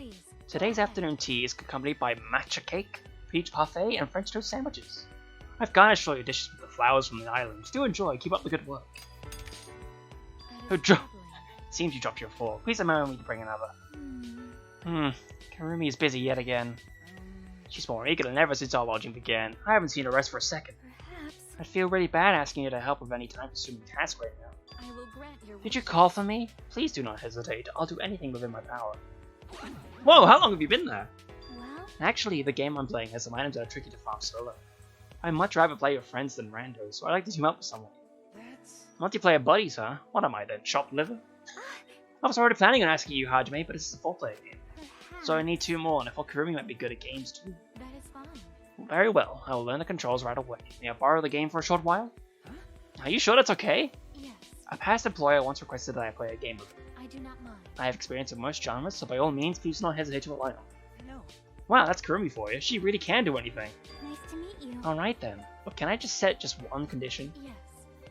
Please. Today's afternoon tea is accompanied by matcha cake, peach parfait, and French toast sandwiches. I've garnished all your dishes with the flowers from the islands. Do enjoy. Keep up the good work. That is Who dro- troubling. Seems you dropped your fork. Please allow me to bring another. Karumi is busy yet again. She's more eager than ever since our lodging began. I haven't seen her rest for a second. Perhaps I'd feel really bad asking you to help with any time-consuming task right now. I will grant your Did you wishes. call for me? Please do not hesitate. I'll do anything within my power. Whoa, how long have you been there? Well, Actually, the game I'm playing has some items that are tricky to farm solo. I'd much rather play with friends than randos, so I like to team up with someone. that's... Multiplayer buddies, huh? What am I then, chopped liver? I was already planning on asking you, Hajime, but this is a full-player game. Perhaps So I need 2 more, and I thought Karumi might be good at games too. that is fine. Very well, I will learn the controls right away. May I borrow the game for a short while? Are you sure that's okay? Yes, A past employer once requested that I play a game with him. I do not mind. I have experience in most genres, so by all means, please do not hesitate to rely on me. No. Wow, that's Karumi for you. She really can do anything. Nice to meet you. Alright then, but can I just set just one condition? Yes.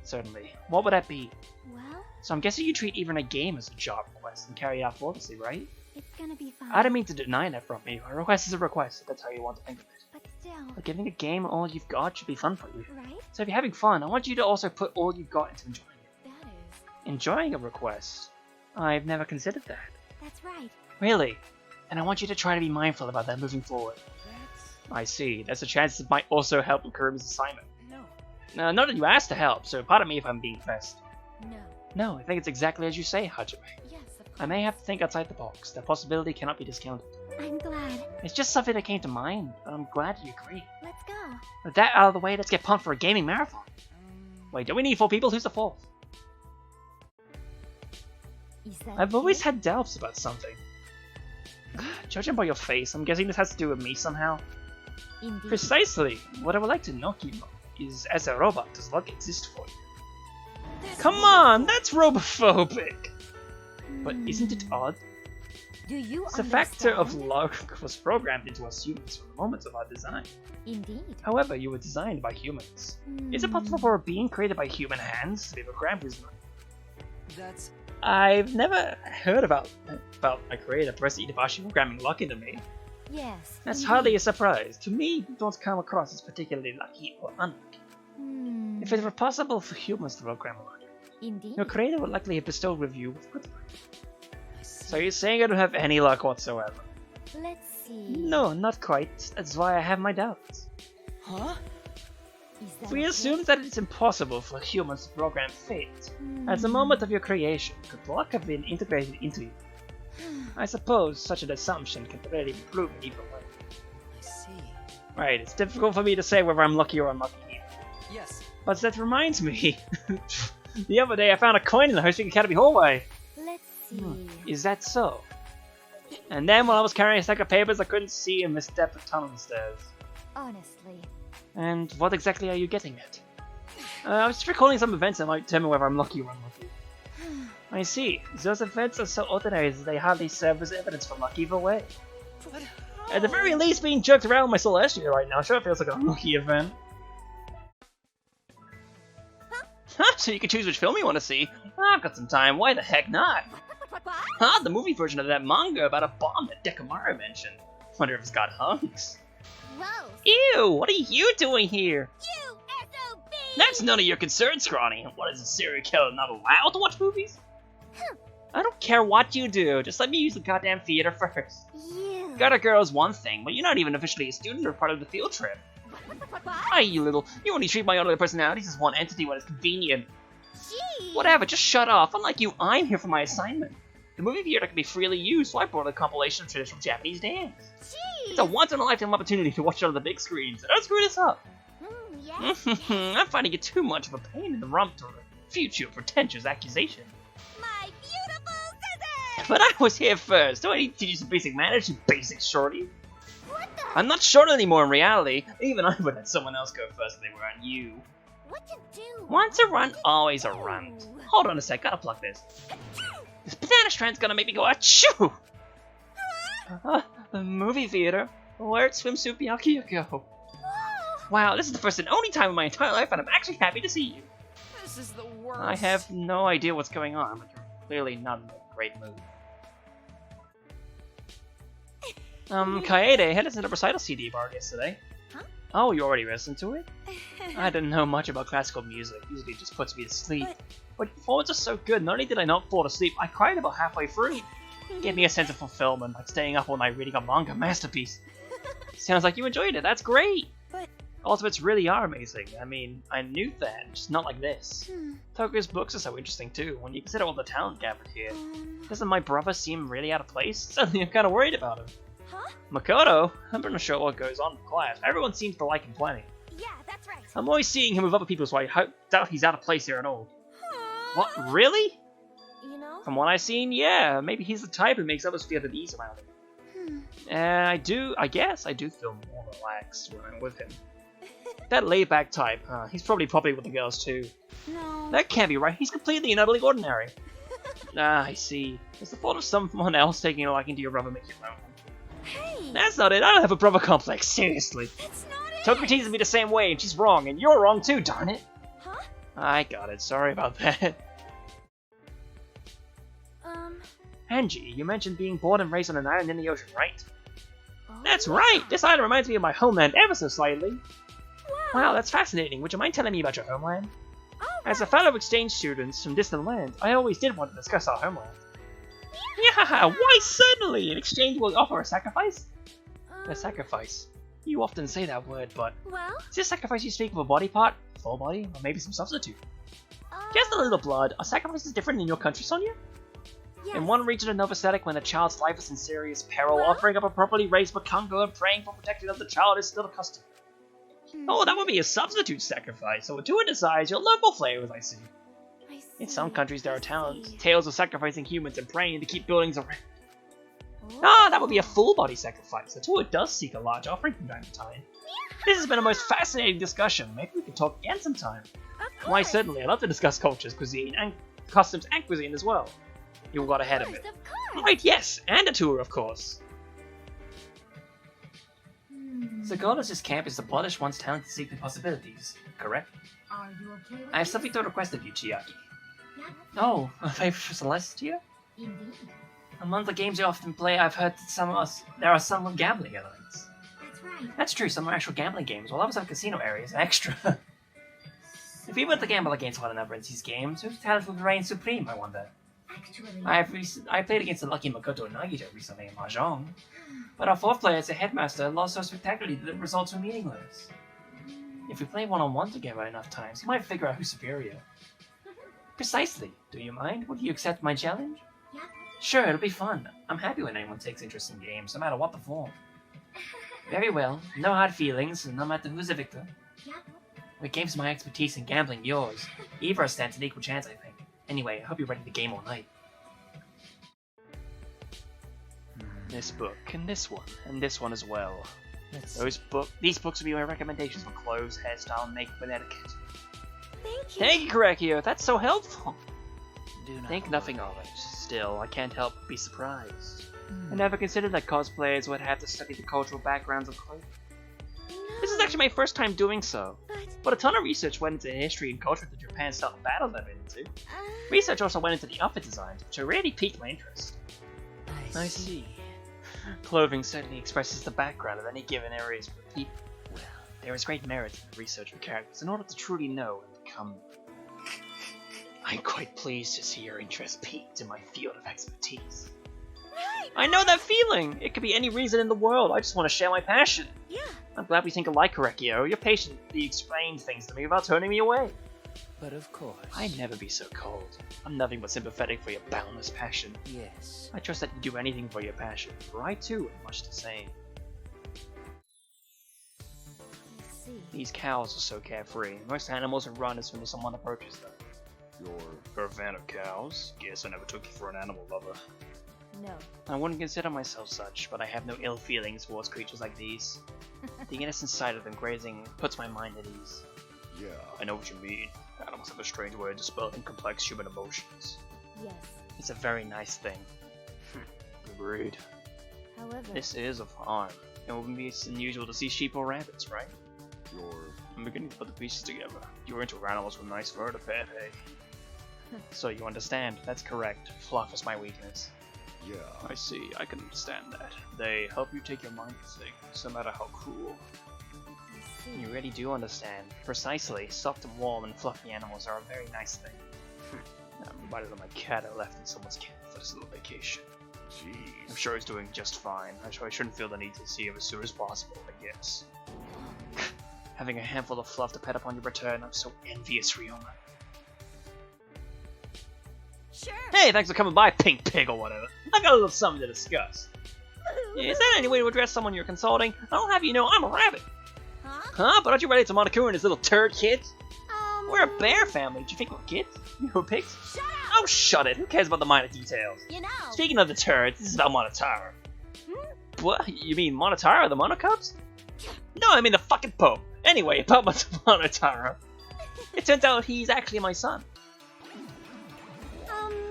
Certainly. What would that be? Well, So I'm guessing you treat even a game as a job request and carry it out flawlessly, right? it's gonna be fine. I don't mean to deny that from you. A request is a request, if that's how you want to think of it. But still, But giving a game all you've got should be fun for you. right? So if you're having fun, I want you to also put all you've got into enjoying it. That is... Enjoying a request? I've never considered that. That's right. Really? And I want you to try to be mindful about that moving forward. That's... I see. There's a chance it might also help with Kurumi's assignment. No. Not that you asked to help, so pardon me if I'm being fast. No. No, I think it's exactly as you say, Hajime. Yes, of course. I may have to think outside the box. That possibility cannot be discounted. I'm glad. It's just something that came to mind, but I'm glad you agree. Let's go. With that out of the way, let's get pumped for a gaming marathon. Wait, do we need 4 people? Who's the 4th? Is that I've always it? had doubts about something. Judging by your face, I'm guessing this has to do with me somehow. Indeed. Precisely. What I would like to know, Kimo, is as a robot, does luck exist for you? Come on, that's robophobic! But isn't it odd? Do you The factor of understand? luck was programmed into us humans from the moment of our design. Indeed. However, you were designed by humans. Is it possible for a being created by human hands to be programmed with luck? That's... I've never heard about my creator, President Itabashi, programming luck into me. Yes. That's indeed. hardly a surprise. To me, you don't come across as particularly lucky or unlucky. If it were possible for humans to program luck, Indeed. your creator would likely have bestowed with you with good luck. I see. So you're saying I don't have any luck whatsoever? Let's see. No, not quite. That's why I have my doubts. Huh? Is that If we okay? assume that it's impossible for humans to program fate, at the moment of your creation, could luck have been integrated into you? I suppose such an assumption can really be proven either way. I see. Right, it's difficult for me to say whether I'm lucky or unlucky here. Yes. But that reminds me, the other day I found a coin in the Hosting Academy hallway. Let's see. Is that so? And then while I was carrying a stack of papers, I couldn't see and misstepped the tunnel stairs. Honestly. And what exactly are you getting at? I was just recalling some events that might determine whether I'm lucky or unlucky. I see. Those events are so ordinary that they hardly serve as evidence for luck either way. But At the very least, being jerked around with my Celestia right now sure feels like an unlucky event. Huh? So you can choose which film you want to see? I've got some time, why the heck not? Huh? The movie version of that manga about a bomb that Dekamara mentioned. Wonder if it's got hunks. Gross. Ew, what are you doing here? You SOB! That's none of your concern, Scrawny. What, is a serial killer not allowed to watch movies? I don't care what you do, just let me use the goddamn theater first. You. Got a girl's one thing, but you're not even officially a student or part of the field trip. Hi, you only treat my other personalities as one entity when it's convenient. Gee. Whatever, just shut off. Unlike you, I'm here for my assignment. The movie theater can be freely used, so I brought a compilation of traditional Japanese dance. Gee. It's a once-in-a-lifetime opportunity to watch it on the big screens. Don't screw this up. Yes. I'm finding it too much of a pain in the rump to refute your pretentious accusation. My beautiful scissors. But I was here first. Do I need to teach you some basic manners, you basic shorty? What the? I'm not short anymore in reality. Even I would let someone else go first if they were on you. What to do? Once a run, always a run. Hold on a sec, gotta plug this. This banana strand's gonna make me go achoo! The movie theater? Where'd Swimsuit Byakuya go? Wow, this is the first and only time in my entire life that I'm actually happy to see you. this is the worst. I have no idea what's going on, but you're clearly not in a great mood. Kaede had us in a recital CD bar yesterday. Huh? Oh, you already listened to it? I didn't know much about classical music. Usually it just puts me to sleep. But the performance was so good, not only did I not fall asleep, I cried about halfway through. Gave me a sense of fulfillment, like staying up all night reading a manga masterpiece. Sounds like you enjoyed it, that's great! But Ultimates really are amazing. I mean, I knew that, just not like this. Hmm. Toku's books are so interesting too, when you consider all the talent gathered here. Doesn't my brother seem really out of place? Suddenly I'm kinda worried about him. Huh? Makoto? I'm not sure what goes on in class. Everyone seems to like him plenty. Yeah, that's right. I'm always seeing him with other people, so I doubt he's out of place here at all. What, Huh? really? You know? From what I've seen, yeah, maybe he's the type who makes others feel at ease around him. I guess I do feel more relaxed when I'm with him. That laid-back type, he's probably popular with the girls too. No. That can't be right, he's completely and utterly ordinary. I see. Does the thought of someone else taking a liking to your brother make you lonely? Hey! That's not it, I don't have a brother complex, seriously. That's not it! Toku teases me the same way, and she's wrong, and you're wrong too, darn it. Huh? I got it, sorry about that. Angie, you mentioned being born and raised on an island in the ocean, right? Oh, That's yeah. right! This island reminds me of my homeland ever so slightly. Wow. Wow, that's fascinating. Would you mind telling me about your homeland? Oh, As a right. fellow exchange students from distant lands, I always did want to discuss our homeland. Yeah, why certainly! An exchange will offer a sacrifice? A sacrifice. You often say that word, but Well, is this sacrifice you speak of a body part, full body, or maybe some substitute? uh, Just a little blood. Are sacrifices different in your country, Sonia? yes. In one region of Nova Static, when a child's life is in serious peril, Well? offering up a properly raised Bakongo and praying for protection of the child is still a custom. Oh, that would be a substitute sacrifice, so to emphasize your local flavors, I see. I In see, some countries there I are towns, see. tales of sacrificing humans and praying to keep buildings around. Oh. Ah, that would be a full body sacrifice. The tour does seek a large offering from time to time. This has been a most fascinating discussion. Maybe we can talk again sometime. Of Why, course. certainly. I love to discuss cultures, cuisine, and customs and cuisine as well. You got ahead of it. Of course. Right, yes, and a tour, of course. The goal of this camp is to polish one's talent to seek the possibilities, correct? Are you okay with I have this? something to request of you, Chiaki. Yeah, Oh, a favor for Celestia? indeed. Among the games you often play, I've heard that there are some gambling elements. That's right. That's true, some are actual gambling games, while others have casino areas extra. If we were to gamble against one another in these games, whose talent would reign supreme, I wonder? Actually, I played against the lucky Makoto Nagita recently in Mahjong, but our fourth player as a headmaster lost so spectacularly that the results were meaningless. If we play one-on-one together enough times, you might figure out who's superior. Precisely. Do you mind? Would you accept my challenge? yeah. Sure, it'll be fun. I'm happy when anyone takes interest in games, no matter what the form. Very well. No hard feelings, no matter who's the victor. Yeah. With games my expertise and gambling yours, either stands an equal chance, I think. Anyway, I hope you're ready to game all night. This book, and this one as well. These books will be my recommendations for clothes, hairstyle, and makeup and etiquette. Thank you. Thank you, Korekio. That's so helpful. Do not Think nothing worry. of it. Still, I can't help but be surprised. Hmm. I never considered that cosplayers would have to study the cultural backgrounds of clothing. No, This is actually my first time doing so. But, But a ton of research went into history and culture of the Japan-style battles I've been into. uh, Research also went into the outfit designs, which really piqued my interest. I see. Clothing certainly expresses the background of any given area's group of people. Well, There is great merit in the research of characters in order to truly know and become. I'm quite pleased to see your interest piqued in my field of expertise. right. I know that feeling! It could be any reason in the world, I just want to share my passion. Yeah. I'm glad we think alike, Korekio. You're patiently explain things to me without turning me away. but of course. I'd never be so cold. I'm nothing but sympathetic for your boundless passion. Yes. I trust that you do anything for your passion, for I too am much the same. Let's see. These cows are so carefree. Most animals run as soon as someone approaches them. You're a fan of cows? Guess I never took you for an animal lover. No. I wouldn't consider myself such, but I have no ill feelings towards creatures like these. The innocent sight of them grazing puts my mind at ease. Yeah, I know what you mean. Animals have a strange way of dispelling complex human emotions. Yes. It's a very nice thing. Agreed. However. This is a farm. It wouldn't be unusual to see sheep or rabbits, right? I'm beginning to put the pieces together. You're into animals with nice fur to pet, hey? So you understand, that's correct. Fluff is my weakness. Yeah. I see, I can understand that. They help you take your mind to things, no matter how cruel. I see. You really do understand. Precisely, soft and warm and fluffy animals are a very nice thing. I'm reminded of my cat I left in someone's camp for this little vacation. I'm Jeez. sure he's doing just fine. I shouldn't feel the need to see him as soon as possible, I guess. Having a handful of fluff to pet upon your return, I'm so envious, Riona. Sure. Hey, thanks for coming by, Pink Pig or whatever. I've got a little something to discuss. Is there any way to address someone you're consulting? I'll have you know I'm a rabbit. Huh? Huh? But aren't you related to Monokid and his little turd kids? We're a Um, bear family. Do you think we're kids? We're pigs? Shut up! Oh, shut it. Who cares about the minor details? You know. Speaking of the turds, this is about Monotaro. Hmm? What? You mean Monotaro, the Monocubs? No, I mean the fucking Pope. Anyway, about Monotaro. It turns out he's actually my son.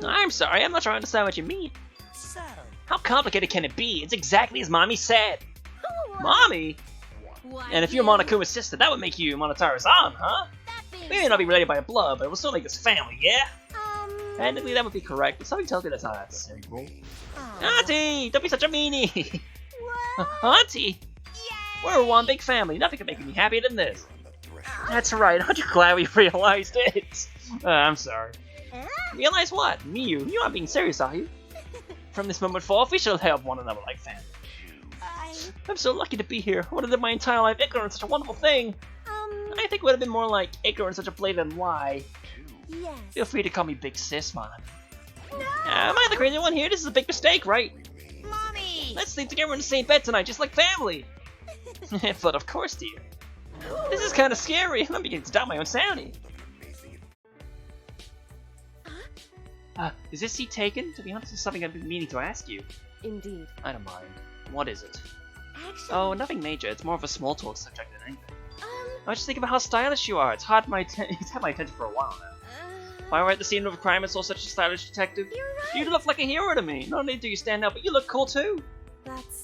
I'm sorry, I'm not sure I understand what you mean. So, How complicated can it be? It's exactly as Mommy said. Mommy? Why And if you're Monokuma's sister, that would make you Monotaro's aunt, huh? That being We may not be related by blood, but it will still make us family, yeah? Um. Technically, that would be correct, but something tells me that's not that simple. Oh. Auntie! Don't be such a meanie! What? Auntie! We're one big family. Nothing could make me happier than this. That's right. Aren't you glad we realized it? I'm sorry. Huh? Realize what? You aren't being serious, are you? From this moment forth, we shall help one another like family. I'm so lucky to be here. I would have lived my entire life ignorant of such a wonderful thing. I think it would have been more like ignorant of such a blatant lie. Yes. Feel free to call me Big Sis, man. No. Am I the crazy one here? This is a big mistake, right? Mommy. Let's sleep together in the same bed tonight, just like family. But of course, dear. This is kind of scary. I'm beginning to doubt my own sanity. Is this seat taken? To be honest, it's something I've been meaning to ask you. Indeed. I don't mind. What is it? Actually. Oh, nothing major. It's more of a small talk subject than anything. I was just thinking about how stylish you are. It's had my attention for a while now. If I were at the scene of a crime and saw such a stylish detective, You're right. you'd look like a hero to me. Not only do you stand out, but you look cool too.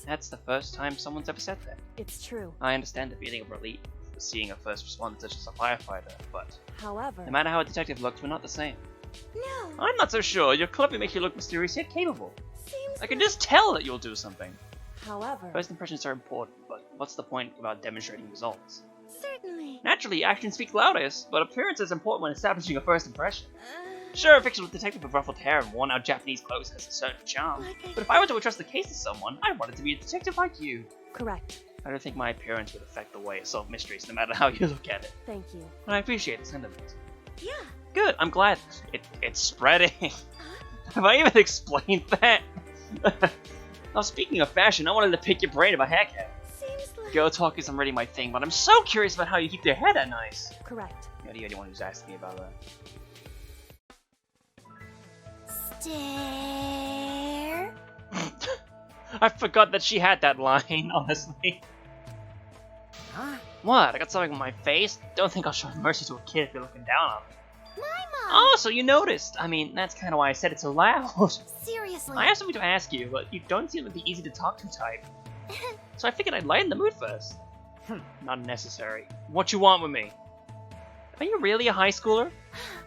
That's the first time someone's ever said that. it's true. I understand the feeling of relief for seeing a first responder such as a firefighter, but However. no matter how a detective looks, we're not the same. No. I'm not so sure. Your clever makes you look mysterious yet capable. Seems. I can just tell that you'll do something. However. First impressions are important, but what's the point about demonstrating results? Certainly. Naturally, action speaks loudest, but appearance is important when establishing a first impression. Sure, a fictional detective with ruffled hair and worn-out Japanese clothes has a certain charm, but if I were to entrust the case to someone, I'd want it to be a detective like you. Correct. I don't think my appearance would affect the way I solve mysteries, no matter how you look at it. Thank you. And I appreciate the sentiment. Yeah. Good, I'm glad. It's spreading. Have I even explained that? Now, speaking of fashion, I wanted to pick your brain about haircut. Seems like. Girl talk isn't really my thing, but I'm so curious about how you keep your hair that nice. Correct. You're the only one who's asked me about that. Stare. I forgot that she had that line, honestly. huh? What? I got something on my face? Don't think I'll show mercy to a kid if you're looking down on me. My mom. Oh, so you noticed. I mean, that's kind of why I said it so loud. Seriously. I have something to ask you, but you don't seem like the easy to talk to type. So I figured I'd lighten the mood first. Not necessary. What you want with me? Are you really a high schooler?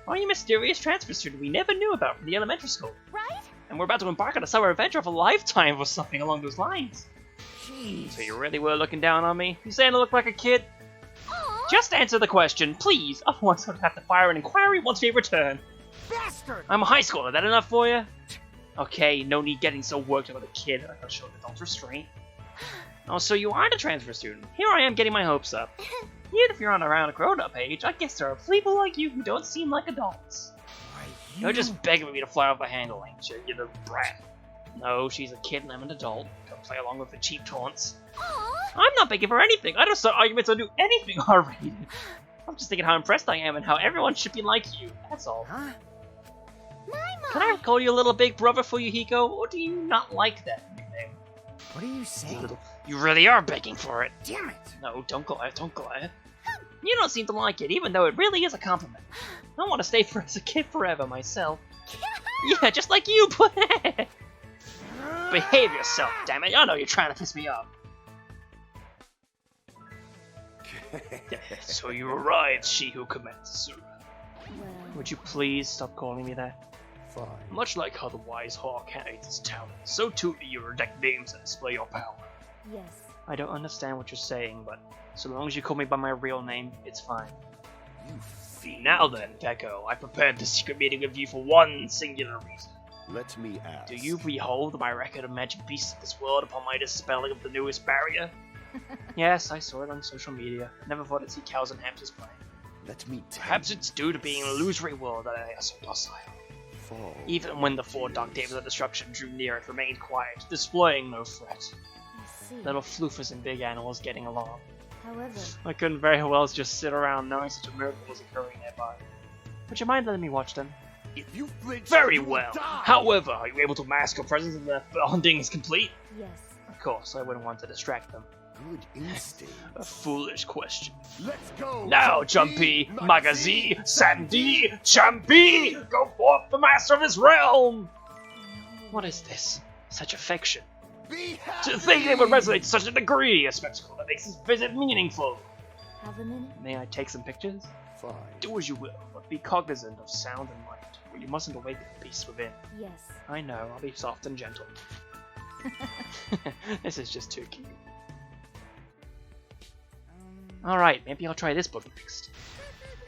Or are you a mysterious transfer student we never knew about from the elementary school? Right? And we're about to embark on a summer adventure of a lifetime or something along those lines. Jeez. So you really were looking down on me? You saying I look like a kid? Aw. Just answer the question, please. Otherwise I'll have to fire an inquiry once we return. Bastard! I'm a high schooler, that enough for you? Okay, no need getting so worked about a kid. I gotta show adult restraint. Oh, so you aren't a transfer student. Here I am getting my hopes up. Even if you're on around a grown-up age, I guess there are people like you who don't seem like adults. You're just begging me to fly off the handle, ain't you, you little brat? No, she's a kid and I'm an adult. Don't play along with the cheap taunts. Aw. I'm not begging for anything. I don't start arguments or do anything already. I'm just thinking how impressed I am and how everyone should be like you. That's all. Huh? My mom. Can I call you a little big brother for Yuhiko, or do you not like that nickname? What are you saying? You really are begging for it. Damn it! No, don't glare, don't glare. You don't seem to like it, even though it really is a compliment. I want to stay as a kid forever myself. Yeah, just like you, but behave yourself, damn it. I know you're trying to piss me off. So you arrived, she who commands. Well, Would you please stop calling me that? Fine. Much like how the wise hawk hates his talent, so too do you reject names that display your power. Yes. I don't understand what you're saying, but so long as you call me by my real name, it's fine. You fiend. Now then, Gecko, I prepared this secret meeting with you for one singular reason. Let me ask. Do you behold my record of magic beasts of this world upon my dispelling of the newest barrier? Yes, I saw it on social media. Never thought I'd see cows and hamsters playing. Let me tell Perhaps it's due to being an illusory world that I am so docile. Fall. Even when the 4 dark days of destruction drew near, it remained quiet, displaying no threat. I see. Little floofers and big animals getting along. However, I couldn't very well just sit around knowing such a miracle was occurring nearby. Would you mind letting me watch them? If you flinch, Very you will well. die. However, are you able to mask your presence until the hunting is complete? yes. Of course, I wouldn't want to distract them. Good instinct. A foolish question. Let's go. Now, Jumpy, Magazi, Sandy, Champy, go forth, the master of this realm! What is this? Such affection. Be happy. To think they would resonate to such a degree, a spectacle that makes this visit meaningful. Have a minute? May I take some pictures? Fine. Do as you will, but be cognizant of sound and light, for you mustn't awaken the beast within. Yes. I know, I'll be soft and gentle. This is just too cute. Alright, maybe I'll try this book next.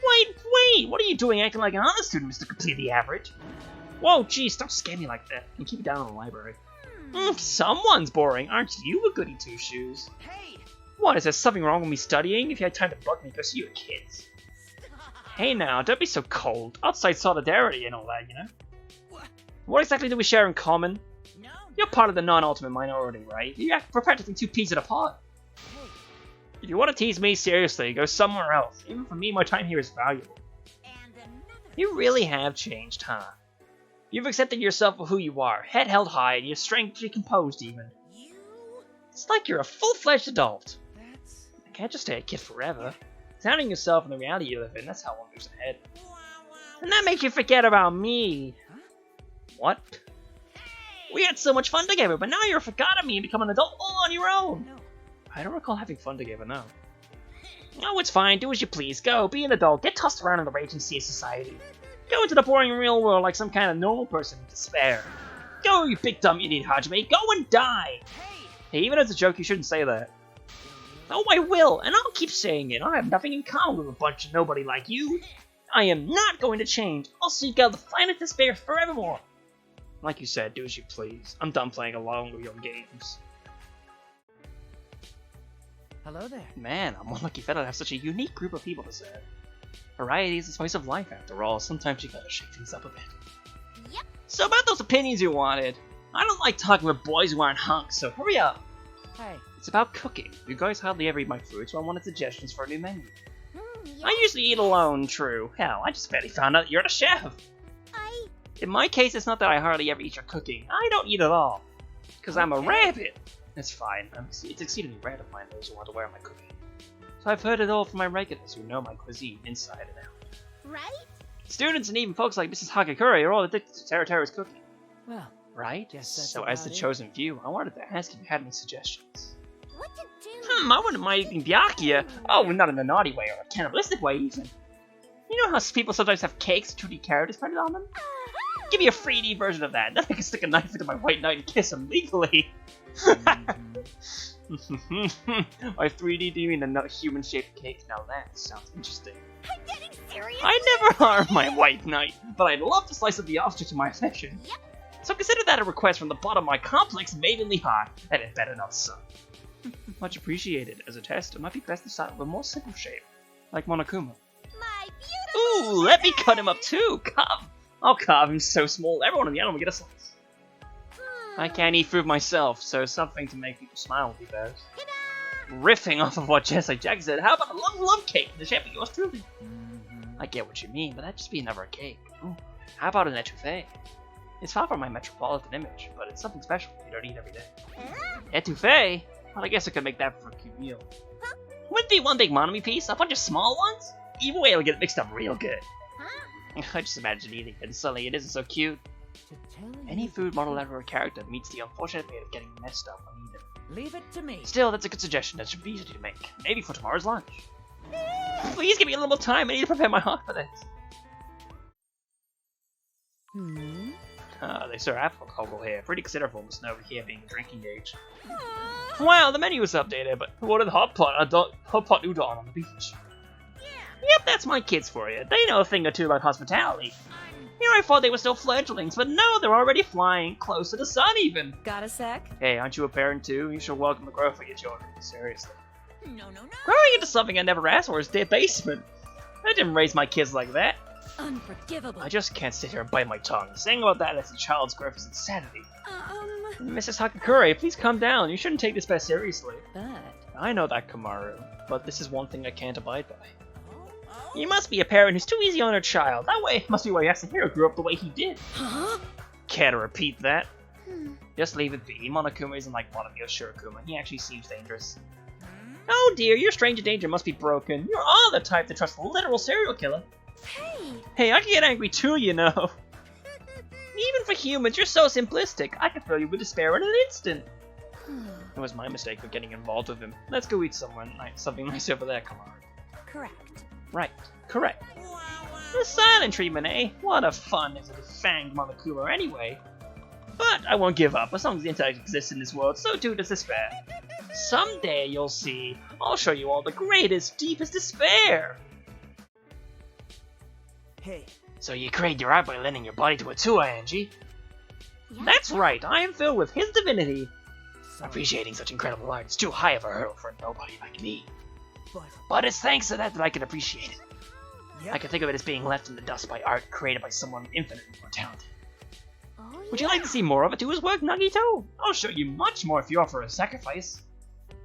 Wait! What are you doing acting like an honor student, Mr. Completely Average? Whoa, geez, don't scare me like that. And keep it down in the library. Someone's boring. Aren't you a goody two-shoes? Hey. What, is there something wrong with me studying? If you had time to bug me, go see your kids. Hey now, don't be so cold. Outside solidarity and all that, you know? What exactly do we share in common? No. You're part of the non-ultimate minority, right? We're practically 2 peas in a pod. If you want to tease me seriously, go somewhere else. Even for me, my time here is valuable. And another. You really have changed, huh? You've accepted yourself for who you are, head held high, and your strangely composed even. You. It's like you're a full-fledged adult. That's. You can't just stay a kid forever. Sounding yourself in the reality you live in, that's how one moves ahead. And that makes you forget about me. Huh? What? We had so much fun together, but now you're forgotten me and become an adult all on your own. No. I don't recall having fun together, no. Oh, it's fine. Do as you please. Go. Be an adult. Get tossed around in the raging sea of society. Go into the boring real world like some kind of normal person in despair. Go, you big dumb idiot Hajime. Go and die. Hey, even as a joke, you shouldn't say that. Oh, I will, and I'll keep saying it. I have nothing in common with a bunch of nobody like you. I am not going to change. I'll seek out the finest despair forevermore. Like you said, do as you please. I'm done playing along with your games. Hello there. Man, I'm one lucky fella to have such a unique group of people to serve. Variety is the spice of life, after all. Sometimes you gotta shake things up a bit. Yep. So about those opinions you wanted. I don't like talking with boys who aren't hunks, so hurry up. Hey. It's about cooking. You guys hardly ever eat my food, so I wanted suggestions for a new menu. Yes. I usually eat alone, true. Hell, I just barely found out that you're the chef. In my case, it's not that I hardly ever eat your cooking. I don't eat at all. Because I'm a rabbit. It's fine. It's exceedingly rare to find those who want to wear my cooking. So I've heard it all from my regulars who know my cuisine inside and out. Right? Students and even folks like Mrs. Hagakure are all addicted to Teruteru's cooking. Well. Right? Guess that's So as the about it. chosen few, I wanted to ask if you had any suggestions. What to do? I wouldn't mind eating byakuya. Oh, not in a naughty way or a cannibalistic way even. You know how people sometimes have cakes with 2D characters printed on them? Give me a 3D version of that, then I can stick a knife into my white knight and kiss him legally. By 3D, do you mean a human-shaped cake? Now that sounds interesting. I'm getting serious. I never harm my white knight, but I'd love to slice up the object of my affection. Yep. So consider that a request from the bottom of my complex maidenly heart, and it better not suck. Much appreciated. As a test, it might be best to start with a more simple shape, like Monokuma. My beautiful. Ooh, let me cut him up too. Come. I'll carve him so small, everyone in the island will get a slice. I can't eat food myself, so something to make people smile would be best. Riffing off of what Jesse Jack said, how about a love cake in the shape of yours truly? I get what you mean, but that'd just be another cake. Ooh, how about an etouffee? It's far from my metropolitan image, but it's something special you don't eat every day. Etouffee? Well, I guess I could make that for a cute meal. Wouldn't be one big monomy piece, a bunch of small ones? Either way, it'll get mixed up real good. I just imagine eating it, and suddenly it isn't so cute. To tell you Any food modeled after a character meets the unfortunate fate of getting messed up uneaten. Leave it to me. Still, that's a good suggestion that should be easy to make. Maybe for tomorrow's lunch. Please give me a little more time, I need to prepare my heart for this. Hmm. They serve alcohol here. Pretty considerable, must know over here being drinking age. Well, the menu was updated, but who ordered hot pot udon on the beach? Yep, that's my kids for you. They know a thing or two about hospitality. Here I thought they were still fledglings, but no, they're already flying, close to the sun even. Got a sec? Hey, aren't you a parent too? You should welcome the growth of your children. Seriously. No. Growing into something I never asked for is their basement. I didn't raise my kids like that. Unforgivable. I just can't sit here and bite my tongue. Saying about that as a child's growth is insanity. Mrs. Hakakure, please calm down. You shouldn't take this bad seriously. But... I know that, Kamaru, but this is one thing I can't abide by. You must be a parent who's too easy on her child. That way must be why Yasuhiro grew up the way he did. Huh? Care to repeat that? Just leave it be. Monokuma isn't like one of your Shirokuma. He actually seems dangerous. Oh dear, your stranger danger must be broken. You're all the type to trust a literal serial killer. Hey, I can get angry too, you know. Even for humans, you're so simplistic. I can fill you with despair in an instant. It was my mistake for getting involved with him. Let's go eat something nice over there, Kamaru. Correct. Right, correct. The silent treatment, eh? What a fun is a defanged Monokuma anyway. But I won't give up. As long as the intellect exists in this world, so too does despair. Someday you'll see. I'll show you all the greatest, deepest despair. Hey, So you create your art by lending your body to a Tua, Angie? That's right, I am filled with his divinity. sorry, Appreciating such incredible art is too high of a hurdle for nobody like me. but... But it's thanks to that I can appreciate it. Yep. I can think of it as being left in the dust by art created by someone infinitely more talented. Oh, Would you like to see more of Atua's work, Nagito? I'll show you much more if you offer a sacrifice.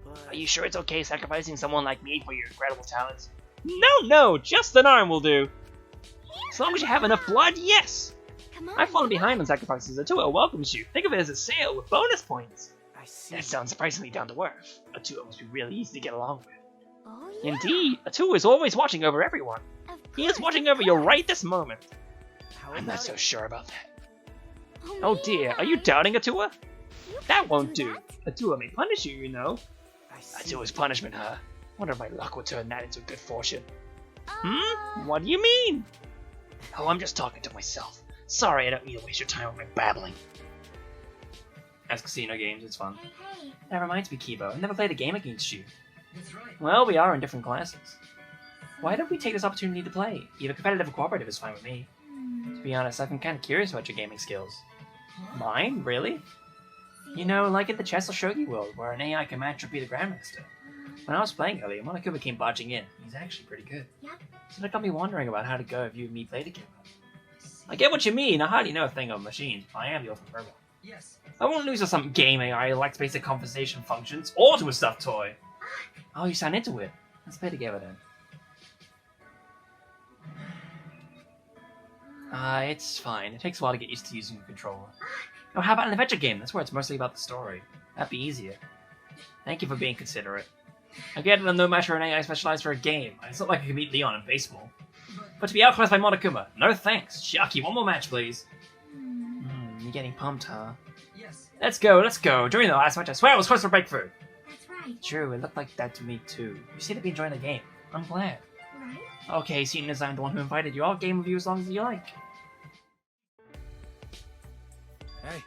but... Are you sure it's okay sacrificing someone like me for your incredible talents? No, just an arm will do. As long as you have enough blood, yes. Come on. I've fallen behind on sacrifices. Atua welcomes you. Think of it as a sale with bonus points. I see. That sounds surprisingly down to earth. Atua must be really easy to get along with. Oh, yeah. Indeed, Atua is always watching over everyone. Of He is course, watching of over you course. right this moment. How I'm not about so it? sure about that. Oh dear, are you doubting Atua? You That can't won't do do. that. Atua may punish you, you know. I see. Atua's punishment, huh? Wonder if my luck will turn that into good fortune. Uh, What do you mean? Oh, I'm just talking to myself. Sorry, I don't mean to waste your time with my babbling. As casino games, it's fun. Hey, That reminds me, Kibo. I never played a game against you. that's right. Well, we are in different classes. Why don't we take this opportunity to play? Either competitive or cooperative is fine with me. To be honest, I've been kind of curious about your gaming skills. Mine? Really? You know, like at the Chess or Shogi world, where an AI can match or be the Grandmaster. When I was playing earlier, Monokuma came barging in. He's actually pretty good. Yep. So that got me wondering about how to go if you and me play together. I get what you mean. I hardly know a thing of machines, but I am the ultimate robot. Yes. I won't lose to some game AI who likes basic conversation functions, or to a stuffed toy. Oh, you sound into it. Let's play together then. It's fine. It takes a while to get used to using a controller. Oh, how about an adventure game? That's where it's mostly about the story. That'd be easier. Thank you for being considerate. I get that I'm no match for an AI specialized for a game. It's not like I can beat Leon in baseball. But to be outclassed by Monokuma, no thanks. Chiaki, one more match, please. You're getting pumped, huh? Yes. Let's go. During the last match, I swear I was close for breakthrough. That's right. True, it looked like that to me too. You seem to be enjoying the game. I'm glad. Right? Okay, seeing as I'm the one who invited you, I'll game with you as long as you like. Hey.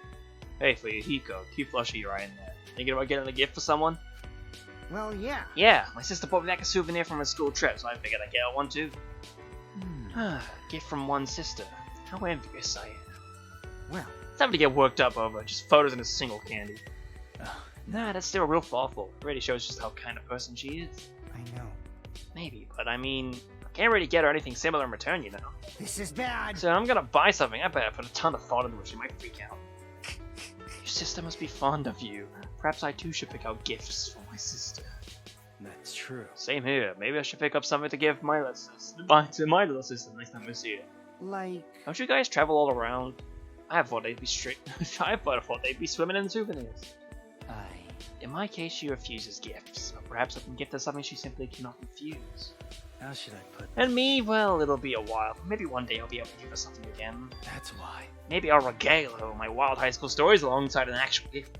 Hey, Fuyuhiko, keep flushing your eye in there. Thinking about getting a gift for someone? Well, yeah. Yeah, my sister brought me back a souvenir from her school trip, so I figured I'd get her one too. Gift from one sister. How envious I am. Well, It's having to get worked up over just photos in a single candy. Nah, that's still real thoughtful. It really shows just how kind of person she is. I know. Maybe, but I mean, I can't really get her anything similar in return, you know. This is bad. So I'm gonna buy something. I better put a ton of thought into it. She might freak out. Your sister must be fond of you. Perhaps I too should pick out gifts for my sister. That's true. Same here. Maybe I should pick up something to give my little sister, to my little sister next time I see her. Like... Don't you guys travel all around? I thought they'd be I thought they'd be swimming in souvenirs. In my case, she refuses gifts, but perhaps I can gift her something she simply cannot refuse. How should I put And me, well, it'll be a while. Maybe one day I'll be able to give her something again. That's why. Maybe I'll regale her with my wild high school stories alongside an actual gift.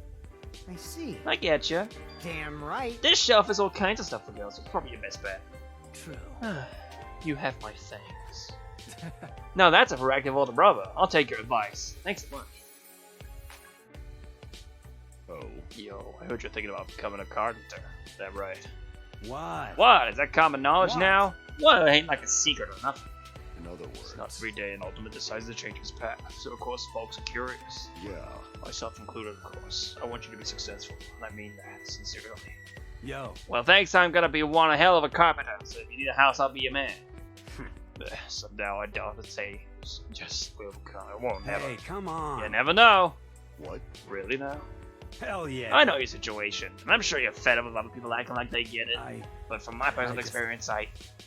I see. I get ya. Damn right. This shelf is all kinds of stuff for girls. It's probably your best bet. True. You have my thanks. No, that's a proactive older brother. I'll take your advice. Thanks a bunch. Oh. Yo, I heard you're thinking about becoming a carpenter. Is that right? What? What? Is that common knowledge What? now? Well, it ain't like a secret or nothing. In other words. It's not every day an ultimate decides to change his path, so of course folks are curious. Yeah. Myself included, of course. I want you to be successful, and I mean that sincerely. Yo. Well, thanks, I'm gonna be one hell of a carpenter, so if you need a house, I'll be your man. So now I doubt to say, just will come. I won't never. Hey, come on. You never know. What? Really now? Hell yeah. I know your situation, and I'm sure you're fed up with other people acting like they get it. I... But from my personal just- experience,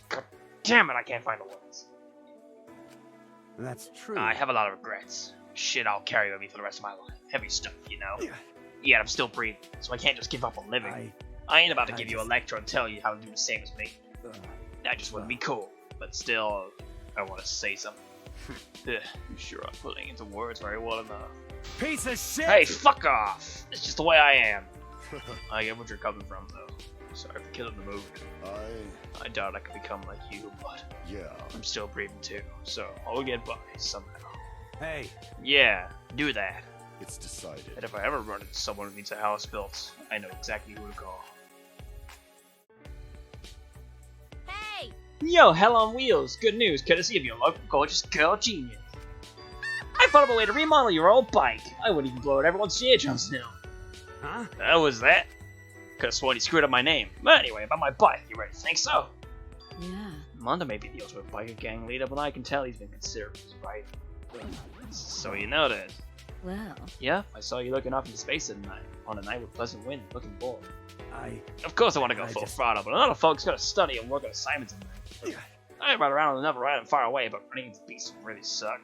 God damn it, I can't find the words. That's true. I have a lot of regrets. Shit I'll carry with me for the rest of my life. Heavy stuff, you know? Yet I'm still breathing, so I can't just give up on living. I ain't about to I give you a just- lecture and tell you how to do the same as me. That just wouldn't be cool. But still, I want to say something. You sure I'm putting into words very well enough. Piece of shit! Hey, fuck off! It's just the way I am. I get what you're coming from, though. Sorry for killing the mood. I doubt I could become like you, but Yeah. I'm still breathing too, so I'll get by somehow. Hey, Yeah, do that. It's decided. And if I ever run into someone who needs a house built, I know exactly who to call. Hey! Yo, Hell on Wheels! Good news, courtesy of your local gorgeous girl genius. I thought of a way to remodel your old bike. I wouldn't even blow out everyone's eardrums now. huh? That was that. Could've sworn he screwed up my name. But anyway, about my bike, you ready to think so? Yeah. Monday may be the ultimate biker gang leader, but I can tell he's been considerate of his right. So you know that. Well, Yeah, I saw you looking off into space at night, on a night with pleasant wind, looking bored. Of Of course I want to go I full just- throttle, but a lot of folks gotta study and work on assignments at night. I ride around on another island far away, but running into beasts really suck.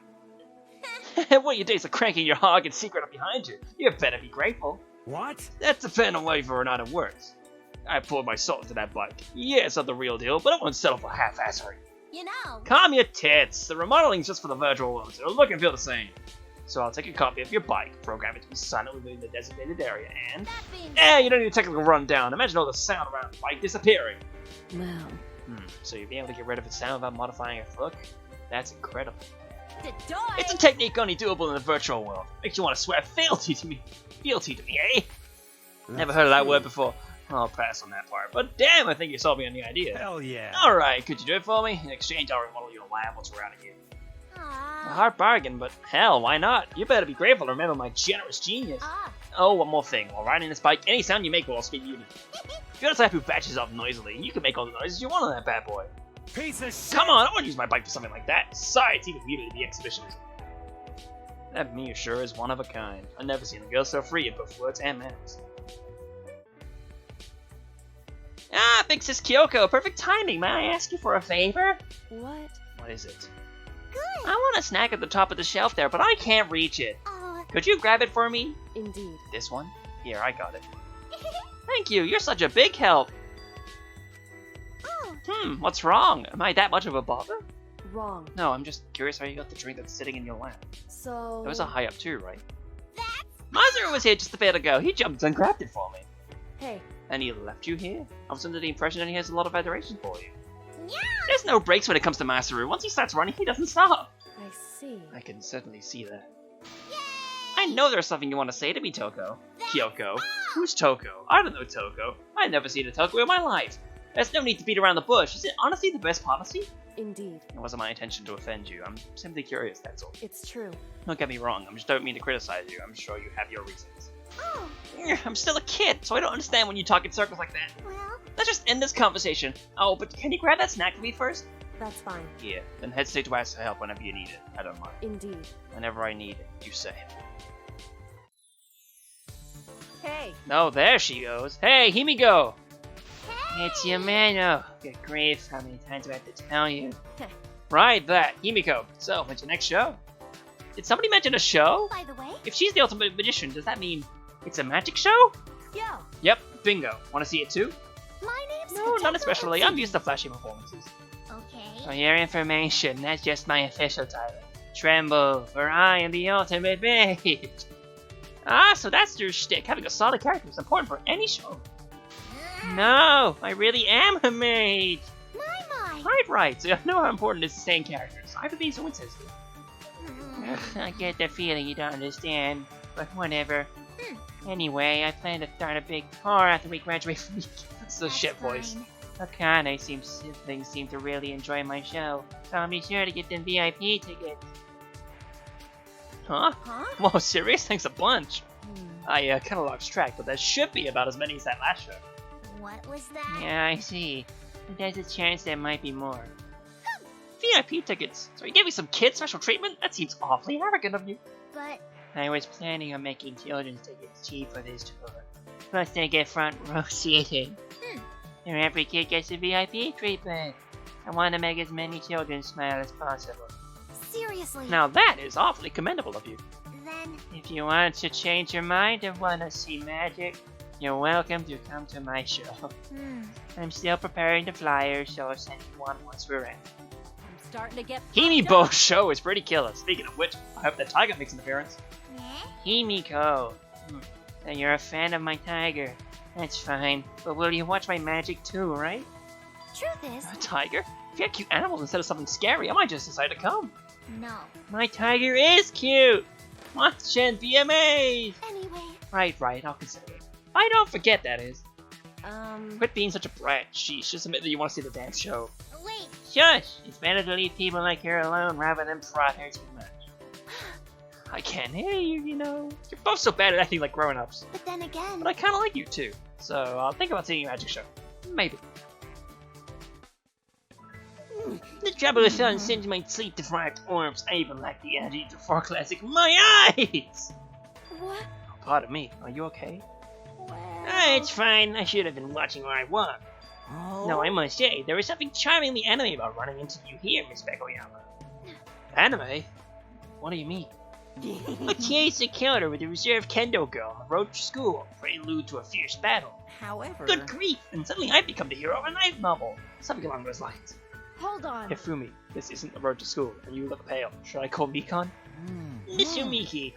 What your days of cranking your hog in secret up behind you? You better be grateful. What? That's depending on whether or not it works. I poured my salt into that bike. Yeah, it's not the real deal, but I won't settle for half-assery. you know. Calm your tits. The remodeling's just for the virtual world, so it'll look and feel the same. So I'll take a copy of your bike, program it to be silent within the designated area, and... That being you don't need a technical rundown. Imagine all the sound around the bike disappearing. well, So you'll be able to get rid of its sound without modifying its look? That's incredible. the door. It's a technique only doable in the virtual world. Makes you want to swear fealty to me. Fealty to me, eh? Never heard of that word before. I'll pass on that part. But damn, I think you sold me on the idea. Hell yeah. Alright, could you do it for me? In exchange, I'll remodel your lab once we're out of here. A Ah. hard bargain, but hell, why not? You better be grateful to remember my generous genius. Ah. Oh, one more thing. While riding this bike, any sound you make will speak unity. If you're the type who batches up noisily, you can make all the noises you want on that bad boy. Piece of shit! Come on, I wouldn't use my bike for something like that. Besides, even muted the exhibitionism. That me sure is one of a kind. I've never seen a girl so free in both words and manners. Ah, Big Sis Kyoko, perfect timing. May I ask you for a favor? What? What is it? Good. I want a snack at the top of the shelf there, but I can't reach it. Could you grab it for me? Indeed. This one? Here, I got it. Thank you, you're such a big help. Oh, What's wrong? Am I that much of a bother? wrong. No, I'm just curious how you got the drink that's sitting in your lap. So. It was a high up too, right? Masaru was here just a bit ago. He jumped and grabbed it for me. Hey. And he left you here? I was under the impression that he has a lot of adoration for you. Yeah. There's no breaks when it comes to Masaru. Once he starts running, he doesn't stop. I see. I can certainly see that. I know there's something you want to say to me, Toko. Kyoko. Who's Toko? I don't know Toko. I've never seen a Toko in my life. There's no need to beat around the bush. Is it honestly the best policy? Indeed. It wasn't my intention to offend you. I'm simply curious, that's all. It's true. Don't get me wrong. I just don't mean to criticize you. I'm sure you have your reasons. Oh, I'm still a kid, so I don't understand when you talk in circles like that. well, Let's just end this conversation. Oh, but can you grab that snack for me first? that's fine. Yeah, then hesitate to ask for help whenever you need it. I don't mind. Indeed. Whenever I need it, you say. Hey. Oh, there she goes. Hey, Himiko! It's Yamano. Good grief, how many times do I have to tell you? Right, that. Himiko. So, when's your next show? Did somebody mention a show? By the way, If she's the ultimate magician, does that mean it's a magic show? yo, Yep, bingo. Want to see it too? my name's No, not Katako especially. Utsu. I'm used to flashy performances. Okay. For your information, that's just my official title. Tremble, for I am the ultimate mage. Ah, so that's your shtick. Having a solid character is important for any show. No, I really am a mage. My. Right. So I know how important it is to stay in character. Sorry for being so insistent. I get the feeling you don't understand, but whatever. Anyway, I plan to start a big tour after we graduate from That's the shit voice. Akane siblings seem to really enjoy my show, so I'll be sure to get them VIP tickets. Huh? Whoa, serious? Thanks a bunch. I kinda lost track, but there should be about as many as that last show. What was that? Yeah, I see. But there's a chance there might be more. VIP tickets? So you gave me some kid special treatment? That seems awfully arrogant of you. But I was planning on making children's tickets cheap for this tour. Plus they get front row seating. And every kid gets a VIP treatment. I want to make as many children smile as possible. seriously. Now that is awfully commendable of you. Then If you want to change your mind and want to see magic, you're welcome to come to my show. I'm still preparing the flyers, so I'll send you one once we're in. I'm starting to get Himibo's show is pretty killer. Speaking of which, I hope that tiger makes an appearance. Himiko. So you're a fan of my tiger. That's fine. But will you watch my magic too, right? Truth is, A tiger? If you had cute animals instead of something scary, I might just decide to come. no. My tiger is cute! Watch and be amazed! Anyway, Right, I'll consider it. I don't forget, that is. um, Quit being such a brat. Sheesh, just admit that you want to see the dance show. wait. Shush! It's better to leave people like her alone rather than prod her too much. I can't hear you, you know. You're both so bad at acting like grown-ups. But then again, But I kinda like you too. So I'll think about seeing your magic show. Maybe. The trouble is on since my sleep-deprived orbs, I even lack the energy to for classic my eyes! what? Pardon me, are you okay? Well, It's fine, I should have been watching where I walk. No, I must say, there is something charmingly anime about running into you here, Miss Begoyama. Anime? What do you mean? A case encounter with a reserve kendo girl on the road to school, prelude to a fierce battle. However, Good grief, and suddenly I've become the hero of a knife novel. Something along those lines. hold on. Hifumi, this isn't the road to school, and you look pale. Should I call Mikon? Mitsumiki,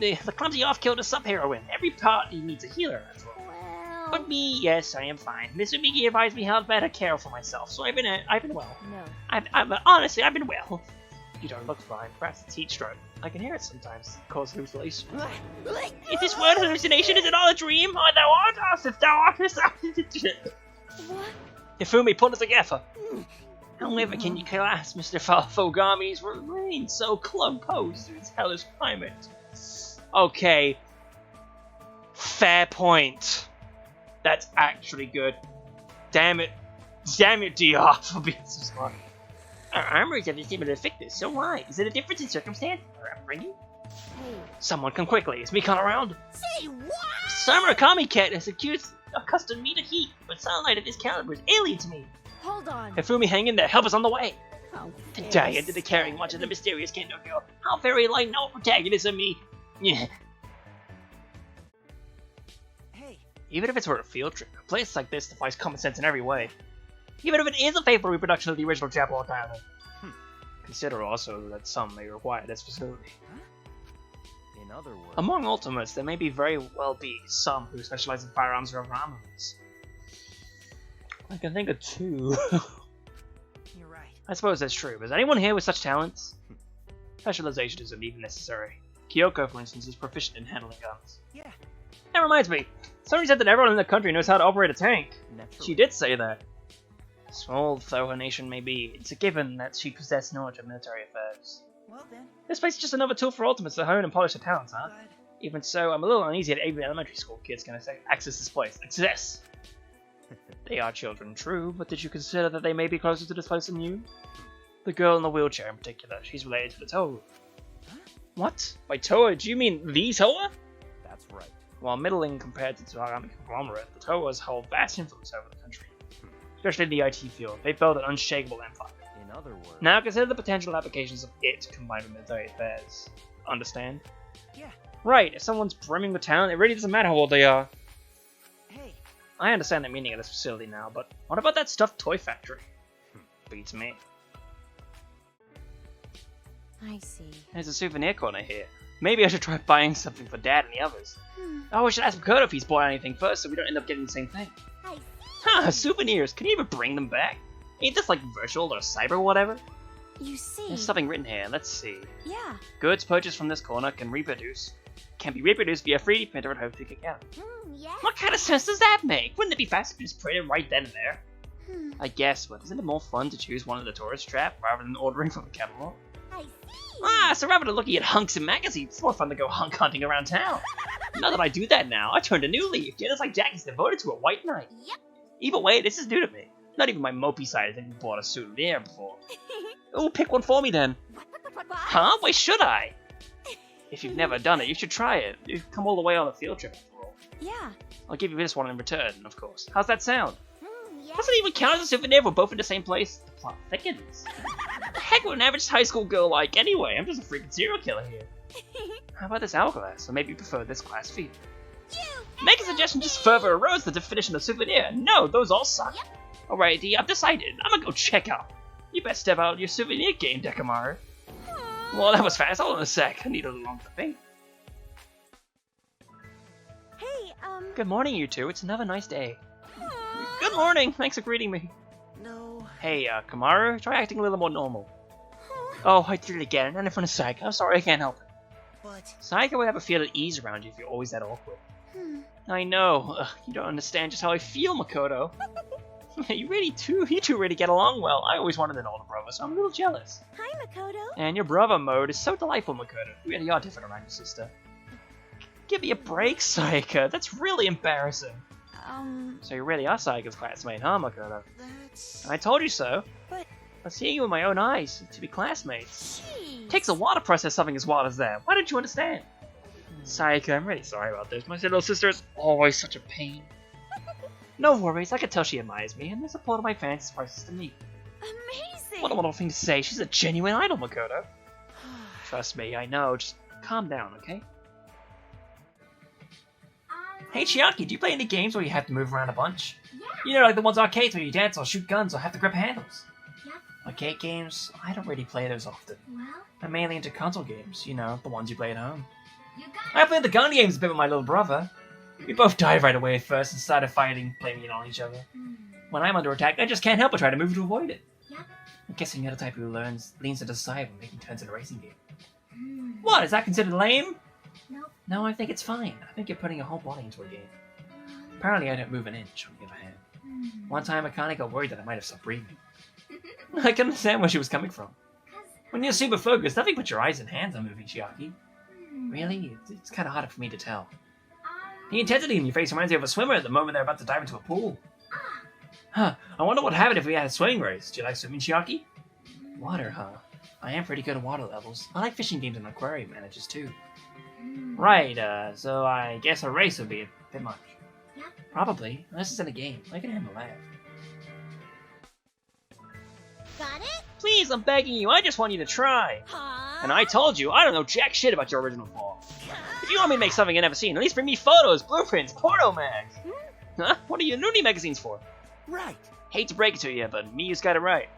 the clumsy off-kilter sub-heroine. Every party needs a healer, that's all. Well, But me, yes, I am fine. Mitsumiki advised me how to better care for myself, so I've been well. no. Honestly, I've been well. You don't look fine. Perhaps it's heat stroke. I can hear it sometimes. Cause hallucination. Is this word hallucination? Is it all a dream? Oh, thou art us if thou art us. What? Hifumi, pull it together. However, can you class Mr. Fogami's remain so composed through its hellish climate? Okay. Fair point. That's actually good. Damn it, DR, for being so smart. Our armors have a similar thickness, so why? Is it a difference in circumstance or upbringing? Hey, Someone come quickly. Is Mikon around? say what? Summer Kami Cat has accustomed me to heat, but sunlight of this caliber is alien to me. Hold on. Hifumi, hang in there. Help us on the way. Oh, To die under the carrying watch of the mysterious Kendo girl. How very light no protagonist of me. Yeah. Hey, Even if it's for a field trip, a place like this defies common sense in every way. Even if it is a faithful reproduction of the original Jabberwock Island. Consider also that some may require this facility. in other words, Among Ultimates, there may very well be some who specialize in firearms or armaments. I can think of two. you're right. I suppose that's true, but is anyone here with such talents? Specialization isn't even necessary. Kyoko, for instance, is proficient in handling guns. Yeah, That reminds me, somebody said that everyone in the country knows how to operate a tank. naturally. She did say that. Small though her nation may be, it's a given that she possessed knowledge of military affairs. Well then, This place is just another tool for Ultimates to hone and polish their talents, huh? but Even so, I'm a little uneasy that even elementary school kids can access this place. Access! They are children, true, but did you consider that they may be closer to this place than you? The girl in the wheelchair in particular, she's related to the Toa. What? By Toa, do you mean the Toa? that's right. While middling compared to Tsugarami conglomerate, the Toas hold vast influence over the country. Especially in the IT field, they built an unshakable empire. In other words, Now consider the potential applications of it combined with military affairs. Understand? yeah. Right, if someone's brimming with talent, it really doesn't matter how old they are. Hey, I understand the meaning of this facility now, but what about that stuffed toy factory? Beats me. I see. There's a souvenir corner here. Maybe I should try buying something for Dad and the others. Oh, we should ask Kurt if he's bought anything first so we don't end up getting the same thing. I see. Huh, souvenirs! Can you even bring them back? Ain't this like virtual or cyber or whatever? You see. There's something written here. Let's see. Yeah. Goods purchased from this corner can be reproduced via 3D printer at Hope account. Yeah. What kind of sense does that make? Wouldn't it be faster to just print it right then and there? I guess, but isn't it more fun to choose one of the tourist trap rather than ordering from the catalog? I see. Ah, so rather than looking at hunks and magazines, it's more fun to go hunk hunting around town. Not that I do that now, I turned a new leaf, just like Jackie's devoted to a white knight. Yep. Either way, this is new to me. Not even my mopey side has ever bought a souvenir before. Ooh, pick one for me then. What? Huh? Why should I? If you've never done it, you should try it. You've come all the way on a field trip after all. Yeah. I'll give you this one in return, of course. How's that sound? Yeah. Doesn't even count as a souvenir, we're both in the same place. The plot thickens. The heck would an average high school girl like anyway? I'm just a freaking serial killer here. How about this hourglass? Or maybe you prefer this glass feet? Make a suggestion just further erodes the definition of souvenir. No, those all suck. Yep. Alrighty, I've decided. I'm gonna go check out. You best step out your souvenir game, Dekamaru. Well, that was fast. Hold on a sec. I need a little longer to think. Hey, Good morning, you two. It's another nice day. Good morning. Thanks for greeting me. No. Hey, Kamaru, try acting a little more normal. Oh, I did it again. And in front of Saika. I'm sorry, I can't help it. But Saika would have a feel at ease around you if you're always that awkward. I know. You don't understand just how I feel, Makoto. You two really get along well. I always wanted an older brother, so I'm a little jealous. Hi, Makoto. And your brother mode is so delightful, Makoto. You really are different around your sister. Give me a break, Saika. That's really embarrassing. So you really are Saika's classmate, huh, Makoto? that's... I told you so. But- I'm seeing you with my own eyes to be classmates. Jeez. Takes a while to process something as wild as that. Why don't you understand? Saika, I'm really sorry about this. My little sister is always such a pain. No worries, I can tell she admires me, and there's a part of my fancy prices to meet. Amazing. What a wonderful thing to say. She's a genuine idol, Makoto. Trust me, I know. Just calm down, okay? Hey, Chiaki, do you play any games where you have to move around a bunch? Yeah. You know, like the ones arcades where you dance or shoot guns or have to grip handles. Yep. Arcade games, I don't really play those often. Well, I'm mainly into console games, you know, the ones you play at home. you got I played the gun games a bit with my little brother. We both died right away at first and started fighting, blaming it on each other. When I'm under attack, I just can't help but try to move to avoid it. Yep. I'm guessing you're the type who leans to the side when making turns in a racing game. What, is that considered lame? Nope. No, I think it's fine. I think you're putting your whole body into a game. Apparently I don't move an inch, on the other hand. One time I kinda got worried that I might have stopped breathing. I can understand where she was coming from. When you're super focused, nothing but your eyes and hands are moving, Chiaki. Really? It's kinda hard for me to tell. The intensity in your face reminds me of a swimmer at the moment they're about to dive into a pool. Huh, I wonder what happened if we had a swimming race. Do you like swimming, Chiaki? Water, huh? I am pretty good at water levels. I like fishing games and aquarium managers too. Right, so I guess a race would be a bit much. Yep. Probably. This isn't a game. I can handle that. Got it? Please, I'm begging you. I just want you to try. Huh? And I told you, I don't know jack shit about your original form. If you want me to make something I've never seen, at least bring me photos, blueprints, porno mags. Huh? What are your nudie magazines for? Right. Hate to break it to you, but Miyu's got it right.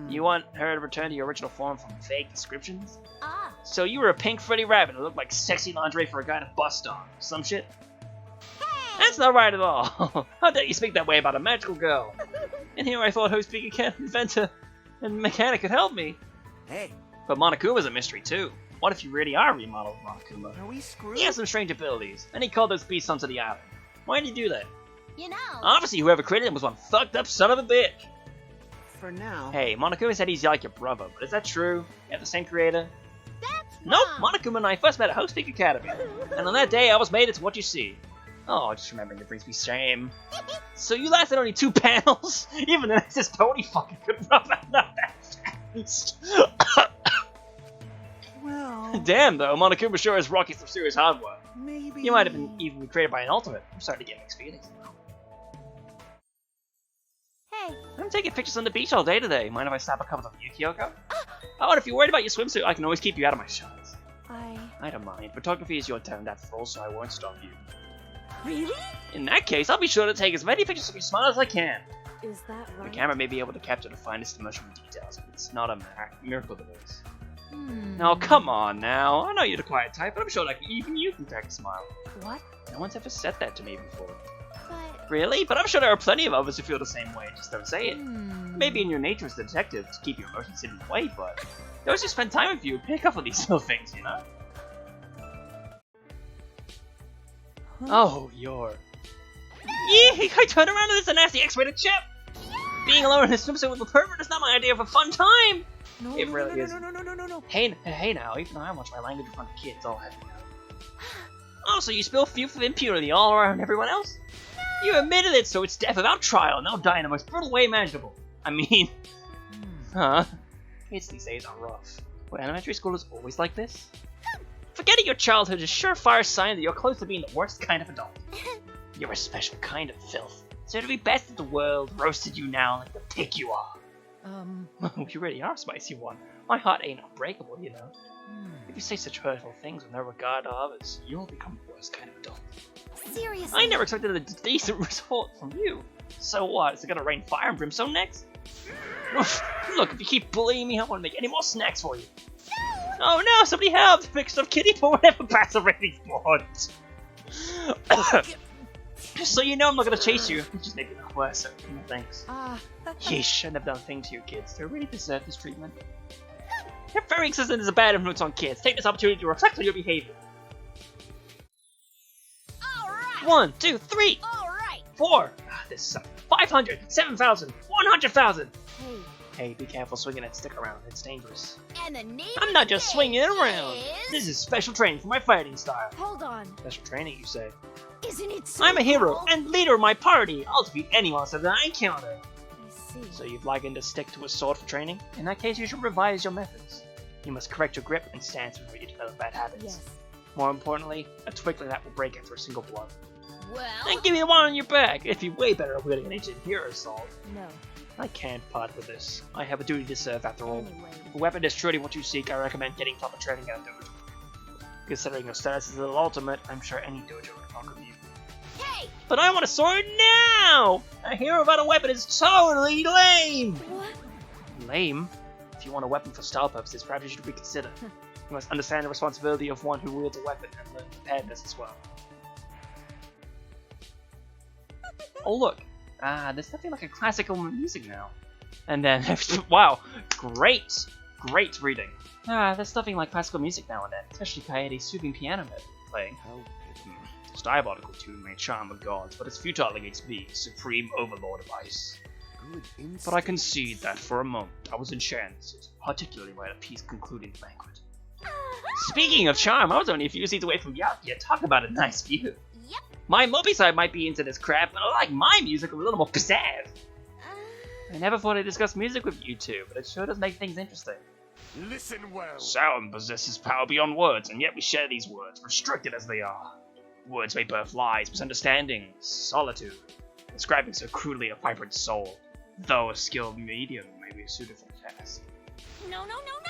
You want her to return to your original form from fake descriptions? Ah. So you were a pink footy rabbit that looked like sexy lingerie for a guy to bust on. Some shit? That's not right at all. How dare you speak that way about a magical girl? And here I thought host speaker, inventor, and mechanic could help me. Hey, But Monokuma's a mystery too. What if you really are remodeled Monokuma? are we screwed? He has some strange abilities, and he called those beasts onto the island. Why did he do that? You know. Obviously whoever created him was one fucked up son of a bitch. For now. Hey, Monokuma said he's like your brother, but is that true? You have the same creator? That's Nope, wrong. Monokuma and I first met at Host Peak Academy. And on that day, I was made into what you see. Oh, just remembering it brings me shame. So you lasted only 2 panels? Even the nicest pony fucking could rub out that fast. Well, Damn, though, Monokuma sure is rocking some serious hardware. maybe... You might have even been created by an ultimate. I'm starting to get mixed feelings now. Hey. I'm taking pictures on the beach all day today. Mind if I snap a couple of you, Kyoko? Oh, and if you're worried about your swimsuit, I can always keep you out of my shots. I don't mind. Photography is your talent after all, so I won't stop you. Really? In that case, I'll be sure to take as many pictures of your smile as I can. Is that The right? camera may be able to capture the finest emotional details, but it's not a miracle device. Hmm. Now, come on now. I know you're the quiet type, but I'm sure like even you can crack a smile. What? No one's ever said that to me before. But... Really? But I'm sure there are plenty of others who feel the same way, just don't say it. Hmm. Maybe in your nature as a detective to keep your emotions hidden away, but those who spend time with you pick up on these little things, you know? Oh, you're... Yeah, I turned around and there's a nasty X-rated chip! Being alone in a swimsuit with a pervert is not my idea of a fun time! No, It no, really no, is. no. Hey now, even though I watch my language in front of kids, I'll have you know. Oh, so you spill fuel of impurity all around everyone else? You admitted it, so it's death without trial, and they'll die in the most brutal way imaginable. I mean... Huh? Kids these days are rough. Were elementary schoolers always like this? Forgetting your childhood is a surefire sign that you're close to being the worst kind of adult. You're a special kind of filth. So to be best in the world roasted you now like the pig you are. You really are a spicy one. My heart ain't unbreakable, you know. If you say such hurtful things with no regard to others, you'll become the worst kind of adult. Seriously. I never expected a decent result from you. So what? Is it gonna rain fire and brimstone next? Look, if you keep bullying me, I won't make any more snacks for you. Oh no, somebody help! Mixed up kitty for whatever passive ratings want. Just so you know, I'm not gonna chase you. Just make it worse, so no thanks. Yeesh, I never done a thing to you kids. Do I really deserve this treatment? Your very existence is a bad influence on kids. Take this opportunity to reflect on your behavior. Alright. 1, 2, 3, Alright. 4. This sucks. 500, 7,000, 100,000. Hey. Hey, be careful swinging that stick around. It's dangerous. And the name I'm not just swinging it around. is... This is special training for my fighting style. Hold on. Special training, you say? Isn't it so I'm a hero cool? and leader of my party. I'll defeat any monster that I encounter. I see. So you've likened a stick to a sword for training? In that case, you should revise your methods. You must correct your grip and stance before you develop bad habits. Yes. More importantly, a twig like that will break after a single blow. Well... And give me the one on your back. It'd be way better if we had an ancient hero assault. No. I can't part with this. I have a duty to serve after all. Anyway. If a weapon is truly what you seek, I recommend getting proper training at a dojo. Considering your status as a little ultimate, I'm sure any dojo would welcome you. Hey! But I want a sword now! A hero without a weapon is totally lame! What? Lame? If you want a weapon for style purposes, perhaps you should reconsider. You must understand the responsibility of one who wields a weapon and learn preparedness as well. Oh look! There's nothing like a classical music now. And then, wow, great reading. There's nothing like classical music now and then, especially Kaede's soothing piano playing. How This diabolical tune may charm the gods, but it's futile against me, supreme overlord of ice. good instinct. But I concede that for a moment I was enchanted, particularly by the piece concluding the banquet. Speaking of charm, I was only a few seats away from Yakuya. Talk about a nice view. Yep. My mopey side might be into this crap, but I like my music with a little more pizzazz. I never thought I'd discuss music with you two, but it sure does make things interesting. Listen well. Sound possesses power beyond words, and yet we share these words, restricted as they are. Words may birth lies, misunderstandings, solitude, describing so crudely a vibrant soul, though a skilled medium may be a suitable task. No.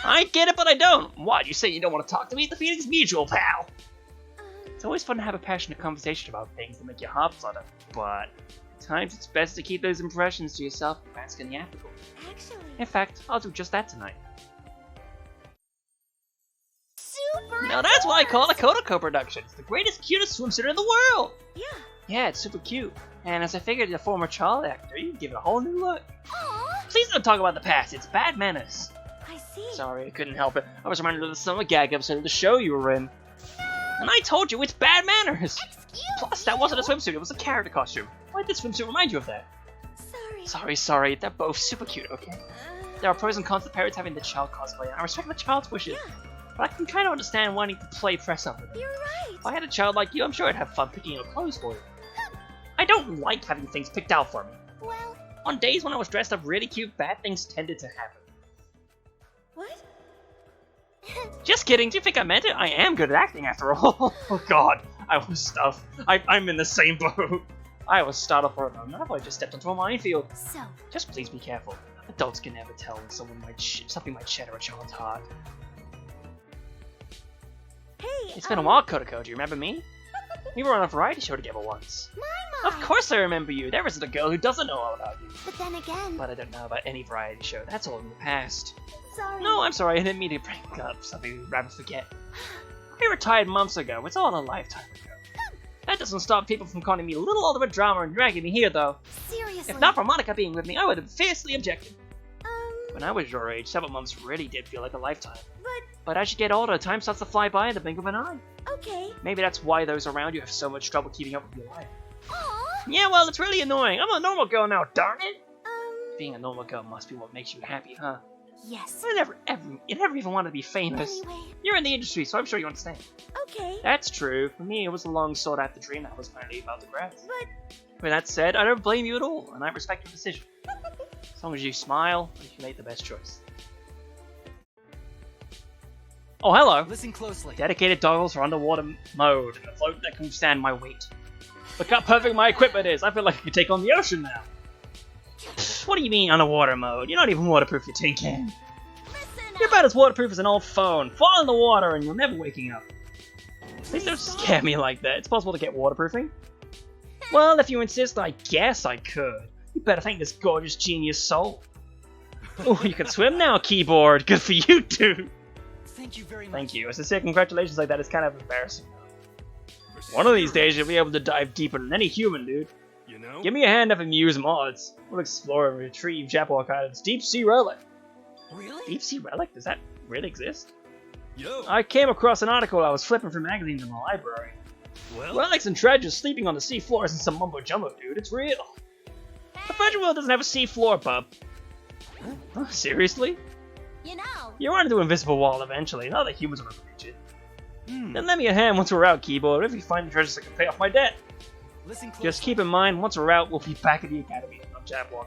I get it, but I don't. What, you say you don't want to talk to me? The feeling's mutual, pal. It's always fun to have a passionate conversation about things that make your heart flutter, but at times it's best to keep those impressions to yourself and bask in the afterglow. Actually... In fact, I'll do just that tonight. Super! Now that's what I call a Kodako production. It's the greatest, cutest swimsuit in the world! Yeah. Yeah, it's super cute. And as I figured you're a former child actor, you can give it a whole new look. Aw, Please don't talk about the past, it's bad manners. I see. Sorry, I couldn't help it. I was reminded of the summer gag episode of the show you were in. And I told you, it's bad manners! Excuse Plus, that wasn't a swimsuit, it was a character costume. Why did this swimsuit remind you of that? Sorry, they're both super cute, okay? There are pros and cons to parents having the child cosplay, and I respect the child's wishes. But I can kind of understand wanting to play press up with it. You're right. If I had a child like you, I'm sure I'd have fun picking out clothes for you. I don't like having things picked out for me. Well, On days when I was dressed up really cute, bad things tended to happen. what? Just kidding, do you think I meant it? I am good at acting after all. Oh god, I was stuffed. I'm in the same boat. I was startled for a moment. I thought I just stepped into a minefield. So, Just please be careful. Adults can never tell when something might shatter a child's heart. hey, It's been a while, Kodako. Do you remember me? We were on a variety show together once. My. Of course I remember you. There isn't a girl who doesn't know all about you. But then again, But I don't know about any variety show. That's all in the past. sorry. No, I'm sorry. I didn't mean to bring up something you'd rather forget. I retired months ago. It's all a lifetime ago. That doesn't stop people from calling me a little old of a drama and dragging me here, though. Seriously. If not for Monica being with me, I would have fiercely objected. Um, When I was your age, 7 months really did feel like a lifetime. but, But as you get older, time starts to fly by in the blink of an eye. okay. Maybe that's why those around you have so much trouble keeping up with your life. Aw. Yeah, well, it's really annoying. I'm a normal girl now, darn it! Um, Being a normal girl must be what makes you happy, huh? yes. You never even wanted to be famous. Anyway, You're in the industry, so I'm sure you understand. okay. That's true. For me, it was a long sought-after dream that was finally about to grasp. But, With that said, I don't blame you at all, and I respect your decision. As long as you smile, you made the best choice. Oh, hello! Listen closely. Dedicated goggles for underwater mode, and a float that can withstand my weight. Look how perfect my equipment is! I feel like I could take on the ocean now! What do you mean underwater mode? You're not even waterproof, you tin can! listen You're about as waterproof as an old phone. Fall in the water and you'll never waking up. Please don't scare me like that. It's possible to get waterproofing. Well, if you insist, I guess I could. You better thank this gorgeous genius soul. Oh, you can swim now, keyboard. Good for you, dude. Thank you very much. Thank you. As I say congratulations like that, it's kind of embarrassing. One of these days, you'll be able to dive deeper than any human, dude. You know? Give me a hand if you use mods. We'll explore and retrieve Japwalk Island's deep sea relic. Really? Deep sea relic? Does that really exist? Yo. I came across an article while I was flipping through magazines in the library. Well, Relics and treasures sleeping on the sea floor isn't some mumbo jumbo, dude. It's real. The virtual world doesn't have a sea floor, bub. Huh, seriously? You know. You run into an invisible wall eventually, and other humans will reach it. Then lend me a hand once we're out, keyboard, if you find treasures that can pay off my debt. Listen closely. Just keep in mind, once we're out, we'll be back at the academy on Japwalk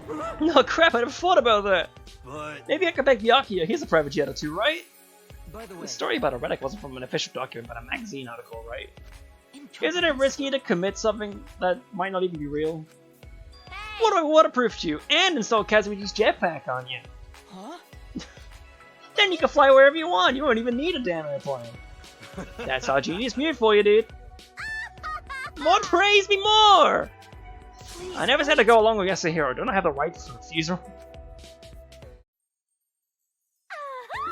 Island. No crap, I never thought about that. but Maybe I could beg Byakuya, he's a private jet or two, right? By the way, The story about a relic wasn't from an official document, but a magazine article, right? Isn't it interruptions. risky to commit something that might not even be real? What do I waterproof you and install Kazumi's jetpack on you? Huh? Then you can fly wherever you want. You won't even need a damn airplane. That's our genius mute for you, dude. More praise me more! Please, I never said to go along with Yasuhiro. Don't I have the right to refuse her?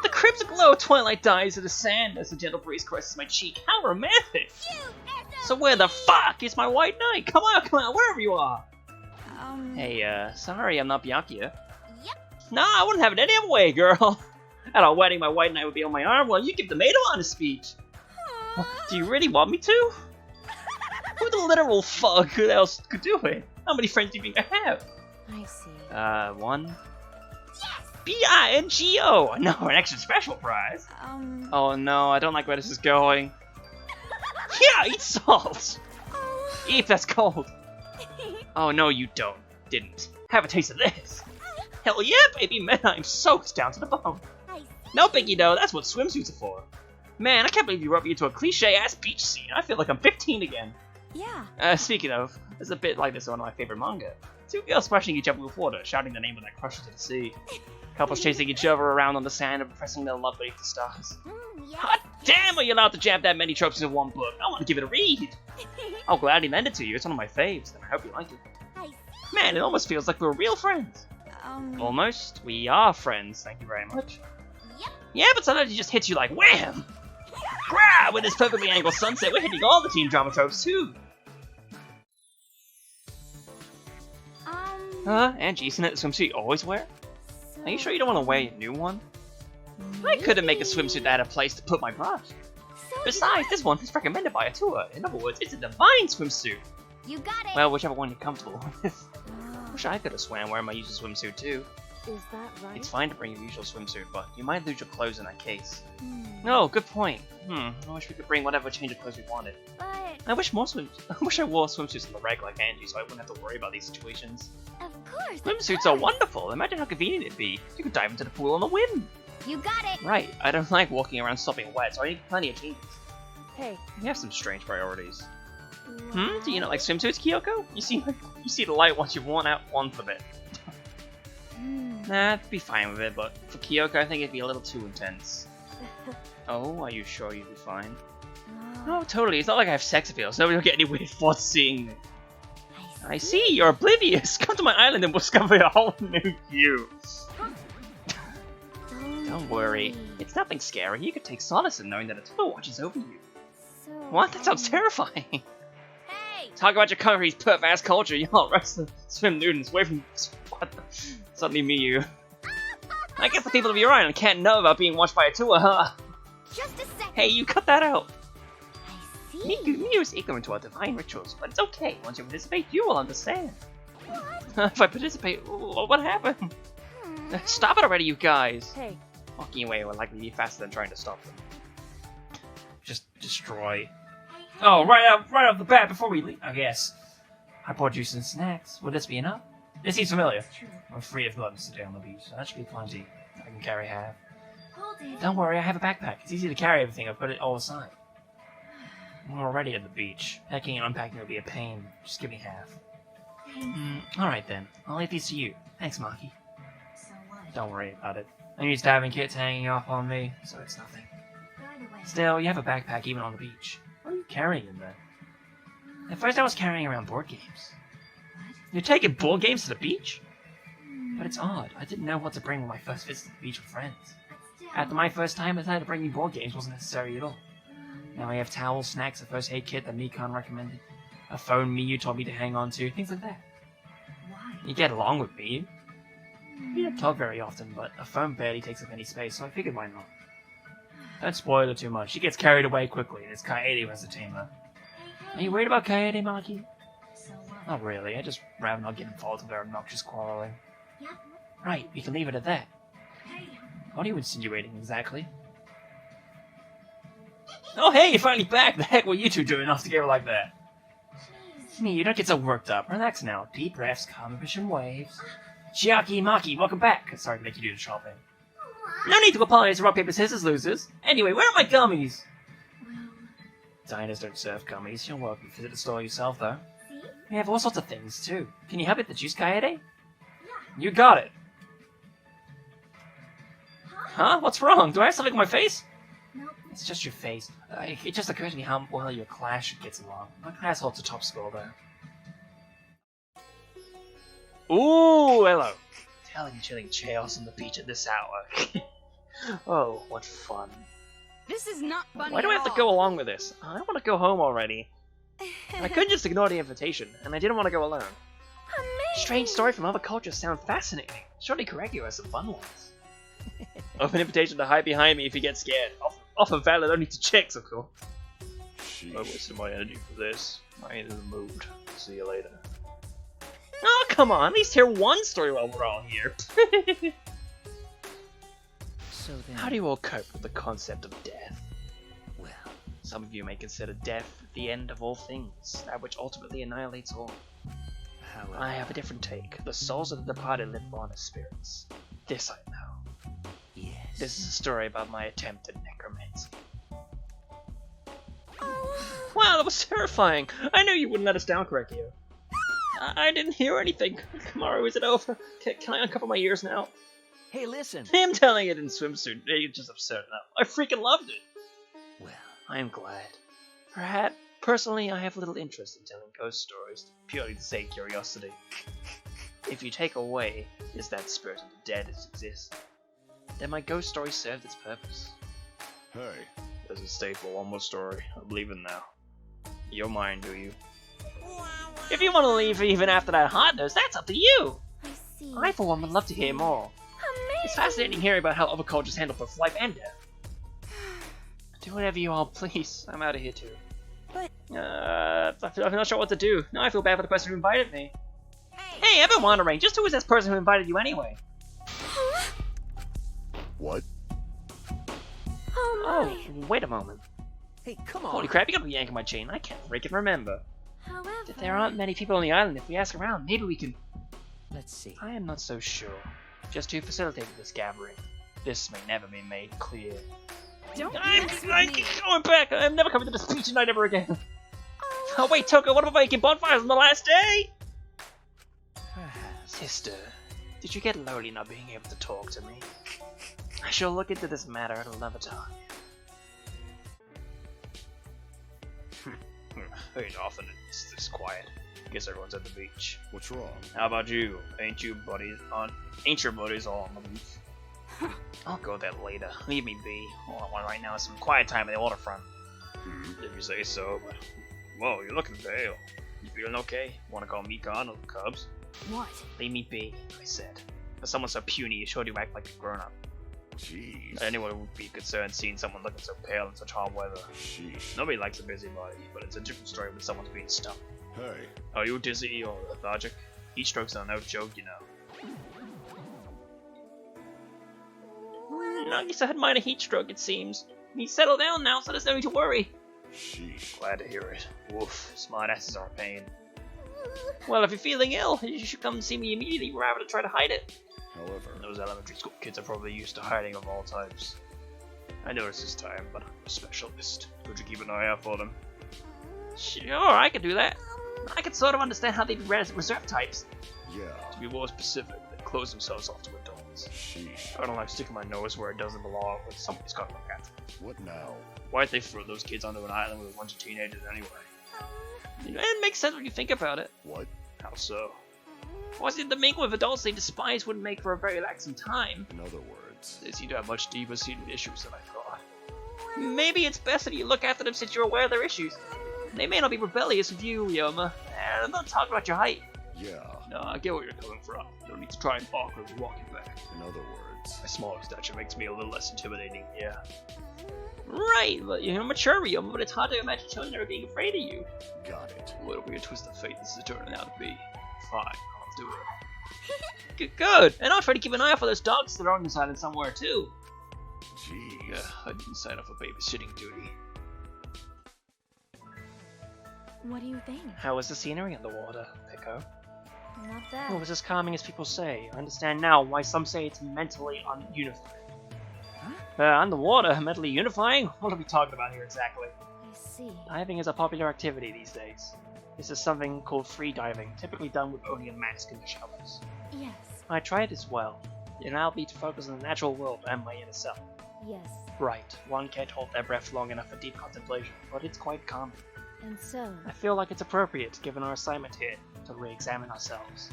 The crimson glow of twilight dies to the sand as the gentle breeze caresses my cheek. How romantic! So where the fuck is my white knight? Come on, wherever you are! Hey, sorry I'm not Byakuya. Yep. Nah, I wouldn't have it any other way, girl. At our wedding, my white knight would be on my arm while you give the maid a honest speech. Do you really want me to? Who the literal fuck who else could do it? How many friends do you think I have? I see. One. B-I-N-G-O! No, an extra special prize. Oh no, I don't like where this is going. Yeah, eat salt! Eat, that's cold. Oh no, you didn't. Have a taste of this. Hell yeah, baby, man, I'm soaked down to the bone. I see. No biggie though, that's what swimsuits are for. Man, I can't believe you wrote me into a cliche-ass beach scene. I feel like I'm 15 again. Yeah. Speaking of, there's a bit like this in one of my favorite manga. Two girls splashing each other with water, shouting the name of their crushes to the sea. Couples chasing each other around on the sand and professing their love beneath the stars. Yeah. Hot damn, are you allowed to jam that many tropes into one book? I want to give it a read. I'll gladly lend it to you. It's one of my faves, and I hope you like it. I see. Man, it almost feels like we're real friends. Almost. We are friends, thank you very much. Yep. Yeah, but sometimes it just hits you like wham! Grab! With this perfectly angled sunset, we're hitting all the teen drama tropes too. Angie, isn't it the swimsuit you always wear? Are you sure you don't want to wear a new one? I couldn't make a swimsuit that had a place to put my brush. Besides, this one is recommended by a tour. In other words, it's a divine swimsuit. You got it. Well, whichever one you're comfortable with. Wish I could have swam wearing my usual swimsuit too. Is that right? It's fine to bring your usual swimsuit, but you might lose your clothes in that case. No, good point. I wish we could bring whatever change of clothes we wanted. But I wish I wore swimsuits on the reg like Angie, so I wouldn't have to worry about these situations. of course. Swimsuits are wonderful. Imagine how convenient it'd be. You could dive into the pool on the whim. You got it. Right. I don't like walking around sopping wet, so I need plenty of changes. Hey. You have some strange priorities. Do you not like swimsuits, Kyoko? You see the light once you've worn out one for a bit. Nah, I'd be fine with it, but for Kyoko, I think it'd be a little too intense. Oh, are you sure you'd be fine? Oh, totally. It's not like I have sex appeal, so nobody will get any weird thoughts seeing me. I see, you're oblivious. Come to my island and we'll discover a whole new you. Don't worry. It's nothing scary. You could take solace in knowing that a tour watches over you. So. What? That sounds terrifying. Hey! Talk about your country's perf-ass culture. Y'all rest the swim nudens away from. What the? Suddenly me, you. I guess the people of your island can't know about being watched by a tour, huh? Just a second. Hey, you cut that out. I see. Miku is ignorant to our divine rituals, but it's okay. Once you participate, you will understand. If I participate, what happened? Stop it already, you guys. Hey. Walking away will likely be faster than trying to stop them. Just destroy. Oh, right off the bat before we leave, I guess. I bought you some snacks. Would this be enough? This seems familiar. True. I'm free of gluttons today on the beach, so that should be plenty. I can carry half. Hold it. Don't worry, I have a backpack. It's easy to carry everything. I've put it all aside. I'm already at the beach. Packing and unpacking will be a pain. Just give me half. Thanks. Alright then. I'll leave these to you. Thanks, Maki. So what? Don't worry about it. I'm used to having kids hanging off on me, so it's nothing. By the way. Still, you have a backpack even on the beach. What are you carrying in there? At first I was carrying around board games. What? You're taking board games to the beach? But it's odd. I didn't know what to bring when my first visit to the beach with friends. But still. After my first time, I decided bringing board games wasn't necessary at all. Now I have towels, snacks, a first aid kit that Mikan recommended, a phone Miyu told me to hang on to, things like that. Why? You get along with me. We don't talk very often, but a phone barely takes up any space, so I figured why not. Don't spoil her too much. She gets carried away quickly, and it's Kaede who has to tame her. Are you worried about Kaede, Maki? So what? Not really. I just rather not get involved with their obnoxious quarreling. Yep. Right, we can leave it at that. Hey. What are you insinuating exactly? Oh hey, you're finally back! The heck were you two doing off together like that? Jeez. Me, you don't get so worked up. Relax now. Deep breaths, calm vision waves. Chiaki, Maki, welcome back! Sorry to make you do the shopping. No need to apologize to rock, paper, scissors, losers. Anyway, where are my gummies? Well. Diners don't serve gummies. You're welcome to visit the store yourself, though. See? We have all sorts of things, too. Can you help it the juice, Kaede? Yeah. You got it. Huh? Huh? What's wrong? Do I have something on my face? Nope. It's just your face. It just occurred to me how well your class gets along. My class holds a top score, though. Ooh, hello. Telling chilling chaos on the beach at this hour. Oh, what fun. This is not funny. Why do I have to go along with this? I want to go home already. I couldn't just ignore the invitation, and I didn't want to go alone. Strange story from other cultures sound fascinating. Surely Corregio has some fun ones. Open invitation to hide behind me if you get scared. Offer valid only to chicks, of course. I wasted my energy for this. I ain't in the mood. See you later. Oh, come on. At least hear one story while we're all here. So then. How do you all cope with the concept of death? Well, Some of you may consider death the end of all things, that which ultimately annihilates all. however. I have a different take. The souls of the departed live on as spirits. This I know. Yes. This is a story about my attempt at necromancy. Wow, that was terrifying! I knew you wouldn't let us down, Corregio. I didn't hear anything. Kamaru, is it over? Can I uncover my ears now? Hey, listen. Him telling it in swimsuit, it's just absurd enough. I freaking loved it! Well, I am glad. Perhaps, personally, I have little interest in telling ghost stories, purely to save curiosity. If you take away is that spirit of the dead as exists, then my ghost story served its purpose. Hey. Does it stay for one more story? I'm leaving now. You're mine, do you? If you want to leave even after that hot nose, that's up to you! I see. I, for one, would love to hear more. It's fascinating hearing about how other cultures handle both life and death. Do whatever you all please. I'm out of here too. But- I'm not sure what to do. Now I feel bad for the person who invited me. Hey, I've been wondering, just who is this person who invited you anyway? What? Oh Oh, my. wait a moment. hey, come on. Holy crap, you gotta be yanking my chain. I can't freaking remember. However. If there aren't many people on the island, if we ask around, maybe we can... Let's see. I am not so sure. Just who facilitated this gathering. This may never be made clear. Don't mess with I me. keep going back. I'm never coming to this beach tonight ever again. Oh wait, Toko, what about making bonfires on the last day? Perhaps. Sister, did you get lonely not being able to talk to me? I shall look into this matter at another time. Ain't often it's this quiet. Guess everyone's at the beach. What's wrong? How about you? Ain't your buddies all on the beach? I'll go there later. Leave me be. All I want right now is some quiet time at the waterfront. If you say so, but... Whoa, you're looking pale. You feeling okay? Wanna call me Con or the Cubs? What? Leave me be, I said. For someone so puny, you sure do act like a grown-up. Jeez. Anyone would be concerned seeing someone looking so pale in such hot weather. Sheesh. Nobody likes a busybody, but it's a different story when someone's being stuck. Hey. Are you dizzy or lethargic? Heat strokes are no joke, you know. Nagisa had minor heat stroke, it seems. He's settled down now, so there's no need to worry. Sheesh. Glad to hear it. Woof, smartasses are a pain. Well, if you're feeling ill, you should come see me immediately rather than try to hide it. However, Those elementary school kids are probably used to hiding of all types. I noticed this time, but I'm a specialist. Could you keep an eye out for them? Sure, I could do that. I could sort of understand how they'd be read as reserve types. yeah. To be more specific, they close themselves off to adults. Sheesh. I don't like sticking my nose where it doesn't belong, but somebody's gotta look at them. What now? Why'd they throw those kids onto an island with a bunch of teenagers anyway? It makes sense when you think about it. What? How so? Was it the mingling with adults they despise wouldn't make for a very relaxing time? In other words. They seem to have much deeper seated issues than I thought. Maybe it's best that you look after them since you're aware of their issues. They may not be rebellious with you, Yoma. I'm not talking about your height. Yeah. No, I get where you're coming from. No need to try and awkwardly walking back. In other words. My smaller stature makes me a little less intimidating, yeah. Right, but you're mature, Yoma, but it's hard to imagine children never being afraid of you. Got it. What a weird twist of fate this is turning out to be. Fine, I'll do it. Good, and I'll try to keep an eye out for those dogs that are on this island somewhere, too. Jeez. Yeah, I didn't sign up for babysitting duty. What do you think? How was the scenery in the water, Pico? Not bad. It was as calming as people say. I understand now why some say it's mentally ununifying. Underwater, mentally unifying? What are we talking about here exactly? I see. Diving is a popular activity these days. This is something called free diving, typically done with only a mask and showers. Yes. I tried as well. It allowed me to focus on the natural world and my inner self. Yes. Right, one can't hold their breath long enough for deep contemplation, but it's quite calming. And so, I feel like it's appropriate, given our assignment here, to re-examine ourselves.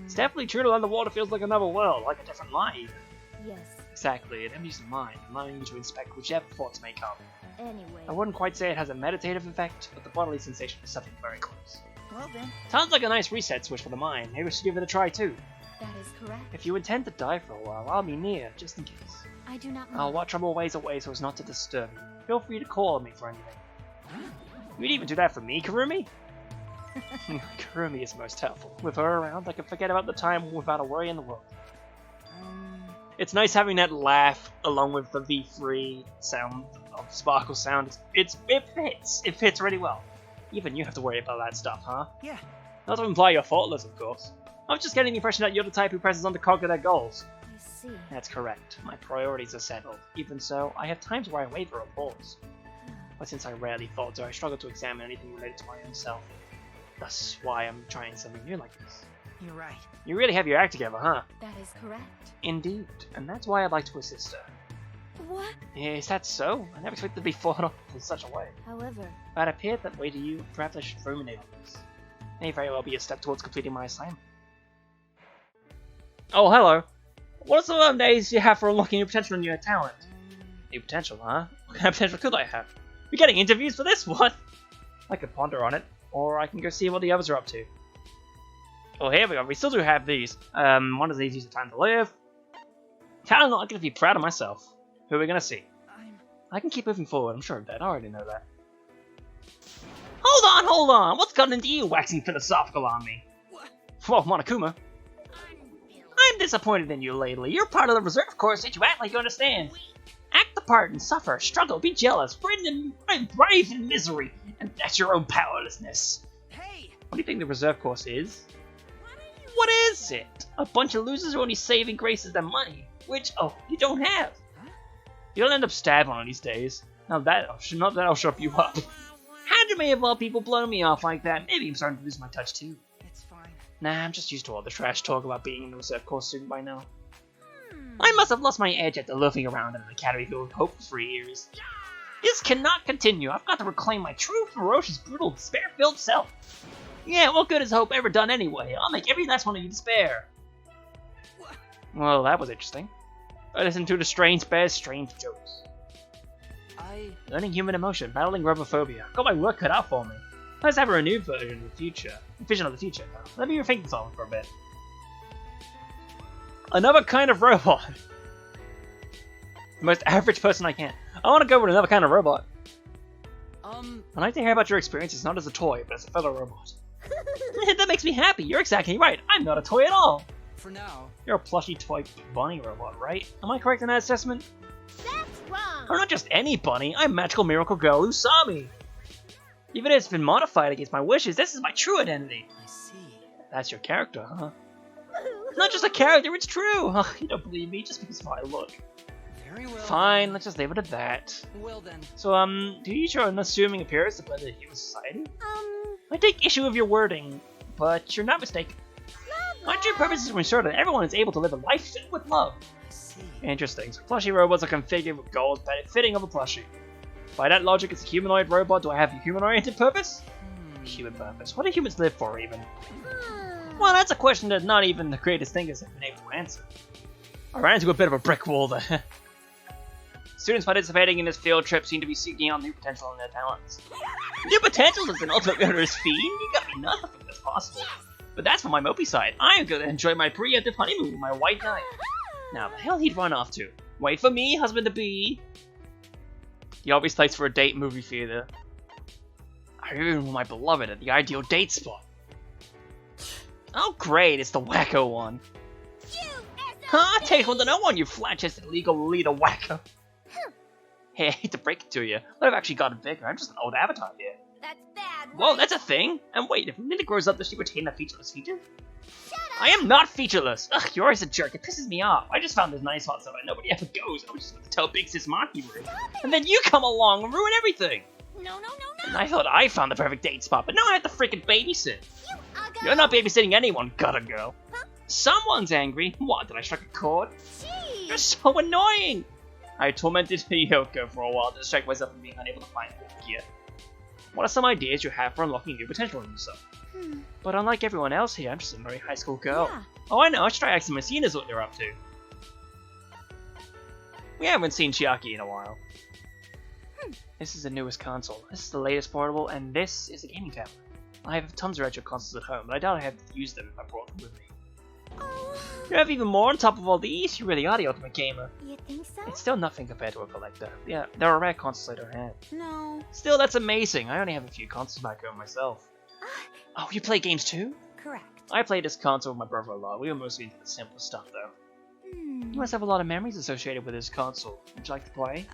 It's definitely true that underwater feels like another world, like a different life. yes. Exactly, it empties the mind, allowing you to inspect whichever thoughts may come. Anyway. I wouldn't quite say it has a meditative effect, but the bodily sensation is something very close. Well then, Sounds like a nice reset switch for the mind. Maybe we should give it a try too. that is correct. If you intend to dive for a while, I'll be near, just in case. I do not I'll mind. watch trouble ways away so as not to disturb you. Feel free to call on me for anything. You'd even do that for me, Karumi? Karumi is most helpful. With her around, I can forget about the time without a worry in the world. It's nice having that laugh along with the V3 sound of Sparkle sound. It fits. It fits really well. Even you have to worry about that stuff, huh? Yeah. Not to imply you're faultless, of course. I was just getting the impression that you're the type who presses on to conquer their goals. I see. That's correct. My priorities are settled. Even so, I have times where I waver or pause. But since I rarely falter, I struggle to examine anything related to my own self. Thus why I'm trying something new like this. You're right. You really have your act together, huh? That is correct. Indeed, and that's why I'd like to assist her. What? Is that so? I never expected to be thought of in such a way. However, If it appeared that way to you, perhaps I should ruminate on this. May very well be a step towards completing my assignment. Oh, hello. What are some of the days you have for unlocking your potential and your talent? New potential, huh? What kind of potential could I have? We're getting interviews for this one! I could ponder on it, or I can go see what the others are up to. Oh, here we go. We still do have these. One of these use time to live. Talent, I'm gonna be proud of myself. Who are we gonna see? I can keep moving forward, I'm sure of that. I already know that. Hold on! What's gotten into you waxing philosophical on me? Well, Monokuma. I'm disappointed in you lately. You're part of the reserve corps, yet you act like you understand. Act the part and suffer, struggle, be jealous, brave in misery, and that's your own powerlessness. Hey! What do you think the reserve course is? What is it? A bunch of losers who only saving graces their money, which, you don't have. You'll end up stabbed one of these days. Now that'll shut you up. How'd you may of all people blow me off like that? Maybe I'm starting to lose my touch too. It's fine. Nah, I'm just used to all the trash talk about being in the reserve corps student by now. I must have lost my edge after loafing around in an academy filled with hope for 3 years. This cannot continue. I've got to reclaim my true, ferocious, brutal, despair-filled self. Yeah, what good has hope ever done anyway? I'll make every last one of you despair. Well, that was interesting. I listened to the strange bear's strange jokes. Learning human emotion, battling robophobia. Got my work cut out for me. Let's have a renewed version of the future. Vision of the future. Let me rethink this on for a bit. Another kind of robot. The most average person I can. I want to go with another kind of robot. I'd like to hear about your experiences, not as a toy, but as a fellow robot. That makes me happy. You're exactly right. I'm not a toy at all. For now. You're a plushy toy bunny robot, right? Am I correct in that assessment? That's wrong. I'm not just any bunny. I'm magical miracle girl Usami. Even if it's been modified against my wishes, this is my true identity. I see. That's your character, huh? It's not just a character, it's true. You don't believe me just because of how I look. Very well. Fine, let's just leave it at that. Well then. So, do you show an assuming appearance to blend into human society? I take issue with your wording, but you're not mistaken. My true purpose is to ensure that everyone is able to live a life filled with love. I see. Interesting. So plushie robots are configured with goals fitting of a plushie. By that logic, it's a humanoid robot. Do I have a human-oriented purpose? Human purpose. What do humans live for, even? Well, that's a question that not even the greatest thinkers have been able to answer. I ran into a bit of a brick wall there. Students participating in this field trip seem to be seeking out new potential in their talents. New potential is an ultimate murderous fiend? You gotta be nuts to think that's possible. But that's for my mopey side. I'm gonna enjoy my preemptive honeymoon with my white knight. Now, the hell he'd run off to? Wait for me, husband-to-be. He always place for a date movie theater. I even with my beloved at the ideal date spot. Oh great, it's the wacko one. Huh? Take one to no one, you flat-chested legal leader wacko. Hey, I hate to break it to you, but I've actually gotten bigger. I'm just an old avatar here. That's bad. Whoa, right? that's a thing? And wait, if Linda grows up, does she retain that featureless feature? I am not featureless! Ugh, you're always a jerk. It pisses me off. I just found this nice hot somewhere nobody ever goes. I was just about to tell Big Sis Marky room. And then you come along and ruin everything! No. And I thought I found the perfect date spot, but now I have to freaking babysit. You uggo. You're not babysitting anyone, gutter girl. Huh? Someone's angry. What, did I strike a chord? Jeez. You're so annoying! I tormented Yoko for a while to distract myself from being unable to find good gear. What are some ideas you have for unlocking new potential in yourself? But unlike everyone else here, I'm just a very high school girl. Yeah. Oh, I know, I should try asking my seniors what they're up to. We haven't seen Chiaki in a while. This is the newest console. This is the latest portable, and this is a gaming tablet. I have tons of retro consoles at home, but I doubt I have to use them if I brought them with me. Oh. You have even more on top of all these? You really are the ultimate gamer. You think so? It's still nothing compared to a collector. Yeah, there are rare consoles I don't have. No. Still, that's amazing. I only have a few consoles back home myself. Oh, you play games too? Correct. I played this console with my brother a lot. We were mostly into the simple stuff though. You must have a lot of memories associated with this console. Would you like to play?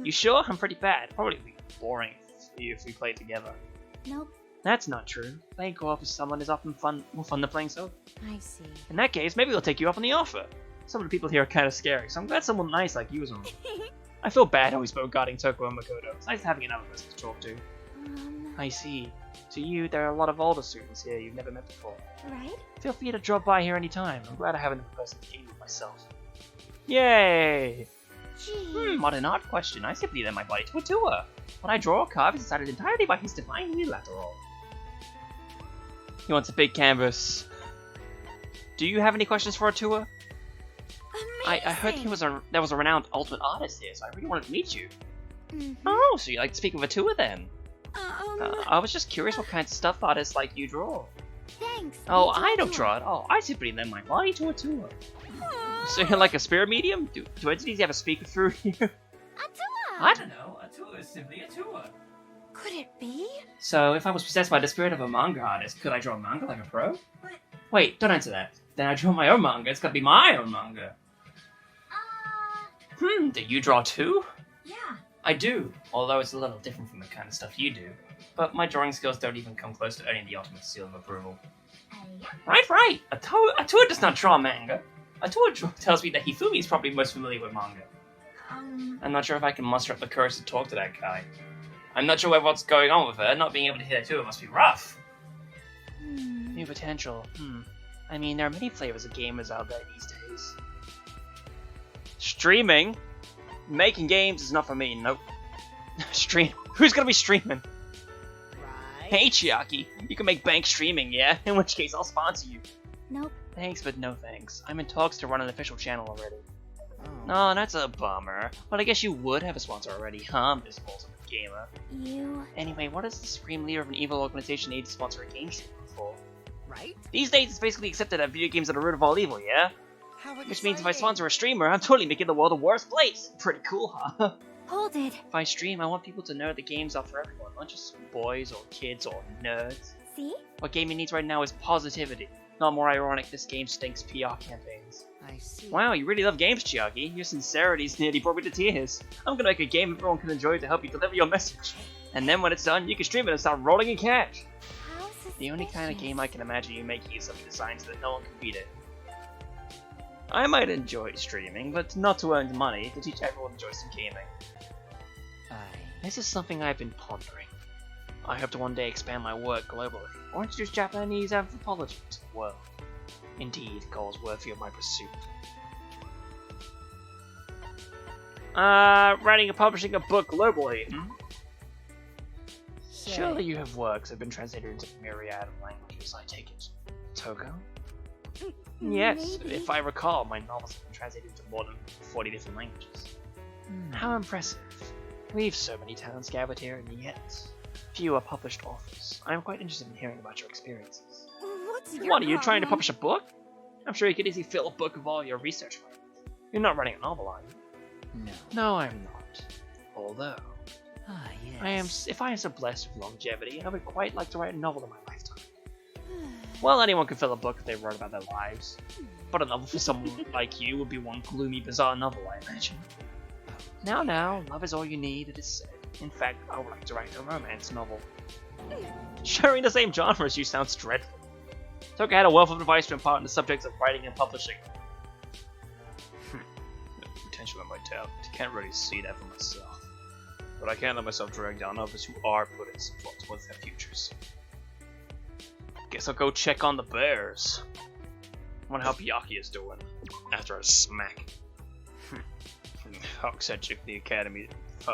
You sure? I'm pretty bad. Probably be boring for you if we played together. Nope. That's not true. Playing co-op with someone is often more fun than playing solo. I see. In that case, maybe we'll take you up on the offer. Some of the people here are kind of scary, so I'm glad someone nice like you is around. I feel bad always regarding Toko and Makoto. It's nice having another person to talk to. I see. To you, there are a lot of older students here you've never met before. Right? Feel free to drop by here anytime. I'm glad I have another person to game with myself. Yay! Gee. Modern art question. I simply lend my body to a tour. What I draw or carve is decided entirely by his divine will, after all. He wants a big canvas. Do you have any questions for a tour? I heard there was a renowned ultimate artist here, so I really wanted to meet you. Oh, so you like to speak with a tour then? I was just curious what kinds of stuff artists like you draw. Thanks. Oh, I don't draw at all. I simply lend my body to a tour. So you're like a spirit medium? Do entities have a speaker through you? A tour. I don't know. A tour is simply a tour. Could it be? So, if I was possessed by the spirit of a manga artist, could I draw manga like a pro? Wait, don't answer that. Then I draw my own manga. It's gotta be my own manga. Do you draw too? Yeah. I do, although it's a little different from the kind of stuff you do. But my drawing skills don't even come close to earning the ultimate seal of approval. Right. A tour does not draw manga. A tour tells me that Hifumi is probably most familiar with manga. I'm not sure if I can muster up the courage to talk to that guy. I'm not sure what's going on with her. Not being able to hit a tour must be rough. New potential. I mean, there are many flavors of gamers out there these days. Streaming? Making games is not for me, nope. Stream? Who's gonna be streaming? Right. Hey Chiaki, you can make bank streaming, yeah? In which case I'll sponsor you. Nope. Thanks, but no thanks. I'm in talks to run an official channel already. No, that's a bummer. But I guess you would have a sponsor already, huh, Miss Ultimate Gamer? You... Anyway, what does the supreme leader of an evil organization need to sponsor a game studio for? Right? These days, it's basically accepted that video games are the root of all evil, yeah? How Which means if I sponsor a streamer, I'm totally making the world a worse place. Pretty cool, huh? Hold it. If I stream, I want people to know the games are for everyone, not just boys or kids or nerds. See? What gaming needs right now is positivity. Not more ironic, this game stinks PR campaigns. I see. Wow, you really love games, Chiaki. Your sincerity's nearly brought me to tears. I'm gonna make a game everyone can enjoy to help you deliver your message. And then when it's done, you can stream it and start rolling in cash. How The only kind of suspicious. game I can imagine you making is something designed so that no one can beat it. I might enjoy streaming, but not to earn money, to teach everyone to enjoy some gaming. This is something I've been pondering. I hope to one day expand my work globally, or introduce Japanese anthropology to the world. Indeed, goals worthy of my pursuit. Writing and publishing a book globally, hmm? Surely you have works that have been translated into myriad of languages, I take it. Togo? Yes, Maybe. if I recall, my novels have been translated into more than 40 different languages. How impressive. We've so many talents gathered here, and yet few are published authors. I'm quite interested in hearing about your experiences. What's your What, are you trying to problem? publish a book? I'm sure you could easily fill a book of all your research. You're not writing a novel, are you? No. No, I'm not. Although, Yes. if I am so blessed with longevity, I would quite like to write a novel in my lifetime. Well, anyone can fill a book if they wrote about their lives. But a novel for someone like you would be one gloomy, bizarre novel, I imagine. Now, love is all you need, it is said. In fact, I would like to write a romance novel. Sharing the same genre as you sounds dreadful. Toka had a wealth of advice to impart on the subjects of writing and publishing. The potential in my talent. Can't really see that for myself. But I can't let myself drag down others who are putting some thought towards their futures. Guess I'll go check on the bears. I wonder how Byakuya is doing after a smack. How eccentric the academy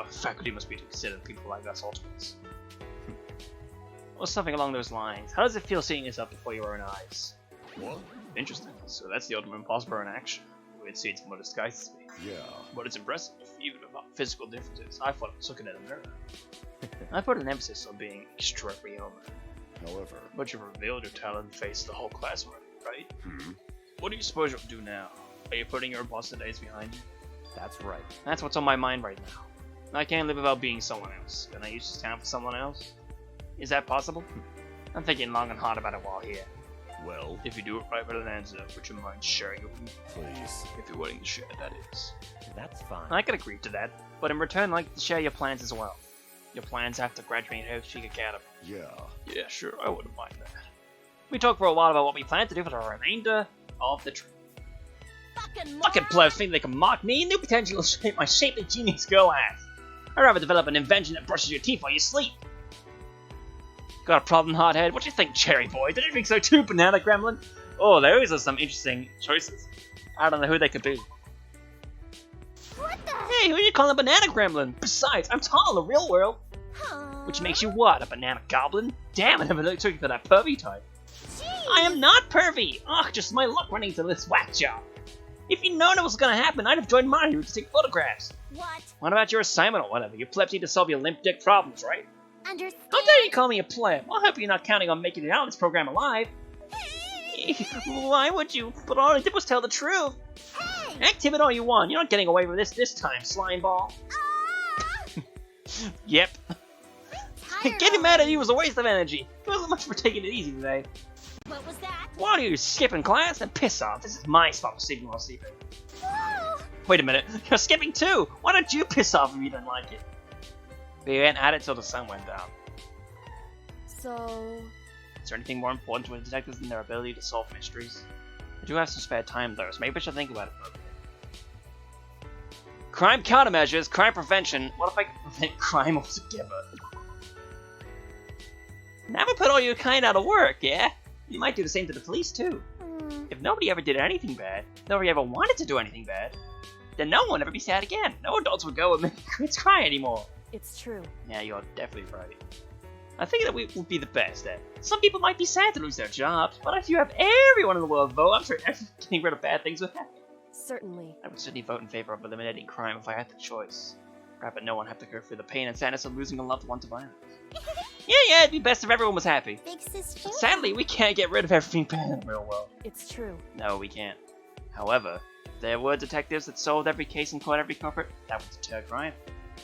faculty must be to consider people like us ultimates. Or something along those lines. How does it feel seeing yourself before your own eyes? What? Interesting. So that's the ultimate imposter in action. It seems more disguises me. Yeah. But it's impressive, even about physical differences. I thought I was looking at a mirror. I put an emphasis on being extremely human. However. But you've revealed your talent and faced the whole class already, right? Hmm. What do you suppose you'll do now? Are you putting your imposter days behind you? That's right. That's what's on my mind right now. I can't live without being someone else. Can I use this talent for someone else? Is that possible? I'm thinking long and hard about it while here. Well, If you do it right with an answer, would you mind sharing it with me? please. If you're willing to share, that is. That's fine. I could agree to that, but in return, I'd like to share your plans as well. Your plans after graduating Hope Street Academy. Yeah. Yeah, sure, I wouldn't mind that. We talked for a while about what we plan to do for the remainder of the trip. Fucking plebs think they can mock me, new potential will shape my shapely genius girl ass. I'd rather develop an invention that brushes your teeth while you sleep. Got a problem, hothead? What do you think, cherry boy? Did you think so too, banana gremlin? Oh, those are some interesting choices. I don't know who they could be. What the? Hey, who are you calling a banana gremlin? Besides, I'm tall in the real world. Huh? Which makes you what, a banana goblin? Damn, I never took you for that pervy type. Gee. I am not pervy! Ugh, just my luck running into this whack job. If you'd known it was gonna happen, I'd have joined Mario to take photographs. What? What about your assignment or whatever? You plebs need to solve your limp dick problems, right? Understand? How dare you call me a pleb? I hope you're not counting on making it out of this program alive. Why would you? But all I did was tell the truth. Hey! Act timid all you want. You're not getting away with this time, slime ball. Ah! Yep. Tired Getting mad at already. you was a waste of energy. It wasn't much for taking it easy today. What was that? Why are you skipping class? And piss off. This is my spot for sleeping while sleeping. Whoa! Wait a minute. You're skipping too. Why don't you piss off if you didn't like it? We went at it till the sun went down. So... Is there anything more important to a detectives than their ability to solve mysteries? I do have some spare time though, so maybe I should think about it for a bit. Crime countermeasures, crime prevention. What if I could prevent crime altogether? Never put all your kind out of work, yeah? You might do the same to the police too. If nobody ever did anything bad, nobody ever wanted to do anything bad, then no one would ever be sad again. No adults would go and make kids cry anymore. It's true. Yeah, you're definitely right. I think that we would be the best at. Some people might be sad to lose their jobs, but if you have everyone in the world vote, I'm sure getting rid of bad things would happen. Certainly. I would certainly vote in favor of eliminating crime if I had the choice. Rather no one have to go through the pain and sadness of losing a loved one to violence. Yeah, it'd be best if everyone was happy. Big sis But sadly, we can't get rid of everything bad in the real world. It's true. No, we can't. However, if there were detectives that solved every case and caught every culprit, that would deter crime.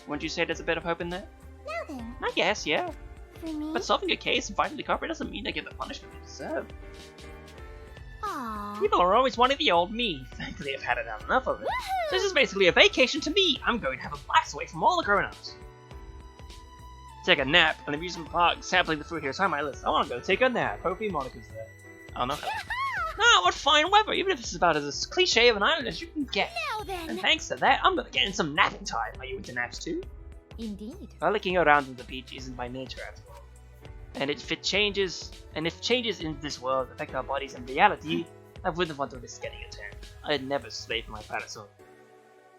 Wouldn't you say there's a bit of hope in that? Now then, I guess, yeah. for me. But solving a case and finding the culprit doesn't mean they get the punishment they deserve. Aww. People are always wanting the old me. Thankfully, I've had enough of it. This is basically a vacation to me. I'm going to have a blast away from all the grown-ups. Take a nap, an amusement park, sampling the food here. It's on my list. I want to go take a nap. Hopefully Monokid's there. Oh, no. Ah, what fine weather, even if it's about as cliche of an island as you can get. Now then. And thanks to that, I'm gonna get in some napping time. Are you into naps too? Indeed. Well, licking around on the beach isn't my nature after all. And if changes in this world affect our bodies in reality, I wouldn't want to risk getting a tan. I'd never slave for my parasol.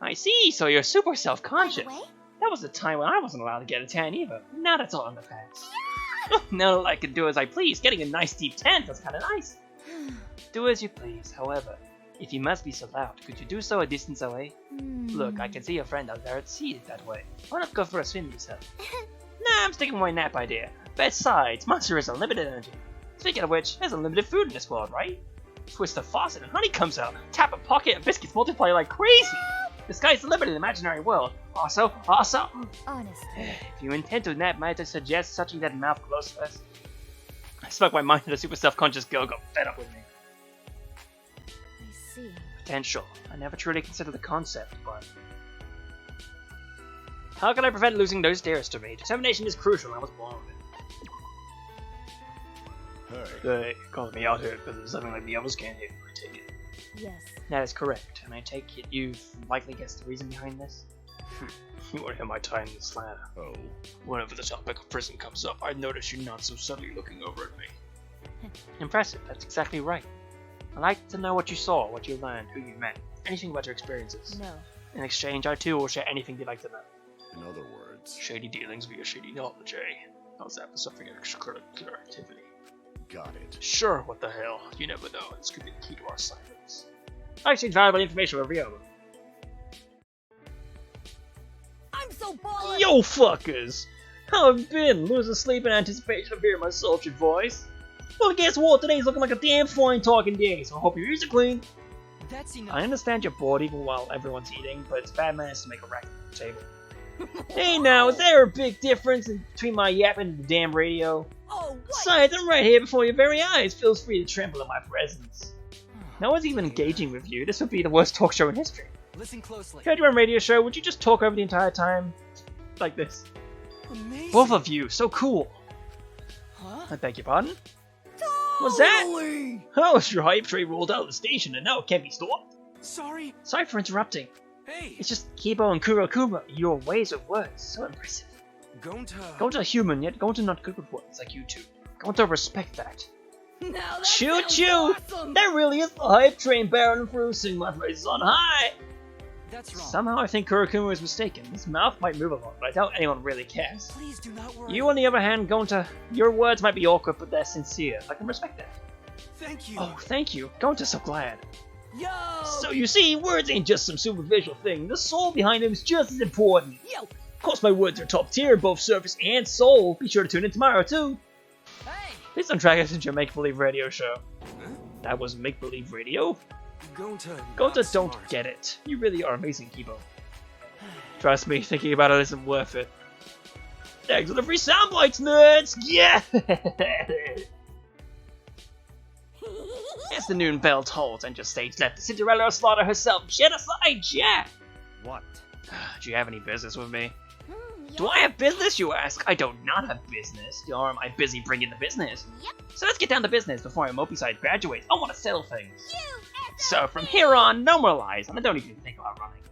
I see, so you're super self-conscious. By the way? That was a time when I wasn't allowed to get a tan either. Now that's all in the past. Now I can do as I please. Getting a nice deep tan feels kinda nice. Do as you please, however. If you must be so loud, could you do so a distance away? Look, I can see your friend out there. See it that way. Why not go for a swim yourself? Nah, I'm sticking with my nap idea. Besides, Monster has unlimited energy. Speaking of which, there's unlimited food in this world, right? Twist the faucet and honey comes out. Tap a pocket and biscuits multiply like crazy. The sky's the limit in the imaginary world. Also, Honestly. if you intend to nap, might I suggest touching that mouth close first? I spoke my mind and the super self-conscious girl got fed up with me. I see. Potential. I never truly considered the concept, but... How can I prevent losing those dearest to me? Determination is crucial, I was born with it. Hey, They called me out here because there's something like the others can't hear, I take it. Yes. That is correct, and I take it you've likely guessed the reason behind this? You won't have my time in this land. oh, Whenever the topic of prison comes up, I notice you not so subtly looking over at me. Impressive, that's exactly right. I'd like to know what you saw, what you learned, who you met, anything about your experiences. No. In exchange, I too will share anything you'd like to know. in other words, Shady dealings via shady knowledge, eh? How's that for something extracurricular activity? got it. Sure, what the hell? You never know, this could be the key to our silence. I exchange valuable information with Rio. I'm so bored! Yo, fuckers! How have you been? Losing sleep in anticipation of hearing my sultry voice? Well, guess what? Today's looking like a damn fine talking day, so I hope your ears are clean. That's enough. I understand you're bored even while everyone's eating, but it's bad manners to make a racket at the table. Hey now, is there a big difference between my yapping and the damn radio? Oh, what? Besides, I'm right here before your very eyes. Feels free to trample in my presence. No one's even engaging with you. This would be the worst talk show in history. Listen closely. Heard your own radio show, would you just talk over the entire time? Like this. Amazing. Both of you, so cool. Huh? I beg your pardon? What's that? Oh, it's your hype train rolled out of the station and now it can't be stopped. Sorry. Sorry for interrupting. Hey. It's just Kibo and Kurokuma. Your ways of words, so impressive. Gonta human, yet Gonta not good with words like you two. Gonta respect that. Now that Choo sounds choo! awesome. That really is the hype train barreling through, sing my praises on high! That's wrong. Somehow I think Kurokuma is mistaken. His mouth might move a lot, but I doubt anyone really cares. Please do not worry. You, on the other hand, Gonta, your words might be awkward, but they're sincere. I can respect that. Thank you. Oh, thank you. Gonta's so glad. Yo! So you see, words ain't just some superficial thing. The soul behind them is just as important. Yo! Of course, my words are top tier, both surface and soul. Be sure to tune in tomorrow, too. Hey! Please don't drag us into your make-believe radio show. That was make-believe radio? Gonta Gonta don't get it. You really are amazing, Kibo. Trust me, thinking about it isn't worth it. Thanks for the free sound bites, nerds! Yeah! As the noon bell tolls and just stage left, Cinderella will slaughter herself. Genocide, yeah! What? Do you have any business with me? Yeah. Do I have business, you ask? I do not have business. Or am I busy bringing the business? Yep. So let's get down to business before my mopey side graduates. I want to settle things. You So from here on, no more lies, and I don't even think about running.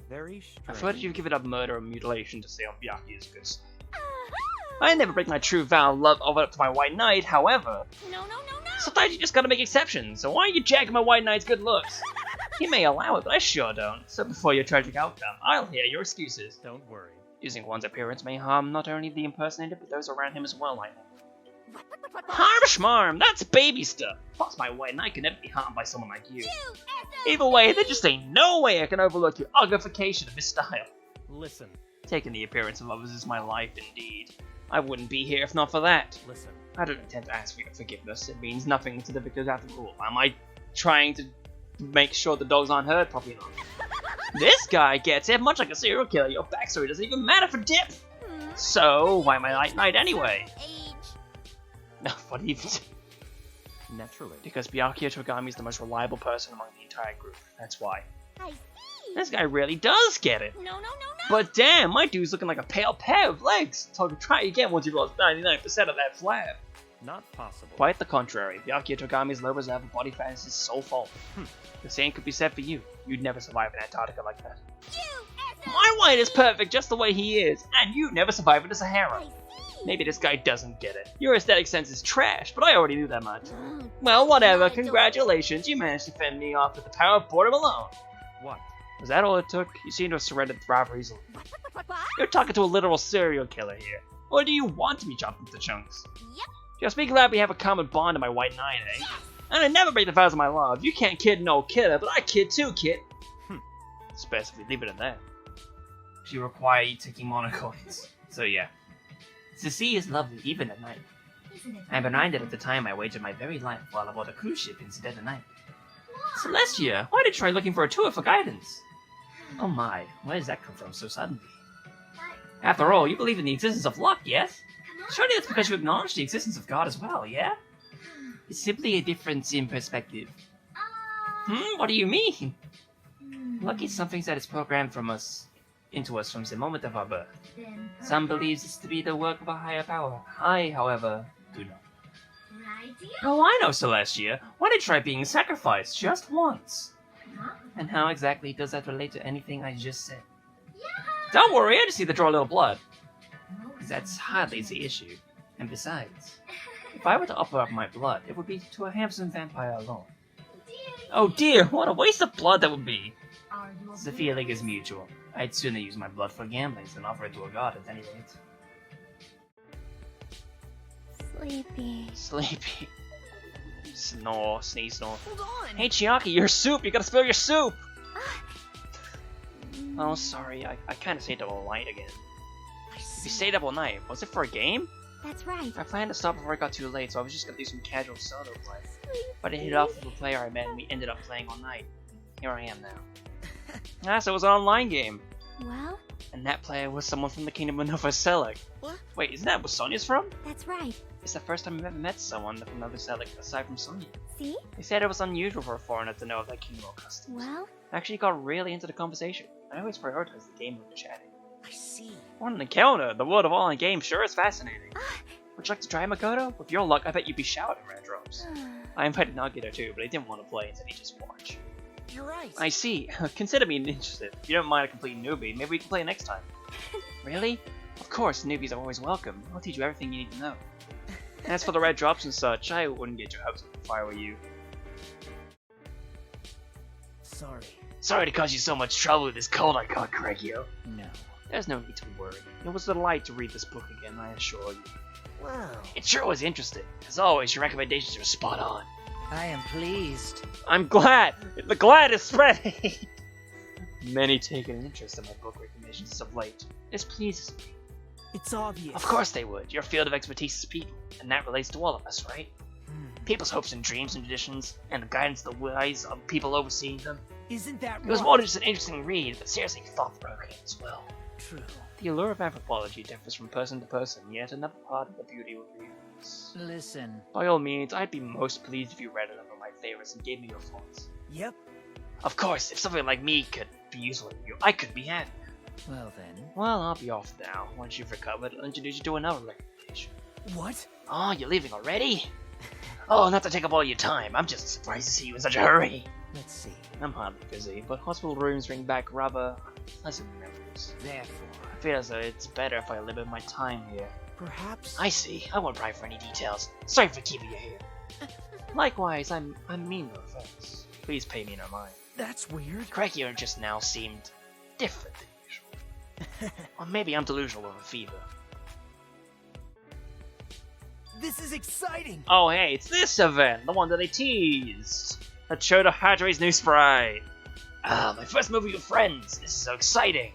Very I've strange. heard you've given up murder and mutilation to stay on Byakuya's good side. Uh-huh. I never break my true vow of love over to my white knight, however. No. Sometimes you just gotta make exceptions, so why are you jacking my white knight's good looks? He may allow it, but I sure don't. So before your tragic outcome, I'll hear your excuses. Don't worry. Using one's appearance may harm not only the impersonator, but those around him as well, I know. Harm schmarm, that's baby stuff. Plus my white knight can never be harmed by someone like you. Either way, there just ain't no way I can overlook your uglification of his style. Listen, Taking the appearance of others is my life indeed. I wouldn't be here if not for that. listen. I don't intend to ask for your forgiveness. It means nothing to the victors after all. Am I trying to make sure the dogs aren't hurt? Probably not. This guy gets it. Much like a serial killer, your backstory doesn't even matter for dip. So, why am I light knight anyway? No, what even? Naturally. Because Byakuya Togami is the most reliable person among the entire group. That's why. I see. This guy really does get it. No. But damn, my dude's looking like a pale pair of legs. So try again once you lost 99% of that flab. Not possible. Quite the contrary. Byakuya Togami's low reserve of body fat is his sole fault. The same could be said for you. You'd never survive in Antarctica like that. My white is perfect just the way he is, and you'd never survive in the Sahara. Maybe this guy doesn't get it. Your aesthetic sense is trash, but I already knew that much. Well, whatever. Congratulations, you managed to fend me off with the power of boredom alone. What? Was that all it took? You seem to have surrendered rather easily. You're talking to a literal serial killer here. Or do you want to be chopped into chunks? Yep. Just be glad we have a common bond in my white knight, eh? And I never break the vows of my love. You can't kid no kidder, but I kid too, kid. It's best if we leave it at that. She require you taking monocoins. So yeah. The sea is lovely even at night. I'm reminded of the time I wagered my very life while aboard a cruise ship in the dead of night. Celestia, why did you try looking for a tour for guidance? Oh my, where does that come from so suddenly? After all, you believe in the existence of luck, yes? Surely that's because you acknowledge the existence of God as well, yeah? It's simply a difference in perspective. What do you mean? Luck is something that is programmed into us from the moment of our birth. Some believes it's to be the work of a higher power. I, however, do not. Oh, I know, Celestia. Why did you try being sacrificed just once? And how exactly does that relate to anything I just said? Don't worry, I just need to draw a little blood. That's hardly the issue. And besides, if I were to offer up my blood, it would be to a handsome vampire alone. Oh dear, what a waste of blood that would be! The feeling is mutual. I'd sooner use my blood for gambling than offer it to a god at any rate. Sleepy. Snore, sneeze, snore. Hold on. Hey Chiaki, your soup! You gotta spill your soup! Oh, sorry, I kinda stayed up all night again. You stayed up all night. Was it for a game? That's right. I planned to stop before it got too late, so I was just gonna do some casual solo play. But I hit it off with a player I met and we ended up playing all night. Here I am now. So it was an online game. Well, And that player was someone from the Kingdom of Nova Select. What? Wait, isn't that where Sonya's from? that's right. It's the first time I've ever met someone from Nova Select aside from Sonya. See? They said it was unusual for a foreigner to know of their kingdom or customs. Well, I actually got really into the conversation. I always prioritize the game over the chatting. I see. On the counter, the world of online games sure is fascinating. Would you like to try Makoto? With your luck, I bet you'd be shouting rare drops. I invited Nagito too, but he didn't want to play and said he'd just watch. You're right. I see. Consider me interested. If you don't mind a complete newbie, maybe we can play next time. Really? Of course, newbies are always welcome. I'll teach you everything you need to know. And as for the red drops and such, I wouldn't get your hopes up if I were you. Sorry. Sorry to cause you so much trouble with this cold I got, Gregio. No. There's no need to worry. It was a delight to read this book again, I assure you. Wow. It sure was interesting. As always, your recommendations were spot on. I am pleased. I'm glad! The glad is spreading! Many take an interest in my book recommendations as of late. This pleases me. It's obvious. Of course they would. Your field of expertise is people, and that relates to all of us, right? People's hopes and dreams and traditions, and the guidance of the wise of people overseeing them. Isn't that It was right? more than just an interesting read, but seriously thought-provoking as well. True. The allure of anthropology differs from person to person, yet another part of the beauty reveals. Listen. By all means, I'd be most pleased if you read another of my favorites and gave me your thoughts. Yep. Of course, if something like me could be useful to you, I could be happy. Well then. Well, I'll be off now. Once you've recovered, I'll introduce you to another recommendation. What? Oh, you're leaving already? Oh, not to take up all your time. I'm just surprised to see you in such a hurry. Let's see. I'm hardly busy, but hospital rooms bring back rather unpleasant memories. Therefore, I feel as though it's better if I limit my time here. perhaps. I see. I won't pry for any details. Sorry for keeping you here. Likewise, I mean no offense. Please pay me no mind. That's weird. Craigio just now seemed different than usual. Or maybe I'm delusional with a fever. This This is exciting! Oh hey, it's this event, the one that they teased. That showed Hadre's new sprite. Ah, my first movie with friends. This is so exciting.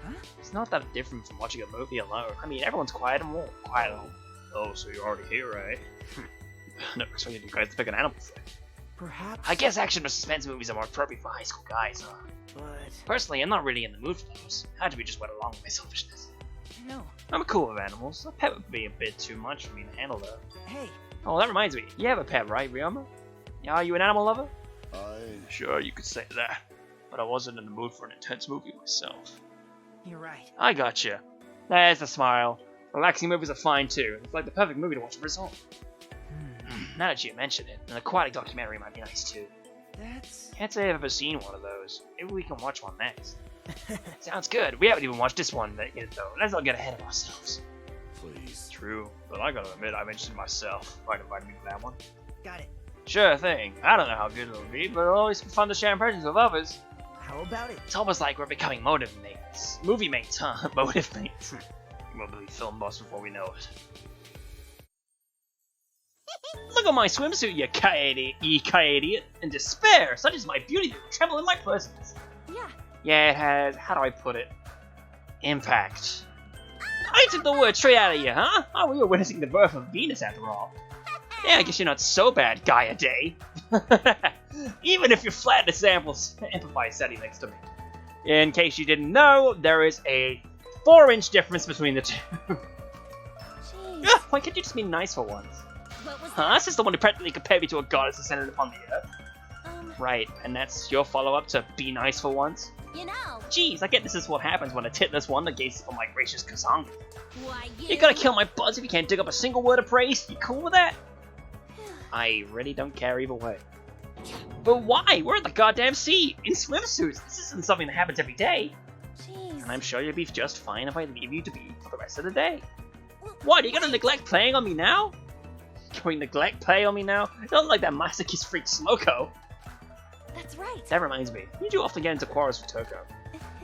Huh? It's not that different from watching a movie alone. I mean, everyone's quiet and more quiet at home. Oh, so you're already here, right? Never expected you guys to pick an animal thing. Perhaps. I guess action or suspense movies are more appropriate for high school guys, huh? But. Personally, I'm not really in the mood for those. Hadre just went along with my selfishness. No. I'm cool with animals. A pet would be a bit too much for me to handle, though. Hey. Oh, that reminds me. You have a pet, right, Ryoma? Yeah, are you an animal lover? Sure, you could say that. But I wasn't in the mood for an intense movie myself. You're right. I gotcha. There's a smile. Relaxing movies are fine too. It's like the perfect movie to watch a result. Now that you mention it, an aquatic documentary might be nice too. That's. Can't say I've ever seen one of those. Maybe we can watch one next. Sounds good. We haven't even watched this one yet though. Let's not get ahead of ourselves. please. True, but I gotta admit I'm interested myself. Might invite me to that one. Got it. Sure thing. I don't know how good it'll be, but it'll always be fun to share impressions with others. How about it? It's almost like we're becoming motive mates. Movie mates, huh? Motive mates. We'll be film boss before we know it. Look at my swimsuit, you idiot. In despair, such is my beauty that will tremble in my presence. Yeah. Yeah, it has, how do I put it? Impact. I took the word straight out of you, huh? Oh, we were witnessing the birth of Venus after all. Yeah, I guess you're not so bad, Gaia Day. Even if you're flat in the samples, Amplify setting next to me. In case you didn't know, there is a 4-inch difference between the two. Jeez. Why can't you just be nice for once? What was Huh? This is the one who practically compared me to a goddess descended upon the earth. that? Right, and that's your follow-up to be nice for once? You know. Jeez, I get this is what happens when a titless one that gazes upon my gracious Kazang. Why you? You're gonna kill my buzz if you can't dig up a single word of praise? You cool with that? I really don't care either way. But why? We're at the goddamn sea, in swimsuits. This isn't something that happens every day. Jeez. And I'm sure you'll be just fine if I leave you to be for the rest of the day. What, are you gonna neglect playing on me now? Can we neglect play on me now? Not like that masochist freak Sloko. That's right. That reminds me, you do often get into quarrels with Toko.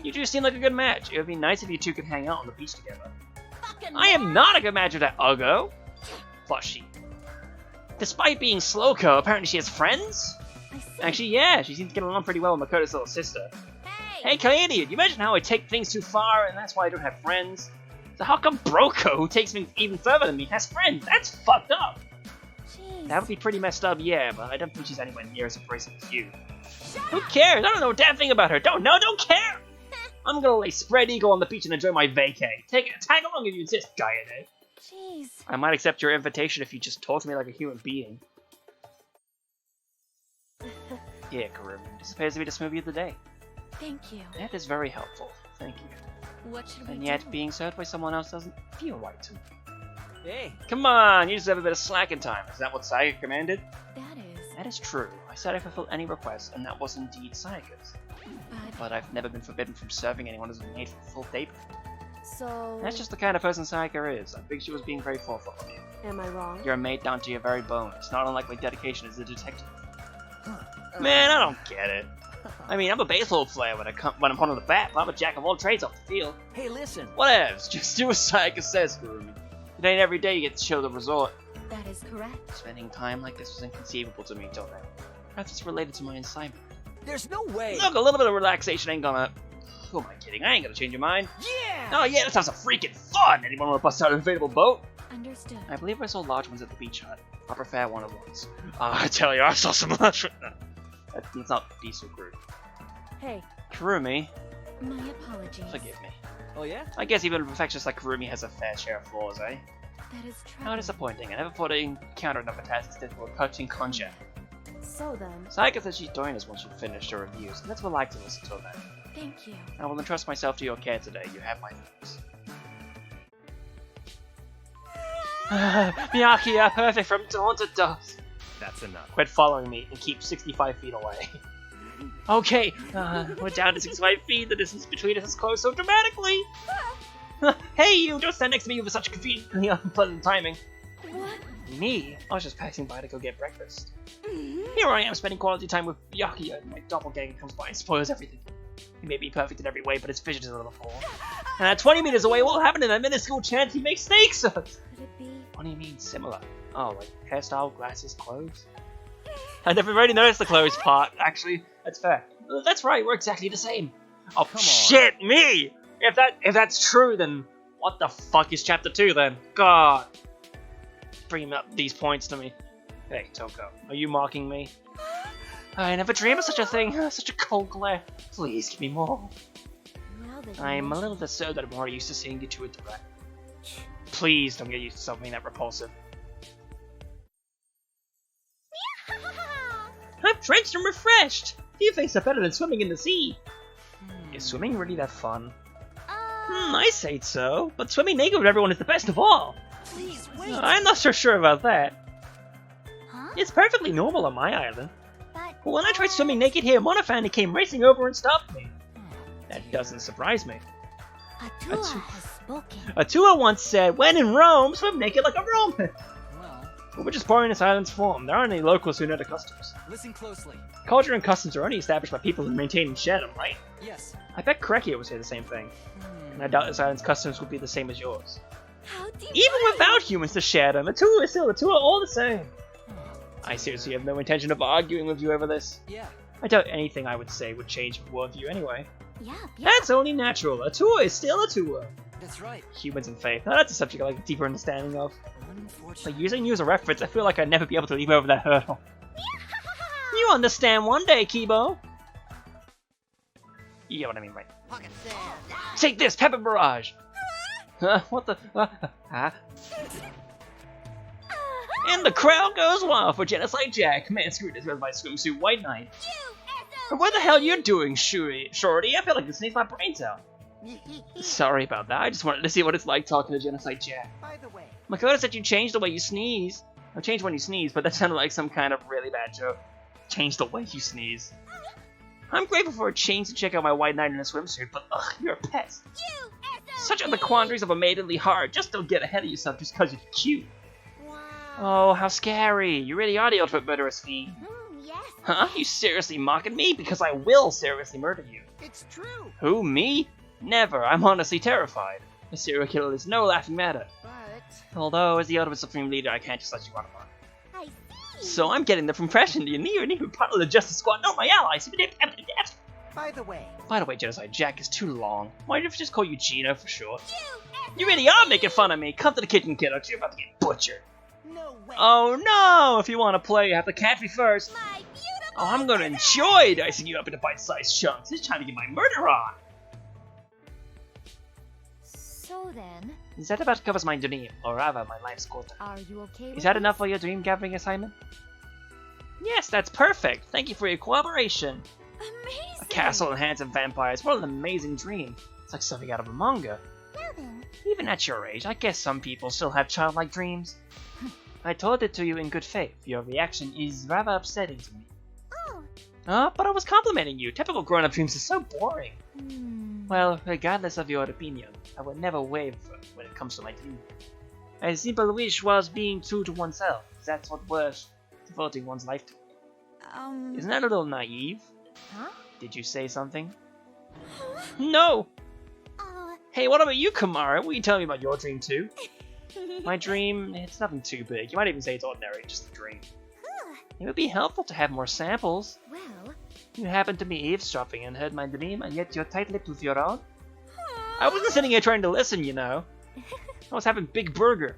You two seem like a good match. It would be nice if you two could hang out on the beach together. Fucking I am not a good match with that Ugo. Flushy. Despite being Sloko, apparently she has friends? I see. Actually, yeah, she seems to get along pretty well with Makoto's little sister. Hey. Hey, Kaidian, you mentioned how I take things too far, and that's why I don't have friends. So how come Broko, who takes things even further than me, has friends? That's fucked up. Jeez. That would be pretty messed up, yeah, but I don't think she's anywhere near as abrasive as you. Shut Who up. cares? I don't know a damn thing about her. Don't care! I'm gonna lay spread eagle on the beach and enjoy my vacay. Tag along if you insist, Gaia. Jeez. I might accept your invitation if you just talk to me like a human being. Yeah, Karumi, this appears to be the smoothie of the day. Thank you. That is very helpful. Thank you. What should we And do? yet, being served by someone else doesn't feel right to me. Hey. Come on, you deserve a bit of slack in time. Is that what Saga commanded? That is. That is true. I said I fulfilled any request, and that was indeed Saga's. But I've never been forbidden from serving anyone as a maid for a full day. So. That's just the kind of person Saga is. I think she was being very thoughtful of you. Am I wrong? You're a maid down to your very bone. It's not unlike my dedication as a detective. Huh. Man, I don't get it. I mean, I'm a baseball player when I'm on the bat, but I'm a jack of all trades off the field. Hey, listen. Whatevs, just do as Saga says, Kurumi. It ain't every day you get to chill the resort. That is correct. Spending time like this was inconceivable to me until now. Perhaps it's related to my assignment. There's no way. Look, a little bit of relaxation ain't gonna... Who am I kidding? I ain't gonna change your mind. Yeah. Oh yeah, that sounds a freaking fun! Anyone wanna bust out an inflatable boat? Understood. I believe I saw large ones at the beach hut. Proper fair one it was. I tell you, I saw some large ones. That's not decent, group. Hey, Kurumi, my apologies. forgive me. Oh yeah. I guess even a perfectionist like Kurumi has a fair share of flaws, eh? That is true. How disappointing. I never thought I'd encounter another task instead of a coaching conjure. So then, Saika said she'd join us once you've finished her reviews, and let's relax and listen till then. thank you. I will entrust myself to your care today. You have my thanks. Miyaki, you're perfect from dawn to dusk. That's enough. Quit following me and keep 65 feet away. Okay, we're down to 65 feet. The distance between us is closed so dramatically. Hey, you! Don't stand next to me with such conveniently unpleasant timing. What? Me? I was just passing by to go get breakfast. Here I am spending quality time with Yakuya, and my doppelganger comes by and spoils everything. He may be perfect in every way, but his vision is a little poor. 20 meters away, what will happen in that minuscule chance he makes snakes of us? could be. What do you mean similar? Oh, like hairstyle, glasses, clothes? I never really noticed the clothes part, actually. That's fair. That's right, we're exactly the same. Oh, Come on. shit, me! If that's true, then what the fuck is chapter 2 then? God. Bring up these points to me. Hey, Toko, are you mocking me? I never dreamed of such a thing. Such a cold glare. Please give me more. Now that you I'm a mention little disturbed that I'm more used to seeing you two interact. Please don't get used to something that repulsive. I'm drenched and refreshed! Few things are better than swimming in the sea. Is swimming really that fun? I say so, but swimming naked with everyone is the best of all. Please, wait! I'm not so sure about that. Huh? It's perfectly normal on my island. But But when I tried swimming naked here, Monofan came racing over and stopped me. That doesn't surprise me. Atua has spoken. Atua once said, when in Rome, swim naked like a Roman. Well, But we're just borrowing this island's form. There aren't any locals who know the customs. listen closely. Culture and customs are only established by people who maintain and share them, right? Yes. I bet Korekiyo would say the same thing. And I doubt this island's customs would be the same as yours. How do you Even without humans to share them, Atua is still Atua all the same. I seriously have no intention of arguing with you over this. Yeah. I doubt anything I would say would change your worldview anyway. Yeah. That's only natural. Atua is still Atua. That's right. Humans and faith. Now that's a subject I like a deeper understanding of. Unfortunately. But using you as a reference, I feel like I'd never be able to leap over that hurdle. You understand one day, Kibo. You get what I mean, right? Pocket sand. Take this, Pepper Barrage! What the? And the crowd goes wild for Genocide Jack. Man, screw this with my swimsuit White Knight. What the hell you doing, Shorty? I feel like to sneeze my brains out. Sorry about that. I just wanted to see what it's like talking to Genocide Jack. By the way, Makoto said you changed the way you sneeze. Or changed when you sneeze, but that sounded like some kind of really bad joke. Change the way you sneeze. I'm grateful for a chance to check out my White Knight in a swimsuit, but ugh, you're a pest. Such are the quandaries of a maidenly heart. Just don't get ahead of yourself just because you're cute. Oh, how scary. You really are the ultimate murderous fiend. Yes. Huh? You seriously mocking me? Because I will seriously murder you. it's true. Who, me? Never. I'm honestly terrified. A serial killer is no laughing matter. But Although, as the ultimate supreme leader, I can't just let you run amok. I see. So I'm getting the impression that you're near and even part of the Justice Squad, not my allies. by the way, By the way, Genocide Jack is too long. Why don't I just call you Gino for short? You really are making fun of me. Come to the kitchen, kiddo, 'cause you're about to get butchered. no way. Oh no! If you want to play, you have to catch me first. My beautiful. Oh, I'm gonna enjoy dicing you up into bite-sized chunks. Just trying to get my murder on. So then, That about covers my dream, or rather, my life's quota. are you okay with Is that this? enough for your dream gathering assignment? Yes, that's perfect. Thank you for your cooperation. Amazing. A castle and handsome vampires. What an amazing dream. It's like something out of a manga. Now then, Even at your age, I guess some people still have childlike dreams. I told it to you in good faith. Your reaction is rather upsetting to me. oh. But I was complimenting you. Typical grown-up dreams are so boring. Well, regardless of your opinion, I would never waver when it comes to my dream. A simple wish was being true to oneself. That's what worth devoting one's life to. Isn't that a little naive? Huh? Did you say something? No! Hey, what about you, Kamara? Will you tell me about your dream too? My dream, it's nothing too big. You might even say it's ordinary, just a dream. It would be helpful to have more samples. Well, You happened to be eavesdropping and heard my dream, and yet you're tight-lipped with your own? I wasn't sitting here trying to listen, you know. I was having Big Burger.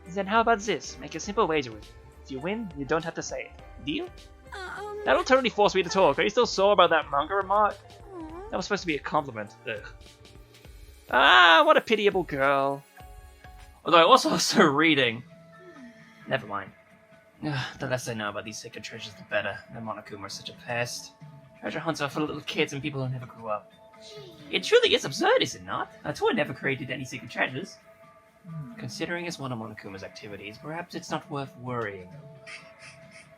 Then how about this? Make a simple wager with me. If you win, you don't have to say it. Deal? That'll totally force me to talk. Are you still sore about that manga remark? That was supposed to be a compliment. Ugh. Ah, what a pitiable girl. Although I was also reading. Never mind. The less I know about these sacred treasures, the better. The Monokuma are such a pest. Treasure hunts are for little kids and people who never grew up. It truly is absurd, is it not? Atua never created any secret treasures. Considering it's one of Monokuma's activities, perhaps it's not worth worrying.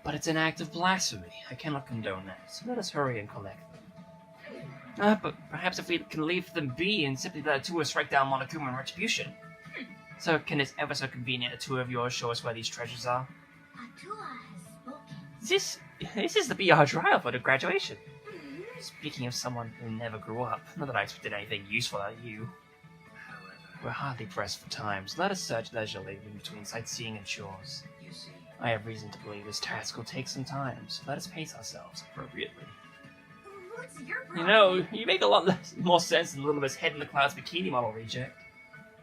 But it's an act of blasphemy. I cannot condone that, so let us hurry and collect them. But perhaps if we can leave them be and simply let Atua strike down Monokuma in retribution. So can this ever so convenient Atua of yours show us where these treasures are? This is the BR trial for the graduation. Speaking of someone who never grew up, not that I expected anything useful out of you. We're hardly pressed for time, so let us search leisurely in between sightseeing and chores. I have reason to believe this task will take some time, so let us pace ourselves appropriately. What's your problem? You know, you make a lot more sense than Little Miss Head in the Clouds bikini model reject.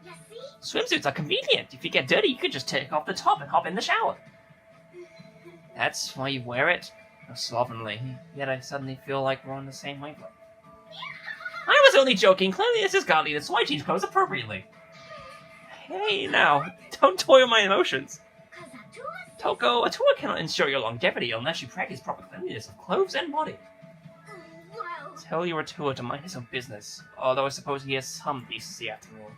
You see? Swimsuits are convenient. If you get dirty, you can just take off the top and hop in the shower. That's why you wear it? Oh, slovenly. Yet I suddenly feel like we're on the same wavelength. I was only joking. Cleanliness is godliness, so I change clothes appropriately. Hey, now, don't toy with my emotions. Toko, a tour cannot ensure your longevity unless you practice proper cleanliness of clothes and body. Well, Tell your Atua to mind his own business, although I suppose he has some decency after all.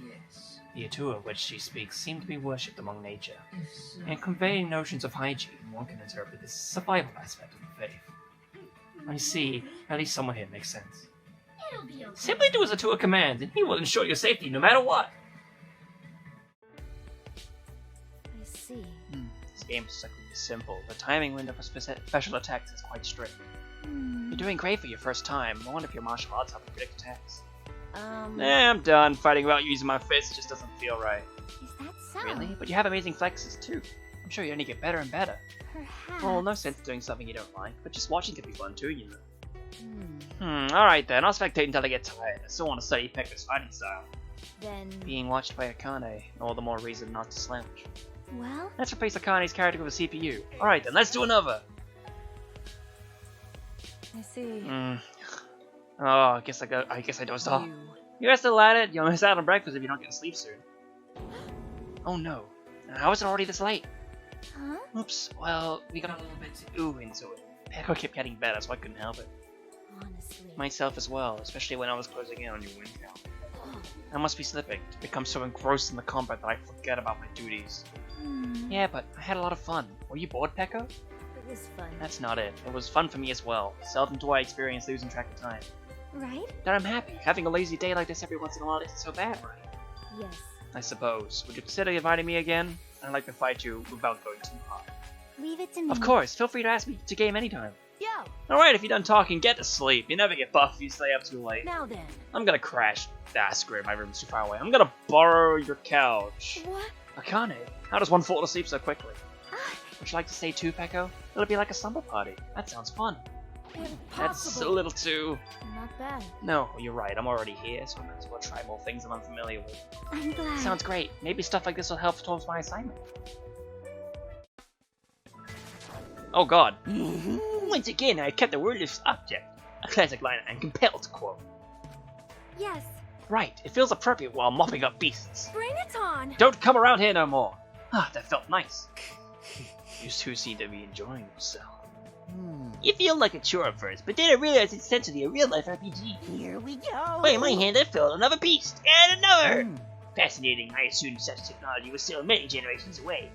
Yes. The Atua of which she speaks seem to be worshipped among nature, If so. and conveying notions of hygiene, one can interpret this survival aspect of the faith. I see, at least somewhat here makes sense. it'll be okay. Simply do as Atua commands, and he will ensure your safety no matter what. I see. This game is sucking simple. The timing window for special attacks is quite strict. You're doing great for your first time. I wonder if your martial arts help you predict attacks. I'm done. Fighting without using my fists just doesn't feel right. Is that so? Really? But you have amazing flexes too. I'm sure you only get better and better. Perhaps. Well, no sense doing something you don't like, but just watching can be fun too, you know. Alright then, I'll spectate until I get tired. I still want to study Pekka's fighting style. Then, Being watched by Akane, all the more reason not to slouch. well, Let's replace Akane's character with a CPU. Alright then, let's do another! I see. Oh, I guess I dozed off. You're still at it? You'll miss out on breakfast if you don't get to sleep soon. Oh no. How is it already this late? Huh? Oops, well, we got a little bit too into it. Pekka kept getting better, so I couldn't help it. Honestly. Myself as well, especially when I was closing in on your win count. I must be slipping, to become so engrossed in the combat that I forget about my duties. Yeah, but I had a lot of fun. Were you bored, Pekka? It was fun. That's not it. It was fun for me as well. Seldom do I experience losing track of time. Right? But I'm happy. Having a lazy day like this every once in a while isn't so bad, right? Yes. I suppose. Would you consider inviting me again? I'd like to fight you without going too hard. Leave it to me. Of course, feel free to ask me to game anytime. Yo! Alright, if you're done talking, get to sleep. You never get buff if you stay up too late. Now then. I'm gonna crash. Ah, screw it, my room's too far away. I'm gonna borrow your couch. What? Akane, how does one fall asleep so quickly? Ah, Would you like to stay too, Pekko? It'll be like a slumber party. That sounds fun. That's a impossible. little too... Not bad. No, you're right, I'm already here, so I might as well try more things I'm unfamiliar with. I'm glad. Sounds great. Maybe stuff like this will help towards my assignment. Oh god. Once again, I kept a wordless object. A classic line I'm compelled to quote. Yes. Right, it feels appropriate while mopping up beasts. Bring it on. Don't come around here no more. Ah, that felt nice. You two seem to be enjoying yourself. You feel like a chore at first, but then I realized it's essentially a real-life RPG. Here we go. Wait, my hand, I filled another beast, and another! Fascinating, I assumed such technology was still many generations away.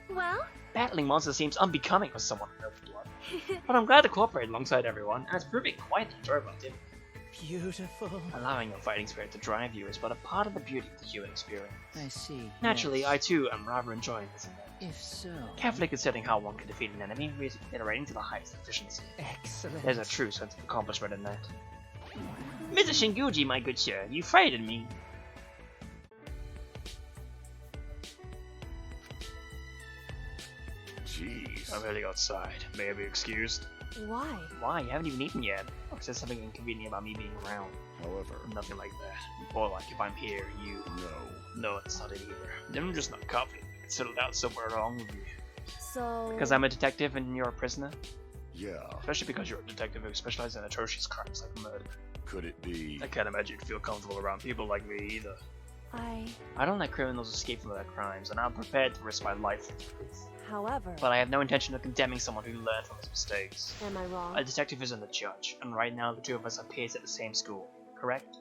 Well? Battling monsters seems unbecoming for someone with no blood. But I'm glad to cooperate alongside everyone, and it's proving quite enjoyable too. Beautiful. Allowing your fighting spirit to drive you is but a part of the beauty of the human experience. I see. Naturally, yes. I too am rather enjoying this event. If so. Carefully considering how one can defeat an enemy, iterating to the highest efficiency. Excellent. There's a true sense of accomplishment in that. Mr. Shinguji, my good sir, you frightened me. Jeez. I'm heading outside. May I be excused? Why? Why? You haven't even eaten yet. Or is there something inconvenient about me being around? However, Nothing like that. More like if I'm here, you... no. No, it's not it either. I'm just not confident I can settle down somewhere along with you. So... Because I'm a detective and you're a prisoner? Yeah. Especially because you're a detective who specializes in atrocious crimes like murder. Could it be? I can't imagine you'd feel comfortable around people like me either. I... don't let criminals escape from their crimes, and I'm prepared to risk my life for the truth. However... But I have no intention of condemning someone who learned from his mistakes. Am I wrong? A detective isn't a judge, and right now the two of us are peers at the same school, correct?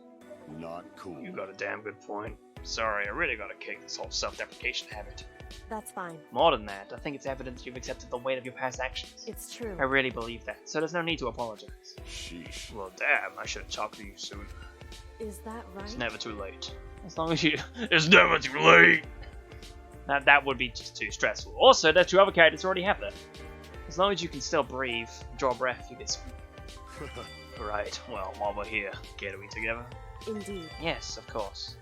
Not cool. You got a damn good point. Sorry, I really gotta kick this whole self-deprecation habit. That's fine. More than that, I think it's evidence you've accepted the weight of your past actions. It's true. I really believe that, so there's no need to apologize. Sheesh. Well, damn, I should have talked to you sooner. Is that right? It's never too late. As long as you... It's never too late! That would be just too stressful. Also, there's two other characters who already have that. As long as you can still breathe, draw breath, you can speak. Right, well, while we're here, getaway together? Indeed. Yes, of course.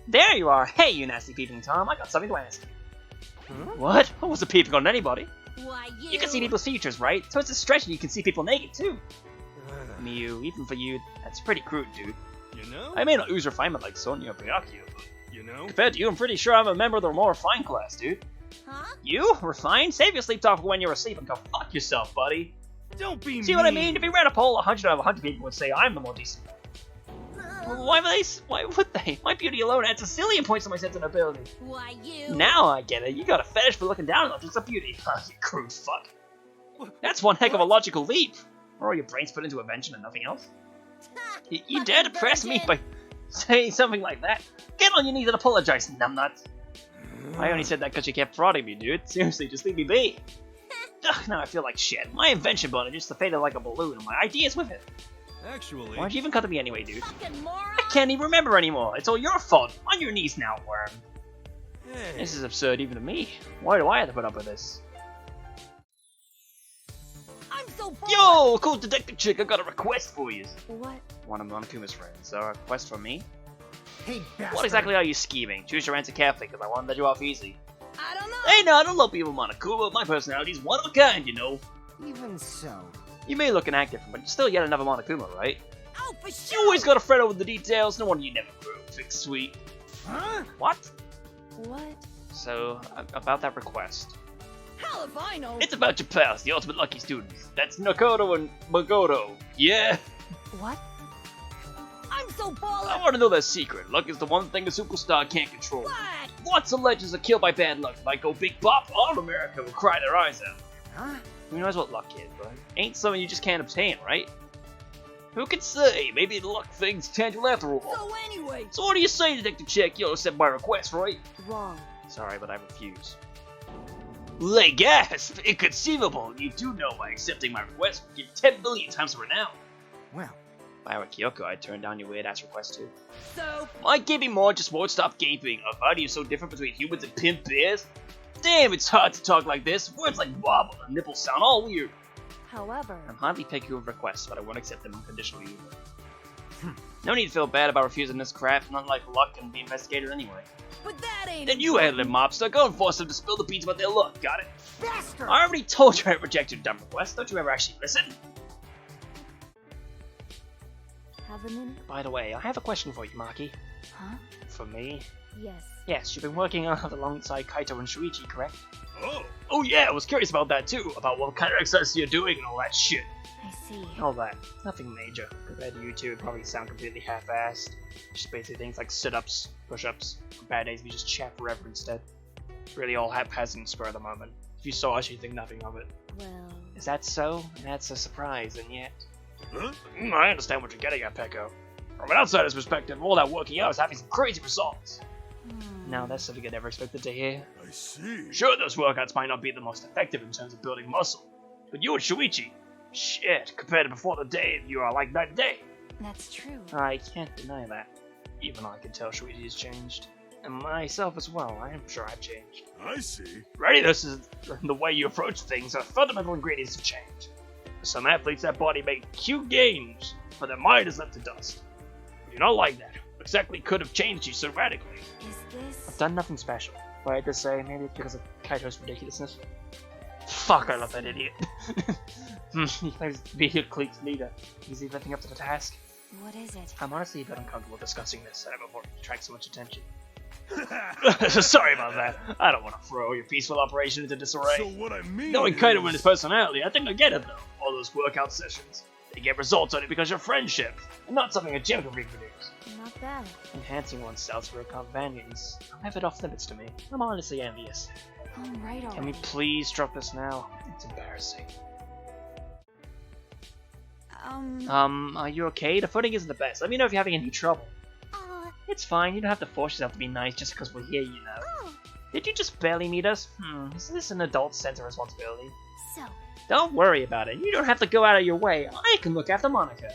There you are! Hey, you nasty peeping Tom, I got something to ask you. What? I wasn't peeping on anybody. Why You can see people's features, right? So it's a stretch and you can see people naked, too. Mew, even for you, that's pretty crude, dude. You know? I may not ooze refinement like Sonia or Pinocchio, but You know? compared to you, I'm pretty sure I'm a member of the more refined class, dude. Huh? You? Refined? Save your sleep talk for when you're asleep and go fuck yourself, buddy. Don't be See what I mean? If you ran a poll, 100 out of 100 people would say I'm the more decent one. Why would they? My beauty alone adds a zillion points to my sense of nobility. Why you? Now I get it. You got a fetish for looking down on objects of beauty. You crude fuck. That's one heck of a logical leap. Or your brains put into invention and nothing else. You dare to press me by saying something like that? Get on your knees and apologize, numbnuts. I only said that because you kept prodding me, dude. Seriously, just leave me be. Ugh, now I feel like shit. My invention button just faded like a balloon, and my ideas with it. Actually, Why'd you even cut to me anyway, dude? Fucking moron! I can't even remember anymore. It's all your fault. On your knees now, worm. hey, This is absurd even to me. Why do I have to put up with this? I'm so bored! Yo, cool detective chick, I got a request for you. What? One of Monokuma's friends. A request from me? Hey, bastard. What exactly are you scheming? Choose your answer carefully, because I want to let you off easy. I don't know! Hey, no, I don't love people, Monokuma. My personality's one of a kind, you know. Even so. You may look and act different, but you're still yet another Monokuma, right? Oh, for You sure! always gotta fret over the details. No wonder you never grew. Fix sweet. Huh? What? What? So, about that request. Hell if I know! It's about your pals, the ultimate lucky students. That's Nakoto and Magoto. Yeah? What? I'm so I baller! want to know their secret. Luck is the one thing a superstar can't control. What? Lots of legends are killed by bad luck. Like go Big Bop, all of America will cry their eyes out. Huh? Who knows what luck is, but ain't something you just can't obtain, right? Who can say? Maybe the luck thing's tangible after all. So anyway! So what do you say, Detective Chick? You accept my request, right? Wrong. Sorry, but I refuse. Lay gasp! Inconceivable! You do know by accepting my request would give 10 billion times the renown. Well, If I were Kyoko, I'd turn down your weird-ass request too. So, My gaping maw just won't stop gaping. A body is so different between humans and pimp bears. Damn, it's hard to talk like this. Words like wobble and nipples sound all weird. however... I'm hardly picky with requests, but I won't accept them unconditionally either. No need to feel bad about refusing this crap. Not like luck and be investigated anyway. But that ain't... Then you handle it, mobster. Go and force them to spill the beans about their luck. Got it? bastard! I already told you I rejected your dumb request. Don't you ever actually listen? Have a minute? By the way, I have a question for you, Maki. Huh? For me? Yes. Yes, you've been working on it alongside Kaito and Shuichi, correct? oh, Oh yeah, I was curious about that too. About what kind of exercises you're doing and all that shit. I see. All that. Nothing major. Compared to you two, it'd probably sound completely half-assed. Just basically things like sit-ups, push-ups. On bad days, we just chat forever instead. It's really all haphazard and spur of the moment. If you saw us, you'd think nothing of it. Well... Is that so? That's a surprise, and yet... huh? I understand what you're getting at, Peko. From an outsider's perspective, all that working out is having some crazy results. Now, that's something I never expected to hear. I see. Sure, those workouts might not be the most effective in terms of building muscle, but you and Shuichi, shit, compared to before the day, you are like night and day. That's true. I can't deny that. Even I can tell Shuichi has changed. And myself as well, I am sure I've changed. I see. Readiness is the way you approach things are fundamental ingredients of change. For some athletes, that body make cute gains, but their mind is left to dust. You're not like that. Exactly could have changed you so radically. Is this... I've done nothing special. But I had to say, maybe it's because of Kaito's ridiculousness. Fuck, I love that idiot. He claims to be your clique's leader. Is he living up to the task? What is it? I'm honestly a bit uncomfortable discussing this, and I'm avoiding to attract so much attention. Sorry about that. I don't want to throw your peaceful operation into disarray. So what I mean Knowing is... Kaito and his personality, I think I get it though. All those workout sessions. They get results only because of friendship, and not something a gym can reproduce. Not bad. Enhancing oneself through a companions, a method off limits to me. I'm honestly envious. Alright, Can we please drop this now? It's embarrassing. Are you okay? The footing isn't the best. Let me know if you're having any trouble. It's fine, you don't have to force yourself to be nice just because we're here, you know. Did you just barely meet us? Is this an adult sense of responsibility? So, Don't worry about it. You don't have to go out of your way. I can look after Monica.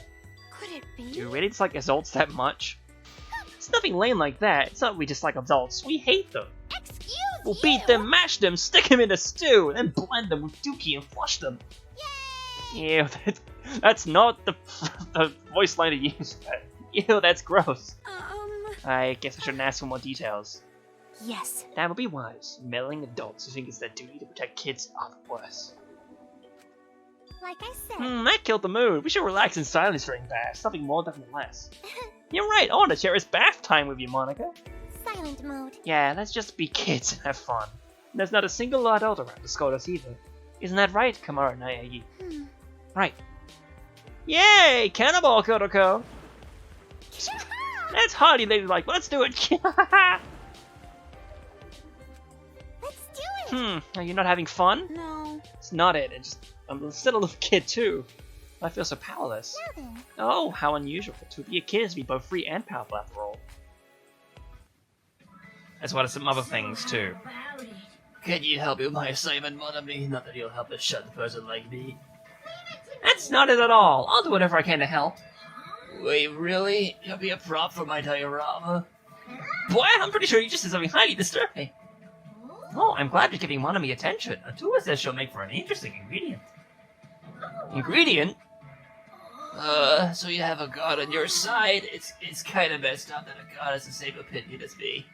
could it be? Do you really dislike adults that much? It's nothing lame like that. It's not we dislike adults. We hate them. Excuse We'll beat them, mash them, stick them in a stew, then blend them with dookie and flush them. Ew, that's not the voice line to use. Ew, that's gross. I guess I shouldn't ask for more details. Yes. That would be wise. Meddling adults who think it's their duty to protect kids are the worst. Like I said. That killed the mood. We should relax in silence during baths. Nothing more, nothing less. You're right. I want to share his bath time with you, Monica. Silent mode. Yeah, let's just be kids and have fun. There's not a single adult around to scold us either. Isn't that right, Kamara and Ayagi? Right. Yay! Cannonball, Kodoko! That's hardly ladylike, but let's do it! Let's do it. Are you not having fun? No. It's not it. I'm still a little kid too. I feel so powerless. Now then. Oh, how unusual. To be a kid is to be both free and powerful after all. As well as some other things too. Can you help me with my assignment, mon ami? Not that you'll help a shut person like me. That's not it at all. I'll do whatever I can to help. Wait, really? You'll be a prop for my diorama? Boy, I'm pretty sure you just did something highly disturbing. Oh, I'm glad you're giving Monami attention. Atua says she'll make for an interesting ingredient. Ingredient? So you have a god on your side? It's kind of messed up that a god has the same opinion as me.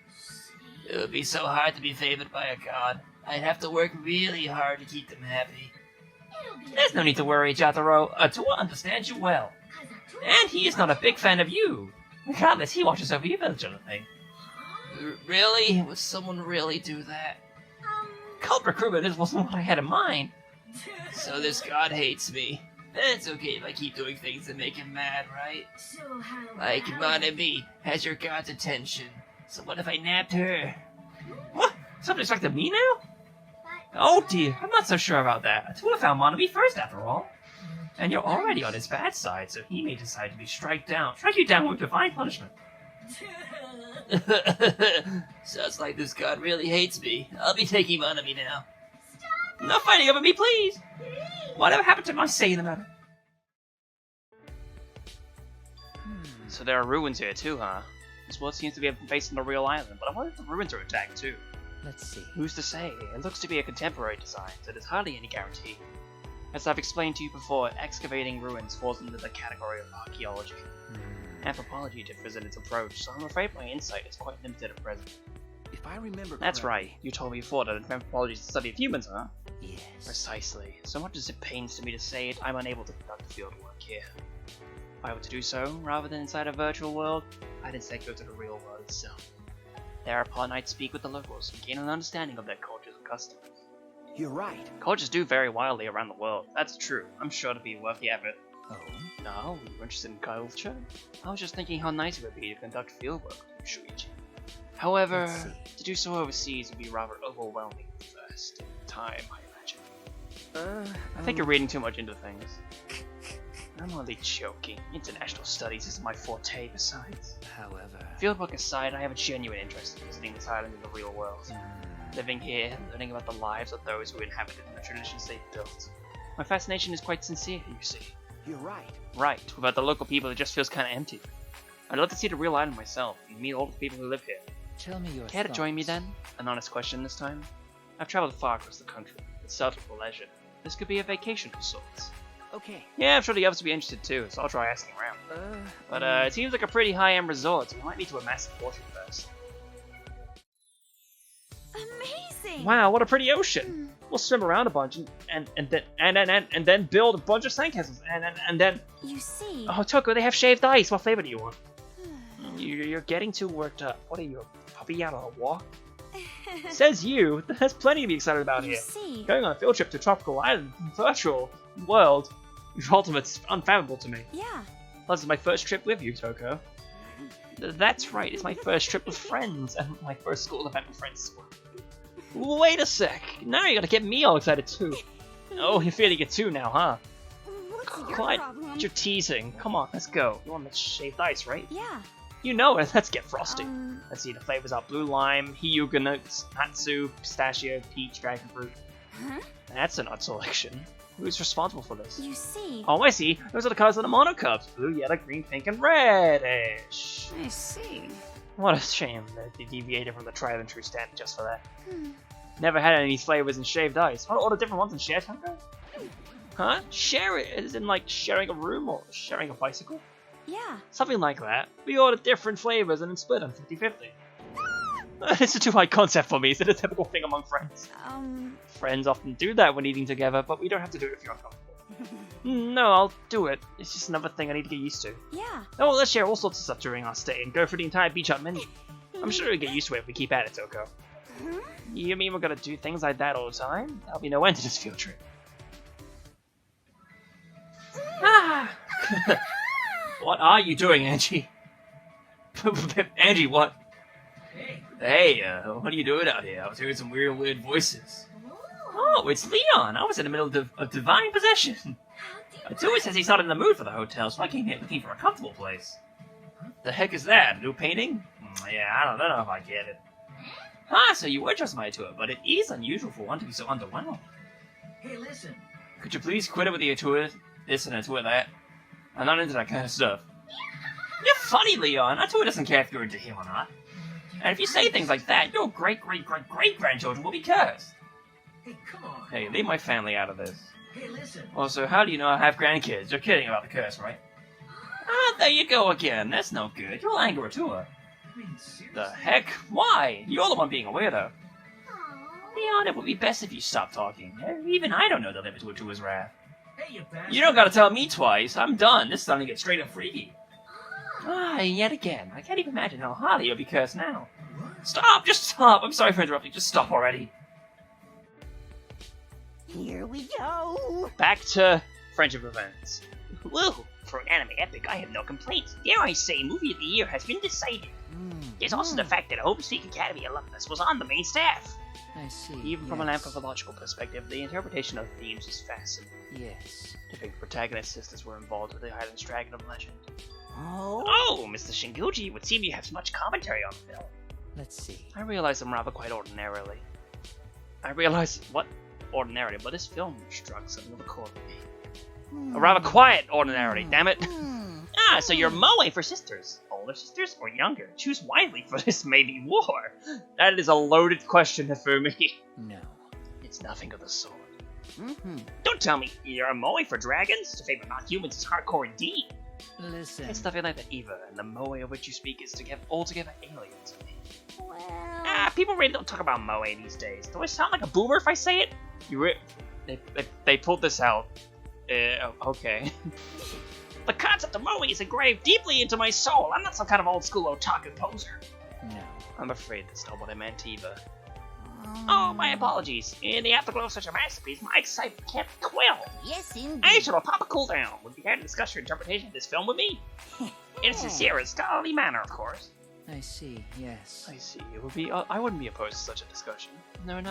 It would be so hard to be favored by a god. I'd have to work really hard to keep them happy. There's no need to worry, Jataro. Atua understands you well. And he is not a big fan of you. Regardless, he watches over you vigilantly. Really? Would someone really do that? Cult recruitment wasn't what I had in mind. So this god hates me. It's okay if I keep doing things that make him mad, right? Like Monami has your god's attention. So what if I nabbed her? What? Something's back to me now? Oh dear, I'm not so sure about that. Atua found Monami first, after all. And you're already on his bad side, so he may decide to strike you down with divine punishment. Sounds like this god really hates me. I'll be taking Monami now. No fighting over me, please! Whatever happened to my say in the matter? So there are ruins here too, huh? This world seems to be based on the real island, but I wonder if the ruins are intact too. Let's see. Who's to say? It looks to be a contemporary design, so there's hardly any guarantee. As I've explained to you before, excavating ruins falls into the category of archaeology. Anthropology differs in its approach, so I'm afraid my insight is quite limited at present. If I remember That's correctly- right, you told me before that anthropology is the study of humans, huh? Yes. Precisely. So much as it pains to me to say it, I'm unable to conduct field work here. If I were to do so, rather than inside a virtual world, I'd instead go to the real world itself. Thereupon I'd speak with the locals and gain an understanding of their cultures and customs. You're right. Cultures do vary wildly around the world, that's true. I'm sure to be worth the effort. Oh? No, you're interested in culture? I was just thinking how nice it would be to conduct field work with Shuichi. However, Let's see. to do so overseas would be rather overwhelming first time, I imagine. I think you're reading too much into things. I'm only joking. International studies isn't my forte besides. However... Fieldwork aside, I have a genuine interest in visiting this island in the real world. Living here, learning about the lives of those who inhabited and the traditions they've built. My fascination is quite sincere, you see. You're right. Right, without the local people it just feels kinda empty. I'd love to see the real island myself, and meet all the people who live here. Tell me your Care to join me thoughts. then? An honest question this time. I've traveled far across the country. It's seldom for leisure. This could be a vacation of sorts. Okay. Yeah, I'm sure the others will be interested too, so I'll try asking around. But it seems like a pretty high-end resort, so we might need to amass a fortune first. Amazing. Wow, what a pretty ocean! We'll swim around a bunch and then build a bunch of sandcastles and then. You see. Oh, Toko, they have shaved ice. What flavor do you want? You're getting too worked up. What are you, a puppy out on a walk? Says you. There's plenty to be excited about You here. see. Going on a field trip to tropical island, virtual world. Your ultimate's unfathomable to me. Yeah. Plus, it's my first trip with you, Toko. That's right, it's my first trip with friends, and my first school event with friends as well. Wait a sec, now you gotta get me all excited too. Oh, you're feeling it too now, huh? What's your Quite, problem? you're teasing. Come on, let's go. You want the shaved ice, right? Yeah. You know it, let's get frosty. Um, Let's see, the flavors are blue lime, hiyuga nuts, natsu, pistachio, peach, dragon fruit. Huh? That's an odd selection. Who's responsible for this? You see. Oh, I see. Those are the colors of the Monokubs. Blue, yellow, green, pink, and reddish. I see. What a shame that they deviated from the tried and true standard just for that. Hmm. Never had any of these flavors in shaved ice. What are all the different ones in shared Toko? Huh? Share it? As in like sharing a room or sharing a bicycle? Yeah. Something like that. We ordered different flavors and then split them 50-50. It's a too high concept for me. Is it a typical thing among friends? Friends often do that when eating together, but we don't have to do it if you're uncomfortable. No, I'll do it. It's just another thing I need to get used to. Yeah. Oh, let's share all sorts of stuff during our stay and go through the entire beach hut menu. I'm sure we'll get used to it if we keep at it, Toko. You mean we're gonna do things like that all the time? There'll be no end to this field trip. Ah! What are you doing, Angie? Angie, what? Hey, what are you doing out here? I was hearing some weird voices. Oh, it's Leon. I was in the middle of divine possession. Tui says he's not in the mood for the hotel, so I came here looking for a comfortable place. The heck is that? A new painting? Yeah, I don't know if I get it. Ah, so you were just my tour, but it is unusual for one to be so underwhelmed. Hey, listen. Could you please quit it with the tour this and a tour that? I'm not into that kind of stuff. You're funny, Leon. Tour doesn't care if you're into him or not. And if you say things like that, your great-great-great-great-grandchildren will be cursed. Hey, come on. Hey, leave my family out of this. Hey, listen. Also, how do you know I have grandkids? You're kidding about the curse, right? Ah, there you go again. That's no good. You'll anger a tour. I mean, seriously. The heck? Why? You're the one being a weirdo. Leon, it would be best if you stopped talking. Even I don't know the limit to a tour's wrath. Hey, you bastard. You don't gotta tell me twice. I'm done. This is starting to get straight up freaky. Ah, yet again. I can't even imagine how highly you'll be cursed now. Stop! Just stop! I'm sorry for interrupting. Just stop already. Here we go. Back to Friendship Events. Woo! For an anime epic, I have no complaints. Dare I say, Movie of the Year has been decided. There's also the fact that a Home Speak Academy alumnus was on the main staff. I see. Even from an yes. anthropological perspective, the interpretation of themes is fascinating. Yes. To think protagonist sisters were involved with the Highlands Dragon of Legend. Oh, Mr. Shinguchi, it would seem you have so much commentary on the film. Let's see. I realize I'm rather quite ordinarily. Ordinarily, but this film struck something of a chord with me. A rather quiet ordinarily, damn it. Ah, so you're moe for sisters. Older sisters or younger? Choose wisely, for this may be war. That is a loaded question for me. No. It's nothing of the sort. Don't tell me you're a moe for dragons. To favor non-humans is hardcore indeed. Listen. It's nothing like that either, and the moe of which you speak is altogether alien to me. Well. Ah, people really don't talk about moe these days. Do I sound like a boomer if I say it? They pulled this out. Okay. The concept of moe is engraved deeply into my soul. I'm not some kind of old school otaku poser. No. I'm afraid that's not what I meant either. Oh, my apologies. In the afterglow of such a masterpiece, my excitement can't be quelled. Yes, indeed. I shall pop a cool down. Would you care to discuss your interpretation of this film with me? In a sincere and scholarly manner, of course. I see. Yes. I see. It would be. I wouldn't be opposed to such a discussion. No.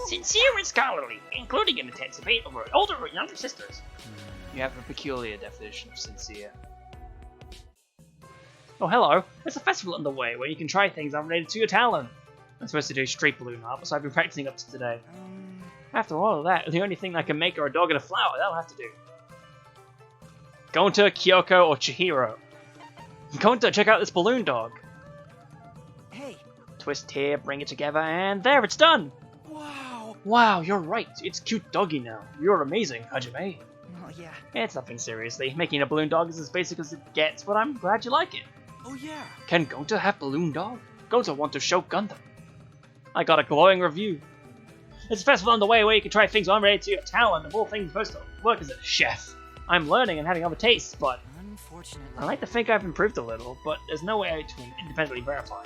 Sincere and scholarly, including an intense debate over older or younger sisters. You have a peculiar definition of sincere. Oh, hello. There's a festival underway where you can try things unrelated to your talent. I'm supposed to do street balloon art, so I've been practicing up to today. After all of that, the only thing that can make her a dog and a flower, that'll have to do. Gonta, Kyoko, or Chihiro. Gonta, check out this balloon dog. Hey. Twist here, bring it together, and there, it's done! Wow. Wow, you're right. It's cute doggy now. You're amazing, Hajime. Oh yeah. It's nothing seriously. Making a balloon dog is as basic as it gets, but I'm glad you like it. Oh yeah. Can Gonta have balloon dog? Gonta want to show Gundam. I got a glowing review. There's a festival underway where you can try things unrelated to your talent and all things supposed to work as a chef. I'm learning and having other tastes, but Unfortunately. I like to think I've improved a little, but there's no way to independently verify.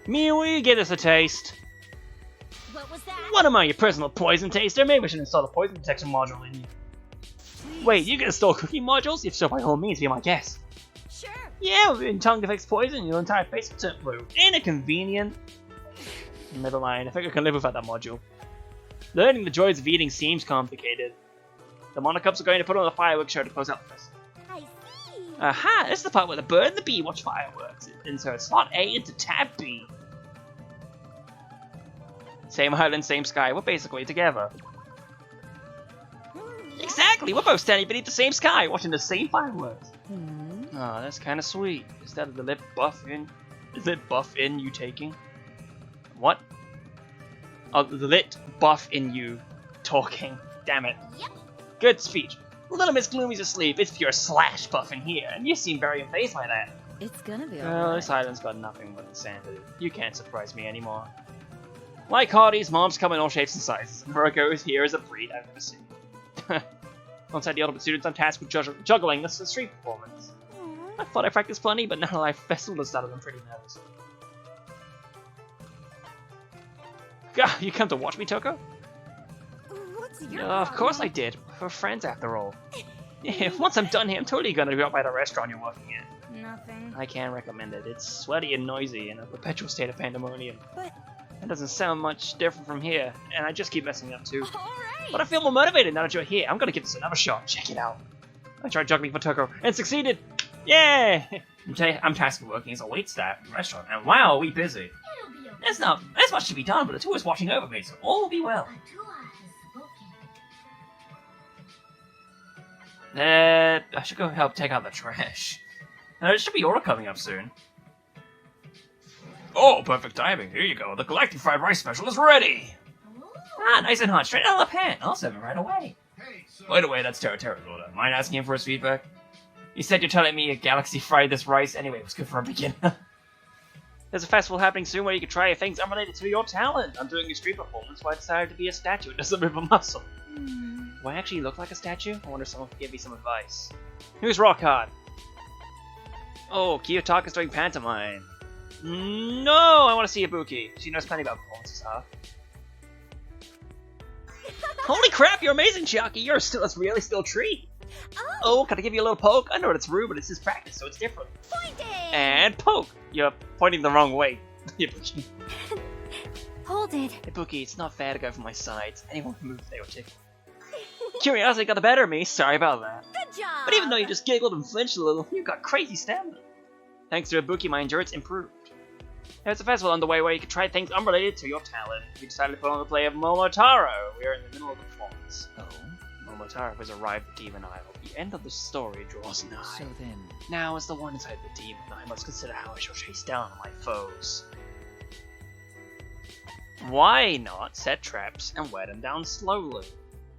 Miwi, give us a taste. What was that? What am I, your personal poison taster? Maybe I should install a poison detection module in you. Please. Wait, you can install cooking modules? If so, by all means, be my guest. Sure. Yeah, in tongue affects poison, your entire face will turn blue. Ain't it convenient? Never mind, I think I can live without that module. Learning the joys of eating seems complicated. The Monocups are going to put on a fireworks show to close out the festival. I see. Aha, this is the part where the bird and the bee watch fireworks. Insert slot A into tab B. Same island, same sky, we're basically together. Exactly, we're both standing beneath the same sky, watching the same fireworks. Oh, that's kind of sweet. Is that the lip buff in? Is it buff in you taking? What? Oh, the lit buff in you talking. Damn it. Yep. Good speech. Little Miss Gloomy's asleep. It's pure slash buff in here, and you seem very unfazed by that. It's gonna be Well, alright. this island's got nothing but insanity. You can't surprise me anymore. Like Hardy's, mobs come in all shapes and sizes, and Virgo is here as a breed I've never seen. Alongside the ultimate students, I'm tasked with juggling this street performance. I thought I practiced plenty, but now that I've festival has started, I'm pretty nervous. Gah, you come to watch me, Toko? What's your Of course I problem? did. We're friends after all. Yeah, once I'm done here, I'm totally gonna go up by the restaurant you're working at. Nothing. I can recommend it. It's sweaty and noisy in a perpetual state of pandemonium. But It doesn't sound much different from here, and I just keep messing up too. alright. But I feel more motivated now that you're here. I'm gonna give this another shot. Check it out. I tried juggling for Toko and succeeded. Yay! I'm tasked with working as a waitstaff in the restaurant, and wow, are we busy. There's not as much to be done, but the two is watching over me, so all will be well. I should go help take out the trash. There should be order coming up soon. Oh, perfect timing. Here you go. The galactic fried rice special is ready. Ah, nice and hot, straight out of the pan. I'll serve it right away. By the way, that's Terra's order. Mind asking him for his feedback? You said you're telling me a galaxy fried this rice. Anyway, it was good for a beginner. There's a festival happening soon where you can try things unrelated to your talent. I'm doing a street performance, so I decided to be a statue. It doesn't move a muscle. Do I actually look like a statue? I wonder if someone could give me some advice. Who's rock hard? Oh, Kiyotaka's doing pantomime. No, I want to see Ibuki. She knows plenty about performances, huh? Holy crap, you're amazing, Chiaki. You're still a really still tree. Oh, can I give you a little poke? I know it's rude, but it's just practice, so it's different. Pointing! And poke. You're pointing the wrong way. Ibuki. Hold it. Ibuki, it's not fair to go for my sides. Anyone can move if they were tickled. Curiosity got the better of me. Sorry about that. Good job! But even though you just giggled and flinched a little, you got crazy stamina. Thanks to Ibuki, my endurance improved. There's a festival underway where you can try things unrelated to your talent. We decided to put on the play of Momotaro. We are in the middle of the performance. Oh, Momotaro has arrived at Demon Isle. The end of the story draws nigh. so then... Now, as the one inside the demon, I must consider how I shall chase down my foes. Why not set traps and wear them down slowly?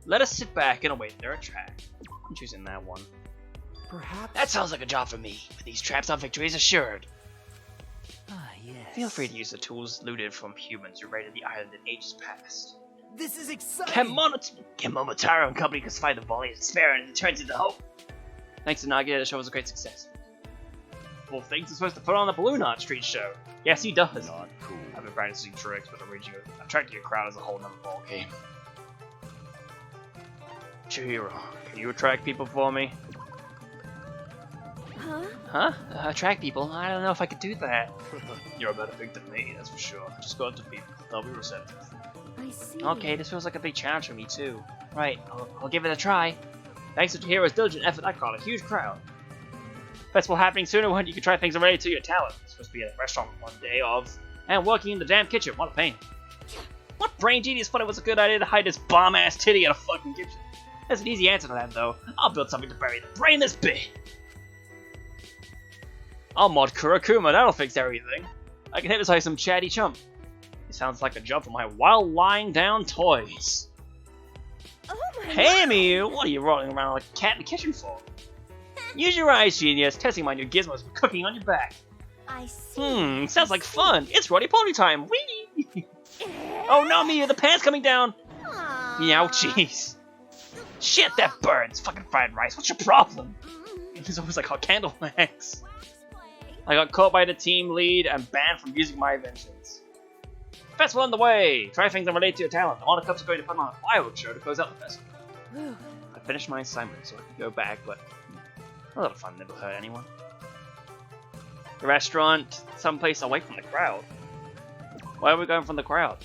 Let us sit back and await their attack. I'm choosing that one. Perhaps... That sounds like a job for me. With these traps, our victory is assured. Ah, yes. Feel free to use the tools looted from humans who raided the island in ages past. This is exciting! Can Momotaro and company conspire the volley and spare and it turns into hope. Thanks to Nagita, the show was a great success. Well, things are supposed to put on the Balloon Art Street show. Yes, he does. Not cool. I've been practicing tricks, but attracting a crowd is a whole nother ballgame. Chihiro, can you attract people for me? Huh? Huh? Attract people? I don't know if I could do that. You're a better pig than me, that's for sure. Just go up to people. They'll be receptive. I see. Okay, this feels like a big challenge for me too. Right, I'll give it a try. Thanks to Chihiro's diligent effort, I caught a huge crowd. Festival happening sooner when you can try things related to your talent. It's supposed to be at a restaurant one day of, and working in the damn kitchen. What a pain. What brain genius thought it was a good idea to hide this bomb-ass titty in a fucking kitchen? There's an easy answer to that, though. I'll build something to bury the brain this big. I'll mod Kurakuma, that'll fix everything. I can hypnotize some chatty chump. It sounds like a job for my while lying down toys. Oh my Hey, God. Miu, what are you rolling around like a cat in the kitchen for? Use your eyes, genius. Testing my new gizmos for cooking on your back. I see. Sounds like fun. It's Roddy Pony time. Whee! Oh no, Miu, the pan's coming down. Aw. Ouchies. Shit, that burns. Fucking fried rice. What's your problem? Mm. It's always like hot candle wax. Let's play. I got caught by the team lead and banned from using my inventions. Festival on the way! Try things that relate to your talent. The Monocups are going to put on a fireworks show to close out the festival. Whew. I finished my assignment so I can go back, but a lot of fun never hurt anyone. The restaurant, someplace away from the crowd. Why are we going from the crowd?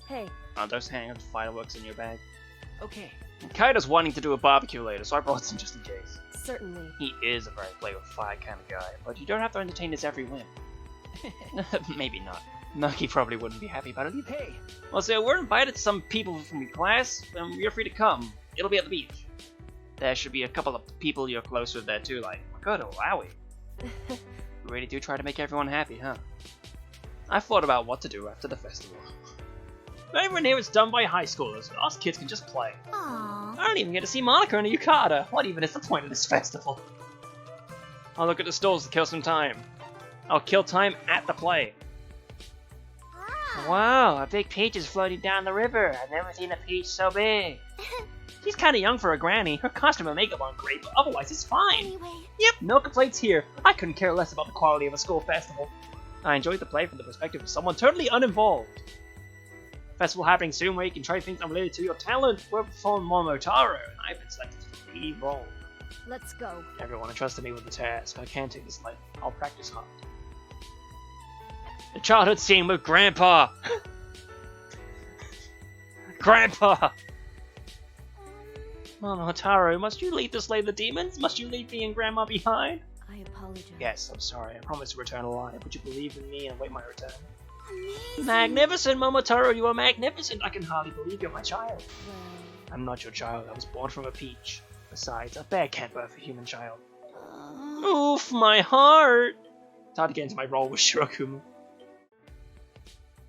Hey, Aren't those hanging fireworks in your bag? Okay. Kaido's wanting to do a barbecue later, so I brought some just in case. certainly. He is a very play-with-fire kind of guy, but you don't have to entertain his every whim. Maybe not. Nucky probably wouldn't be happy about it either. Hey! Well, so we're invited to some people from your class, and you're free to come. It'll be at the beach. There should be a couple of people you're close with there too, like Makoto, Aoi. You really do try to make everyone happy, huh? I thought about what to do after the festival. Everyone here is done by high schoolers, but us kids can just play. Aww. I don't even get to see Monica and Yukata. What even is the point of this festival? I'll look at the stalls to kill some time. I'll kill time at the play. Ah. Wow, a big peach is floating down the river. I've never seen a peach so big. She's kinda young for a granny. Her costume and makeup aren't great, but otherwise it's fine. Anyway, Yep, no complaints here. I couldn't care less about the quality of a school festival. I enjoyed the play from the perspective of someone totally uninvolved. Festival happening soon where you can try things unrelated to your talent. We're performing Momotaro, and I've been selected for the lead role. let's go. Everyone entrusted me with the task. I can't take this lightly. I'll practice hard. The childhood scene with Grandpa! Grandpa! Momotaro, must you lead to slay the demons? Must you leave me and Grandma behind? I apologize. Yes, I'm sorry. I promise to return alive. Would you believe in me and await my return? Amazing. Magnificent, Momotaro, you are magnificent. I can hardly believe you're my child. Well, I'm not your child. I was born from a peach. Besides, a bear can't birth a human child. Oof, my heart! It's hard to get into my role with Shirakumo.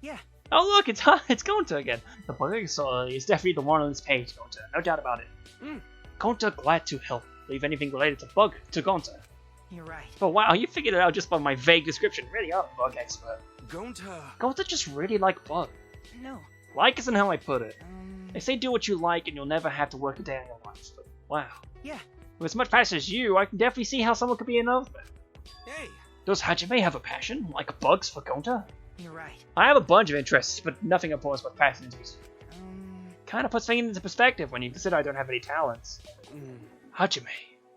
Yeah. Oh look, it's Gonta again. The Bugger is definitely the one on this page, Gonta. No doubt about it. Gonta, glad to help. Leave anything related to Bug to Gonta. You're right. But wow, you figured it out just by my vague description. Really are a bug expert. Gonta. Gonta just really like bug. No. Like isn't how I put it. Um. They say do what you like and you'll never have to work a day in your life. But wow. Yeah. With as much passion as you, I can definitely see how someone could be in love. Hey. Does Hajime have a passion? Like bugs for Gonta? You're right. I have a bunch of interests, but nothing opposed but passion into me. Um. Kinda puts things into perspective when you consider I don't have any talents. Hajime.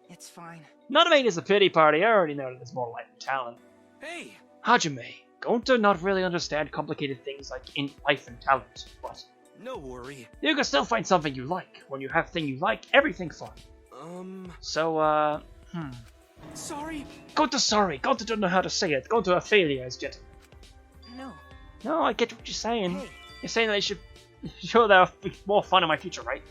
It's fine. Not to make this a pity party, I already know that there's more life than talent. Hey. Hajime. Gonta not really understand complicated things like in life and talent, but No worry. you can still find something you like. When you have thing you like, everything fun. So, Sorry. Gonta sorry. Gonta don't know how to say it. Gonta a failure as gentleman. No. No, I get what you're saying. Hey. You're saying that I should sure there'll be more fun in my future, right?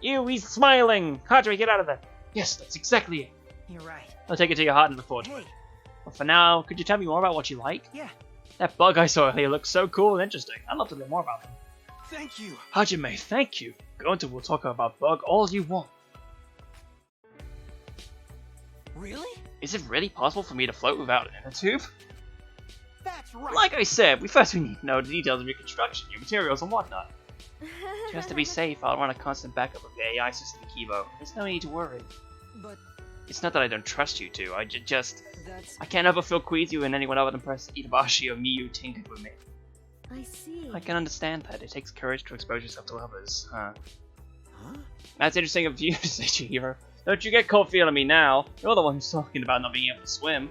You, he's smiling! Hajime, get out of there! Yes, that's exactly it. You're right. I'll take it to your heart and look forward to Hey. it. But for now, could you tell me more about what you like? Yeah. That bug I saw earlier looks so cool and interesting. I'd love to learn more about them. Thank you. Hajime, thank you. Gonta will talk about bug all you want. Really? Is it really possible for me to float without an inner tube? That's right. Like I said, we need to know the details of your construction, your materials and whatnot. Just to be safe, I'll run a constant backup of the AI system Kibo. There's no need to worry. But It's not that I don't trust you two, I that's. I can't ever feel queasy when anyone other than Professor Itabashi or Miyu tinkered with me. I see. I can understand that. It takes courage to expose yourself to others, huh? Huh? That's interesting of you to say, Chihiro. Don't you get cold feet on me now. You're the one who's talking about not being able to swim.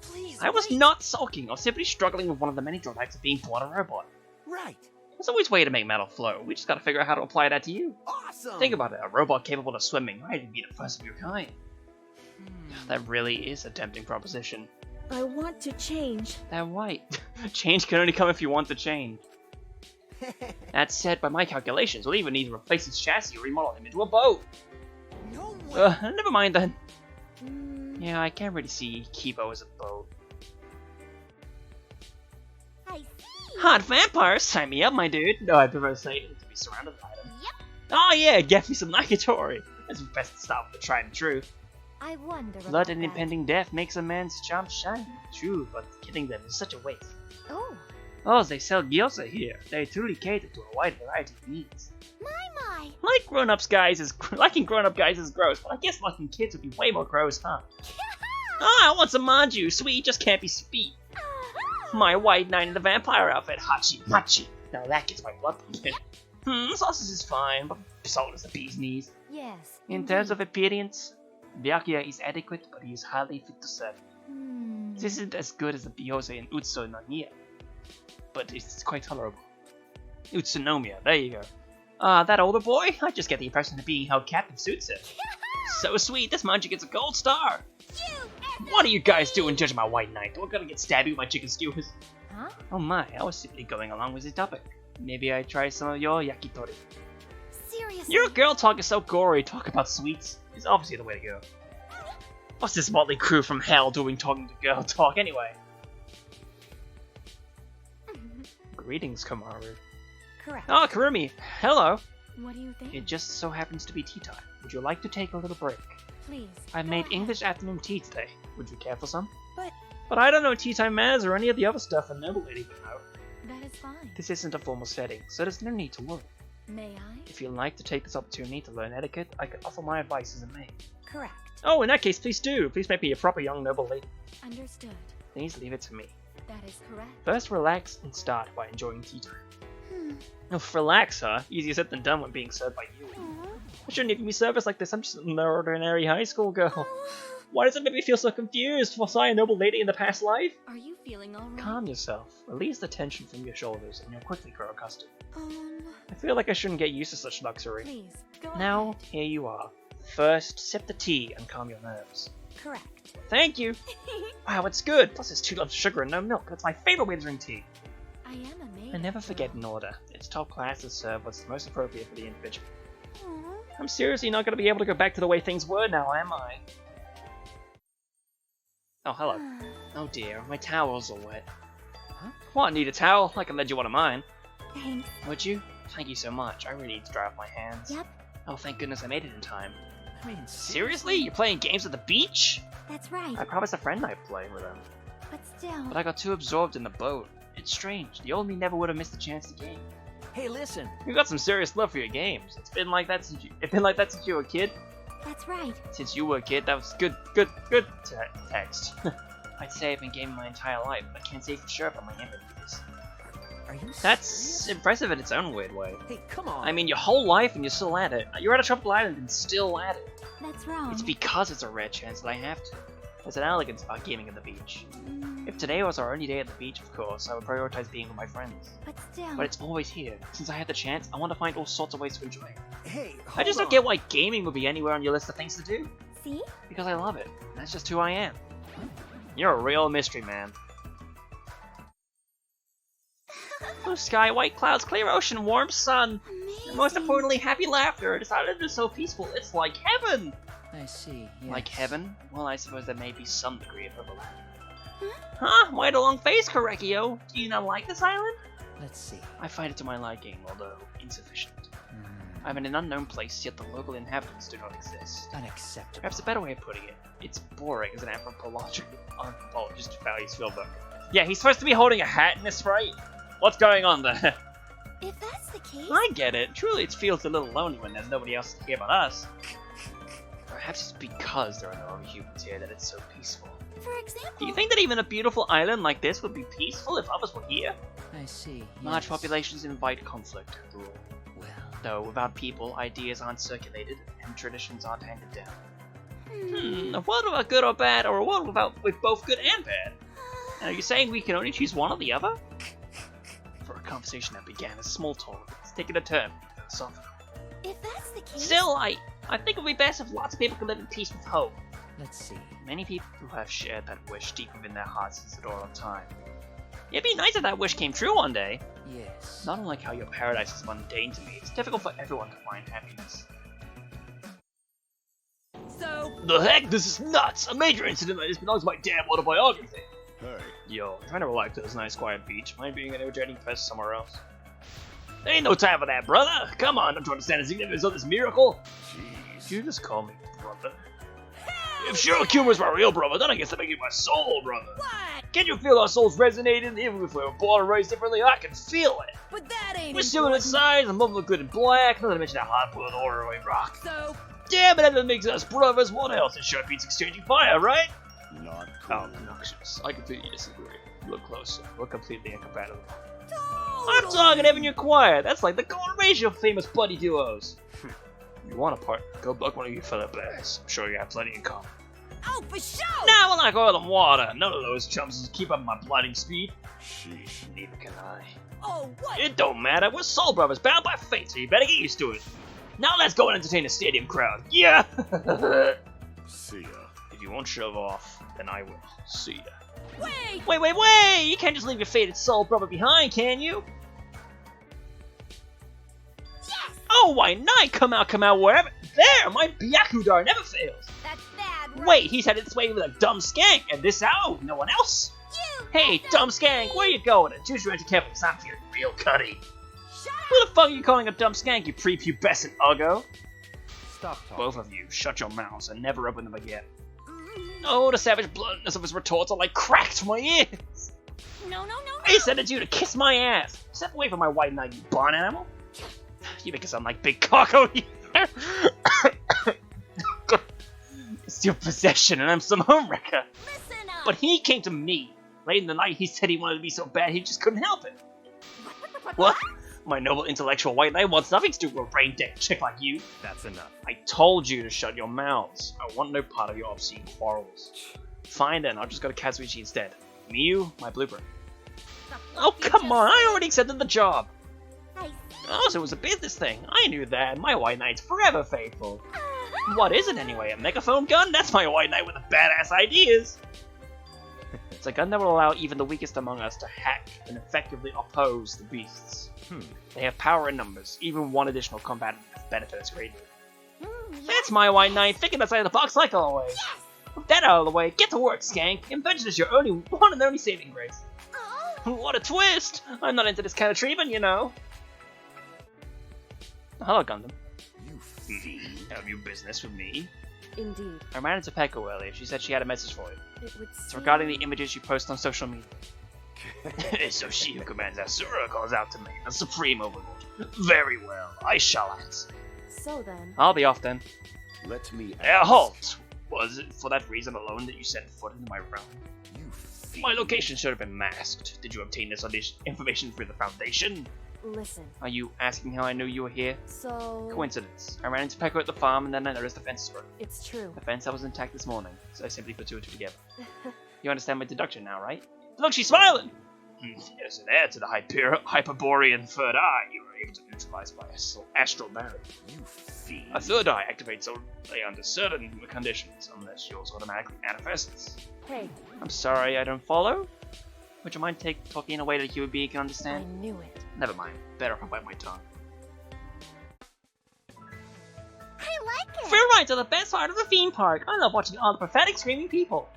Please. I was wait. not sulking. I was simply struggling with one of the many drawbacks of being born a robot. Right. There's always a way to make metal flow. We just gotta figure out how to apply that to you. Awesome. Think about it. A robot capable of swimming, right? It'd be the first of your kind. That really is a tempting proposition. I want to change. Then right. Change can only come if you want to change. That said, by my calculations, we'll even need to replace his chassis or remodel him into a boat. No way. Never mind then. Yeah. I can't really see Kibo as a boat. I see. Hot vampires, sign me up, my dude. No, I prefer Satan to be surrounded by them. Yep. Oh yeah, get me some Nakitori. It's best to start with the tried and true. I wonder Blood about and that. impending death makes a man's charm shine. True, but killing them is such a waste. Oh, Oh, they sell gyoza here. They truly cater to a wide variety of needs. my. Liking grown-up guys is gross, but I guess liking kids would be way more gross, huh? Ah, I want some manju. Sweet just can't be sweet. My white knight in the vampire outfit, Hachi Machi. Now that gets my blood pumping. Sausage is fine, but salt is the bee's knees. Yes. In terms of appearance, Byakuya is adequate, but he is hardly fit to serve. This isn't as good as the Biyose in Utsu no Nia, but it's quite tolerable. Utsunomiya, there you go. That older boy? I just get the impression that being held captive suits him. So sweet, this manju gets a gold star! What are you guys doing judging my white knight? Do I gotta get stabby with my chicken skewers? Huh? Oh my, I was simply going along with the topic. Maybe I try some of your yakitori. Seriously. Your girl talk is so gory, talk about sweets is obviously the way to go. What's this motley crew from hell doing talking to girl talk anyway? Greetings, Kamaru. Correct. Oh, Karumi, hello. What do you think? It just so happens to be tea time. Would you like to take a little break? Please. I go made ahead. English afternoon tea today. Would you care for some? But But I don't know tea time manners or any of the other stuff a noble lady would know. that is fine. This isn't a formal setting, so there's no need to worry. May I? If you'd like to take this opportunity to learn etiquette, I could offer my advice as a maid. Correct. Oh, in that case, please do. Please make me a proper young noble lady. Understood. Please leave it to me. That is correct. First, relax and start by enjoying tea time. Hmm. Oh, relax, huh? Easier said than done when being served by you. Aw. I shouldn't even be serviced like this. I'm just an ordinary high school girl. Why does it make me feel so confused? Was I a noble lady in the past life? Are you feeling alright? Calm yourself. Release the tension from your shoulders, and you'll quickly grow accustomed. Um, I feel like I shouldn't get used to such luxury. please, go Now, ahead. here you are. First, sip the tea and calm your nerves. Correct. Thank you! Wow, it's good! Plus it's 2 lumps of sugar and no milk. That's my favorite way to drink tea. I am a maid. I never after forget all. an order. It's top class to serve what's most appropriate for the individual. Aw. I'm seriously not going to be able to go back to the way things were now, am I? Oh, hello. Oh dear, my towels are wet. Huh? What, need a towel? I can lend you one of mine. Thanks. Would you? Thank you so much. I really need to dry off my hands. Yep, Oh, thank goodness I made it in time. I mean, Seriously? You're playing games at the beach? that's right. I promised a friend I'd play with him, But still. but I got too absorbed in the boat. It's strange. The old me never would have missed the chance to game. Hey, listen. You got some serious love for your games. It's been like that since you were a kid. That's right. Since you were a kid, that was good text. I'd say I've been gaming my entire life, but I can't say for sure about my infant years. Are you That's serious? impressive in its own weird way. Hey, come on. I mean, your whole life and you're still at it. You're at a tropical island and still at it. That's wrong. It's because it's a rare chance that I have to. There's an elegance about gaming at the beach. Mm, If today was our only day at the beach, of course, I would prioritize being with my friends. but still. But it's always here. Since I have the chance, I want to find all sorts of ways to enjoy it. Hey, I just don't get why gaming would be anywhere on your list of things to do. See? Because I love it. That's just who I am. You're a real mystery man. Blue sky, white clouds, clear ocean, warm sun, Amazing. and most importantly, happy laughter. This island is so peaceful, it's like heaven! I see. Yes. Like heaven? Well, I suppose there may be some degree of overlap. Huh? Huh? Why the long face, Correcchio? Do you not like this island? Let's see. I find it to my liking, although insufficient. Hmm. I'm in an unknown place, yet the local inhabitants do not exist. Unacceptable. Perhaps a better way of putting it, it's boring as an anthropologist values field book. Yeah, he's supposed to be holding a hat in this, right? What's going on there? If that's the case. I get it. Truly, it feels a little lonely when there's nobody else to hear but us. Perhaps it's because there are no other humans here that it's so peaceful. For example. Do you think that even a beautiful island like this would be peaceful if others were here? I see. Large yes. populations invite conflict, after all. Well, Though without people, ideas aren't circulated and traditions aren't handed down. A world without good or bad, or a world with both good and bad? Now, you're saying we can only choose one or the other? For a conversation that began as small talk, it's taken a turn philosophical. If that's the case. Still, I think it would be best if lots of people could live in peace with hope. let's see. Many people who have shared that wish deep within their hearts since the dawn of time. It'd be nice if that wish came true one day. Yes. Not unlike how your paradise is mundane to me, it's difficult for everyone to find happiness. So, The heck? This is nuts! A major incident that just belongs to my damn autobiography! Hey, Yo, I'm trying to relax to this nice quiet beach. Mind being an irritating pest somewhere else? There ain't no time for that, brother! Come on, don't you understand the significance of this miracle? jeez. You just call me brother. If Sherlock humor's my real brother, then I guess that makes you my soul brother. what? Can you feel our souls resonating? Even if we were born and raised differently, I can feel it. But that ain't We're similar in size, and both look good in black, not to mention that hard-boiled order we rock. So, Damn it, that makes us brothers. What else? It sure beats exchanging fire, right? Not cool. Oh, obnoxious. I completely disagree. Look closer. We're completely incompatible. totally. I'm talking Evan, you're quiet. That's like the golden ratio of famous buddy duos. You want a partner? Go buck one of you fellow bears. I'm sure you have plenty in common. Oh, for sure. Nah, we're like oil and water. None of those chumps keep up my blinding speed. Sheesh. Neither can I. Oh, what? It don't matter. We're soul brothers, bound by fate, so you better get used to it. Now let's go and entertain a stadium crowd. Yeah! See ya. If you won't shove off, then I will. See ya. Wait. Wait! You can't just leave your faded soul brother behind, can you? Yes! Oh, why not? Come out, wherever. There! My Byakudar never fails. That's bad, right? Wait, he's headed this way with a dumb skank, and this hour with no one else? You! Hey, that's dumb skank, where you going? And choose your entry carefully, 'cause I'm feeling real cutty. Shut Who the fuck are you calling a dumb skank, you prepubescent uggo? Stop talking. Both of you, shut your mouths and never open them again. Oh, the savage bluntness of his retorts are like cracks to my ears. No, no, no, I said it's you to kiss my ass. Step away from my white knight, you barn animal. You make it sound like big cock over here. It's your possession and I'm some homewrecker. Listen up. But he came to me. Late in the night, he said he wanted to be so bad he just couldn't help it. What? My noble intellectual white knight wants nothing to do with a brain-dead chick like you. That's enough. I told you to shut your mouths. I want no part of your obscene quarrels. Fine then, I'll just go to Kazuichi instead. Miyu, my blueprint. Oh, come on, I already accepted the job. Oh, so it was a business thing. I knew that. My white knight's forever faithful. What is it anyway? A megaphone gun? That's my white knight with the badass ideas. It's a gun that will allow even the weakest among us to hack and effectively oppose the beasts. They have power in numbers. Even one additional combat benefit is great. That's my white knight, thinking outside the box like always. With that out of the way, get to work, skank. Invention is your only one and only saving grace. What a twist! I'm not into this kind of treatment, you know. Hello, Gundam. You fiend. Have you business with me? Indeed. I ran into Peko earlier. She said she had a message for you. It would It's seem... regarding the images you post on social media. So she who commands Asura calls out to me, the Supreme Overlord. Very well, I shall answer. So then... I'll be off then. Let me Halt! Was it for that reason alone that you set foot into my realm? You fiend. My location should have been masked. Did you obtain this information through the Foundation? Listen. Are you asking how I knew you were here? So... Coincidence. I ran into Peko at the farm and then I noticed the fence was broken. It's true. The fence that was intact this morning, so I simply put two and two together. You understand my deduction now, right? Look, she's smiling! As an heir to the Hyperborean third eye, you were able to neutralize my astral barrier. You fiend. A third eye activates only under certain conditions, unless yours automatically manifests. Hey, I'm sorry, I don't follow? Would you mind talking in a way that a human being can I understand? knew it. Never mind. Better if I bite my tongue. I like it. Free rides are the best part of the theme park. I love watching all the pathetic screaming people.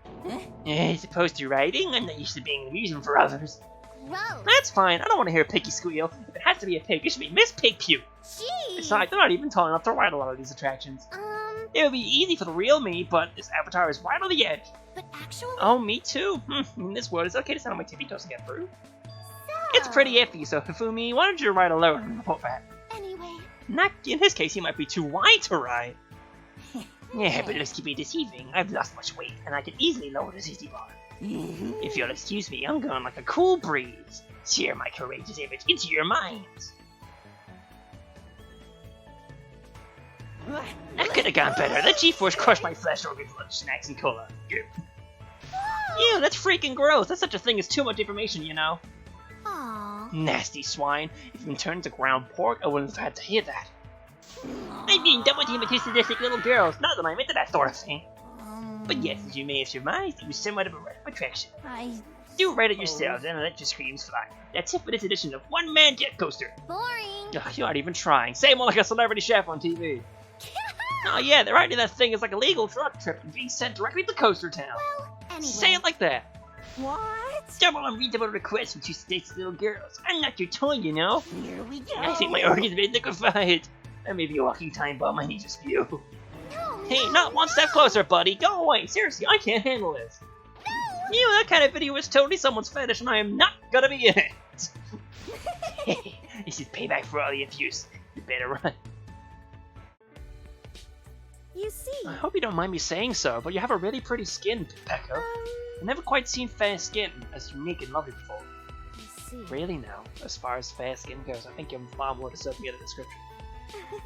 As opposed to riding, I'm not used to being an amusement for others. Gross. That's fine. I don't want to hear a piggy squeal. If it has to be a pig, it should be Miss Pig Puke. Jeez. Besides, they're not even tall enough to ride a lot of these attractions. It would be easy for the real me, but this avatar is right on the edge. But actually... Oh, me too. In this world, it's okay to stand on my tippy toes to get through. It's pretty iffy, so Hifumi, why don't you ride alone and report back? Anyway... Not in his case, he might be too wide to ride. Yeah, but let's keep it deceiving. I've lost much weight, and I can easily lower the CC bar. If you'll excuse me, I'm going like a cool breeze. Cheer my courageous image into your minds. That could have gone better. The G-Force crushed my flesh organs, lunch, snacks, and cola. Ew, that's freaking gross. That's such a thing as too much information, you know. Aww. Nasty swine. If you'd been turned to ground pork, I wouldn't have had to hear that. I mean, done with him with his sadistic little girls. Not that I'm into that sort of thing. But yes, as you may have surmised, it was somewhat of a rite of attraction. Do write it yourselves and let your screams fly. That's it for this edition of One Man Jet Coaster. Boring. Ugh, you're not even trying. Say more like a celebrity chef on TV. Oh yeah, they're writing that thing as like a legal drug trip and being sent directly to Coaster Town. Anyway. Say it like that. What? Double unreadable requests from two states little girls. I'm not your toy, you know. Here we go. I think my organs have been liquefied. I may be a walking time bomb. I need to spew. No, Hey, not one step closer, buddy. Go away. Seriously, I can't handle this. You know, that kind of video is totally someone's fetish, and I am not gonna be in it. This is payback for all the abuse. You better run. You see... I hope you don't mind me saying so, but you have a really pretty skin, Peko. I've never quite seen fair skin as unique and lovely before. I see. Really now, as far as fair skin goes, I think you're far more deserving of the description.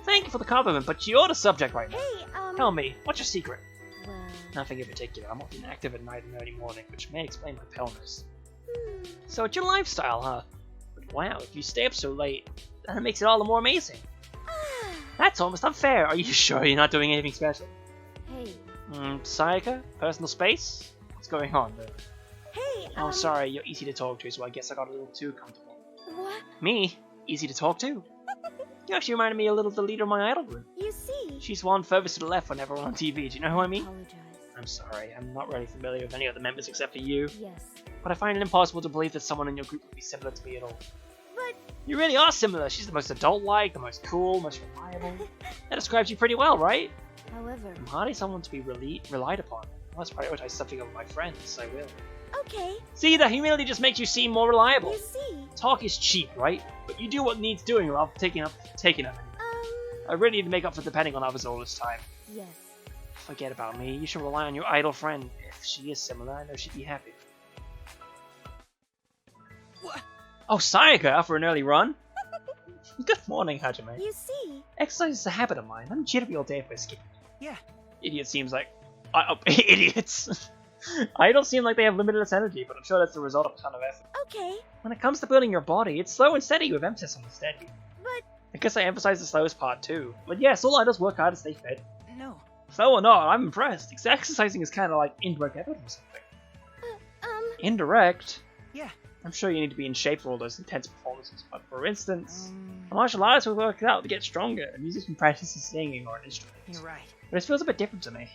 Thank you for the compliment, but you're the subject right now. Hey, Tell me, what's your secret? Well... Nothing in particular. I'm often active at night and early morning, which may explain my paleness. So it's your lifestyle, huh? But wow, if you stay up so late, then it makes it all the more amazing. That's almost unfair. Are you sure you're not doing anything special? Hey. Sayaka? Personal space? What's going on there? Hey, Oh, sorry, you're easy to talk to, so I guess I got a little too comfortable. What? Me? Easy to talk to? You actually reminded me a little of the leader of my idol group. You see... She's one furthest to the left whenever we're on TV. Do you know who I mean? Apologize. I'm sorry, I'm not really familiar with any of the members except for you. Yes. But I find it impossible to believe that someone in your group would be similar to me at all. But You really are similar. She's the most adult-like, the most cool, most reliable. That describes you pretty well, right? however, I'm hardly someone to be relied upon. I must prioritize something over my friends, I will. okay. See, the humility just makes you seem more reliable. You see, Talk is cheap, right? But you do what needs doing rather than taking up. I really need to make up for depending on others all this time. yes. Forget about me. You should rely on your idle friend. If she is similar, I know she'd be happy. Oh, Sayaka, out for an early run? Good morning, Hajime. You see, Exercise is a habit of mine. I'm jittery all day if I skip. Yeah. Idiot seems like... idiots. I don't seem like they have limitless energy, but I'm sure that's the result of a ton of effort. okay. When it comes to building your body, it's slow and steady with emphasis on the steady. But I guess I emphasize the slowest part too. But yes, all idols work hard to stay fit. No. Slow or not, I'm impressed. Exercising is kind of like indirect effort or something. Indirect? Yeah. I'm sure you need to be in shape for all those intense performances, but for instance, a martial artist will work out to get stronger. A musician practices singing or an instrument. You're right. But it feels a bit different to me.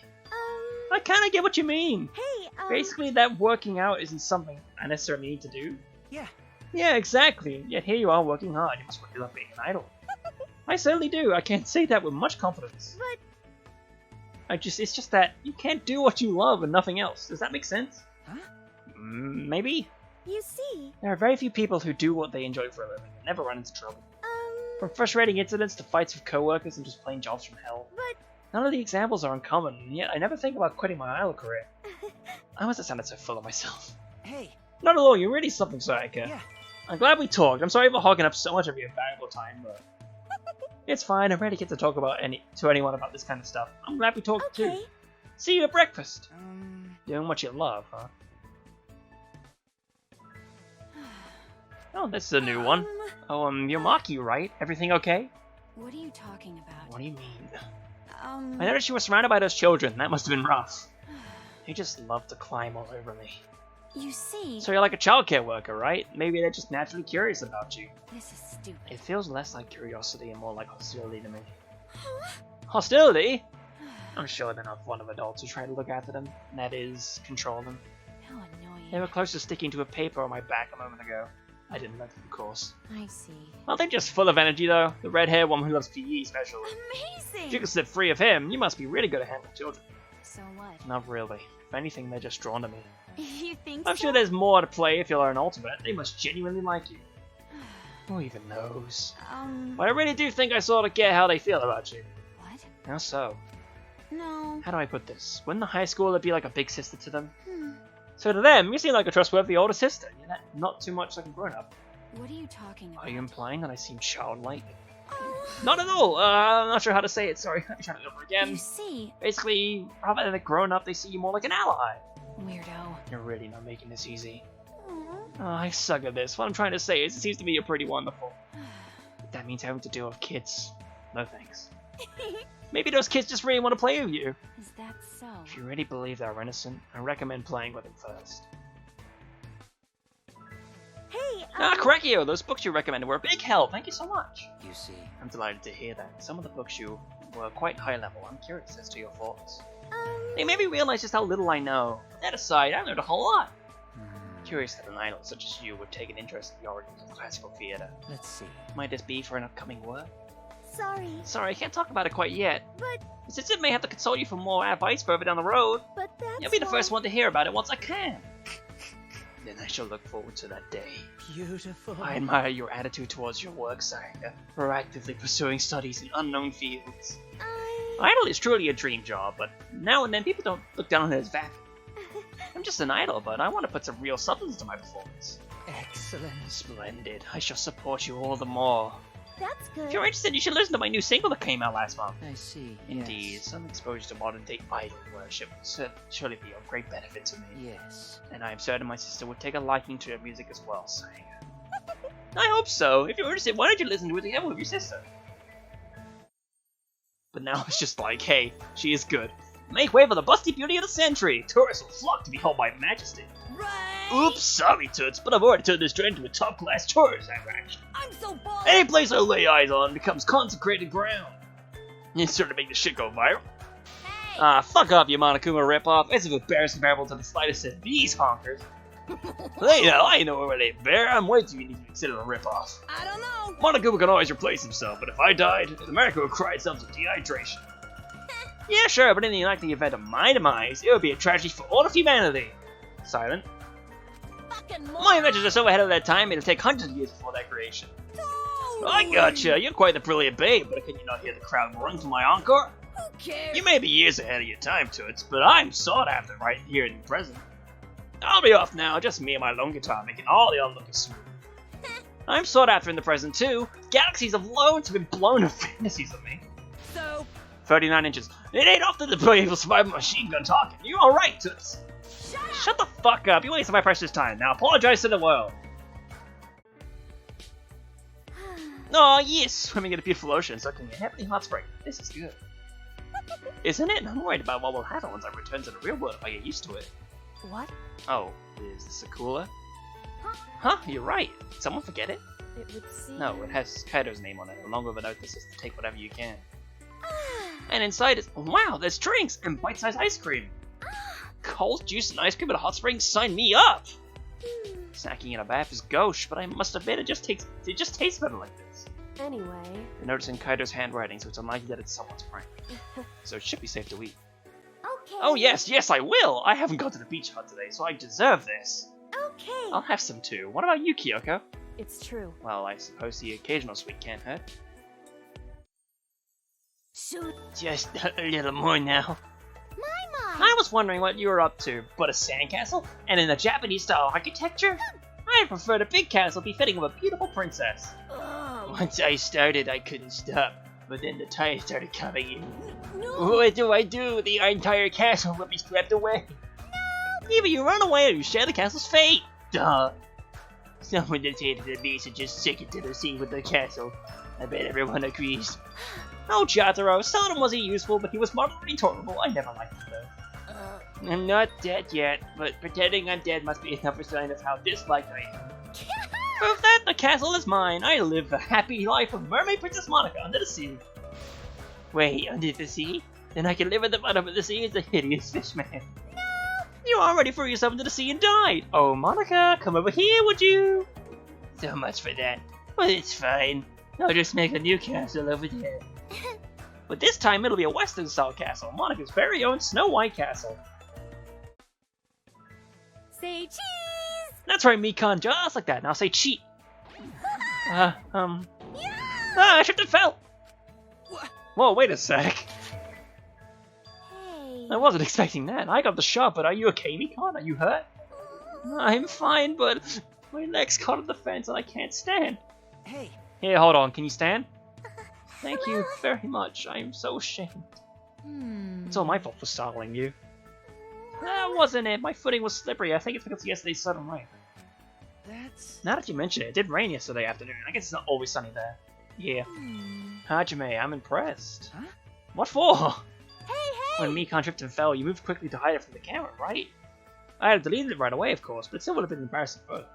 I kind of get what you mean. hey, Basically, that working out isn't something I necessarily need to do. Yeah. Yeah, exactly. Yet here you are working hard. You must really love being an idol. I certainly do. I can't say that with much confidence. but It's just that you can't do what you love and nothing else. Does that make sense? Huh? Maybe. you see, There are very few people who do what they enjoy for a living and never run into trouble. From frustrating incidents to fights with coworkers and just plain jobs from hell. but None of the examples are uncommon, and yet I never think about quitting my idol career. I must have sounded so full of myself. Hey. Not at all, you're really something, Sayaka. Yeah. I'm glad we talked. I'm sorry for hogging up so much of your valuable time, but it's fine. I rarely get to talk about to anyone about this kind of stuff. I'm glad we talked okay. too. See you at breakfast. Doing what you love, huh? Oh, this is a new one. Oh, you're Maki, right? Everything okay? What are you talking about? What do you mean? I Um, noticed you were surrounded by those children. That must have been rough. They just love to climb all over me. you see, So you're like a childcare worker, right? Maybe they're just naturally curious about you. this is stupid. It feels less like curiosity and more like hostility to me. Hostility? I'm sure they're not fond of adults who try to look after them. That is, control them. How annoying. They were close to sticking to a paper on my back a moment ago. I didn't let them, of course. I see. Aren't they just full of energy, though? The red-haired one who loves PE, especially. If you Amazing. can slip free of him, you must be really good at handling children. So what? Not really. If anything, they're just drawn to me. You think I'm so? sure there's more to play if you learn Ultimate. They must genuinely like you. Who even knows? But I really do think I sort of get how they feel about you. What? How so? No. How do I put this? Wouldn't the high schooler be like a big sister to them? Hmm. So to them, you seem like a trustworthy older sister. You're not too much like a grown-up. What are you talking about? Are you implying that I seem childlike? Oh. Not at all. I'm not sure how to say it. Sorry, I'm trying to do it You again. see, Basically, rather than a grown-up, they see you more like an ally. weirdo. You're really not making this easy. Aw. Oh, I suck at this. What I'm trying to say is it seems to me you're pretty wonderful. But that means having to deal with kids. No thanks. Maybe those kids just really want to play with you. Is that so? If you really believe they're innocent, I recommend playing with them first. Hey, Correcchio, those books you recommended were a big help. Thank you so much. You see. I'm delighted to hear that. Some of the books you were quite high level. I'm curious as to your thoughts. They made me realize just how little I know. That aside, I learned a whole lot. Curious that an idol such as you would take an interest in the origins of classical theatre. Let's see. Might this be for an upcoming work? sorry, Sorry, I can't talk about it quite yet. but Since it may have to consult you for more advice further down the road, that's you'll be the why- first one to hear about it once I can. Then I shall look forward to that day. Beautiful. I admire your attitude towards your work, Sayaka. Proactively pursuing studies in unknown fields. Idol is truly a dream job, but now and then people don't look down on it as vapid. I'm just an idol, but I want to put some real substance to my performance. Excellent. Splendid. I shall support you all the more. That's good. If you're interested, you should listen to my new single that came out last month. I see. Indeed, Yes. some exposure to modern-day idol worship would surely be of great benefit to me. Yes. And I am certain my sister would take a liking to your music as well, Sayaka. I hope so. If you're interested, why don't you listen to it together with your sister? But now it's just like, hey, she is good. Make way for the busty beauty of the century! Tourists will flock to behold my majesty. Right. Oops, sorry, Toots, but I've already turned this joint into a top-class tourist attraction. I'm so bored. Any place I lay eyes on becomes consecrated ground. It's sure to make this shit go viral. Hey. Ah, fuck off, you Monokuma ripoff. It's embarrassing comparable to the slightest of these honkers. Hey now, I know already, Bear. I'm way too unique to consider a ripoff. I don't know. Monokid can always replace himself, but if I died, America would cry itself to dehydration. Yeah, sure, but in the unlikely event of my demise, it would be a tragedy for all of humanity. Silent. Fucking My inventions are so ahead of their time, it'll take hundreds of years before their creation. I gotcha, you're quite the brilliant babe, but can you not hear the crowd roaring for my encore? Who cares? You may be years ahead of your time, Toots, but I'm sought after right here in the present. I'll be off now, just me and my lone guitar making all the onlookers smooth. I'm sought after in the present too. Galaxies of loans have been blown to fantasies of me. So, 39 inches. It ain't often the brilliant will survive a machine gun talking. You alright, Toots? Shut the fuck up, you wasted my precious time. Now apologize to the world. Oh yes, swimming in a beautiful ocean, soaking in a heavenly hot spring. This is good. Isn't it? I'm worried about what will happen once I return to the real world if I get used to it. What? Oh, is this a cooler? Huh, you're right. Did someone forget it? It would seem... No, it has Kaido's name on it, along with a note that says to take whatever you can. And inside is... Wow, there's drinks and bite-sized ice cream. Cold juice and ice cream at a hot spring? Sign me up! Snacking in a bath is gauche, but I must admit it just tastes better like this. Anyway... You're noticing Kaido's handwriting, so it's unlikely that it's someone's prank. So it should be safe to eat. Okay. Oh yes, I will! I haven't gone to the beach hut today, so I deserve this. Okay. I'll have some too. What about you, Kyoko? It's true. Well, I suppose the occasional sweet can't hurt. Shoot. Just a little more now. My mom. I was wondering what you were up to, but a sandcastle? And in the Japanese-style architecture? I preferred a big castle befitting of a beautiful princess. Once I started, I couldn't stop, but then the tide started coming in. no. What do I do? The entire castle will be swept away. No! Either you run away or you share the castle's fate. Duh. Someone dictated the beast and just stick it to the sea with the castle. I bet everyone agrees. Oh, Jotaro, Sodom wasn't useful, but he was moderately tolerable. I never liked him, though. I'm not dead yet, but pretending I'm dead must be enough sign of how disliked I am. Proof that the castle is mine. I live a happy life of Mermaid Princess Monica under the sea. Wait, under the sea? Then I can live at the bottom of the sea as a hideous fishman. No! You already threw yourself into the sea and died. Oh, Monica, come over here, would you? So much for that. Well, it's fine. I'll just make a new castle over there. But this time it'll be a Western-style castle, Monica's very own Snow White castle. Say cheese. That's right, Mikan, just like that. Now say cheat. Yeah. I tripped and fell. Whoa, wait a sec. Hey. I wasn't expecting that. I got the shot, but are you okay, Mikan? Are you hurt? I'm fine, but my leg's caught on the fence and I can't stand. Hey, Here, hold on. Can you stand? Thank you very much. I am so ashamed. It's all my fault for startling you. That wasn't it. My footing was slippery. I think it's because of yesterday's sudden rain. that's... Now that you mention it, it did rain yesterday afternoon. I guess it's not always sunny there. Yeah. Hajime, I'm impressed. Huh? What for? Hey. When Mikan tripped and fell, you moved quickly to hide it from the camera, right? I had deleted it right away, of course, but it still would have been embarrassing further.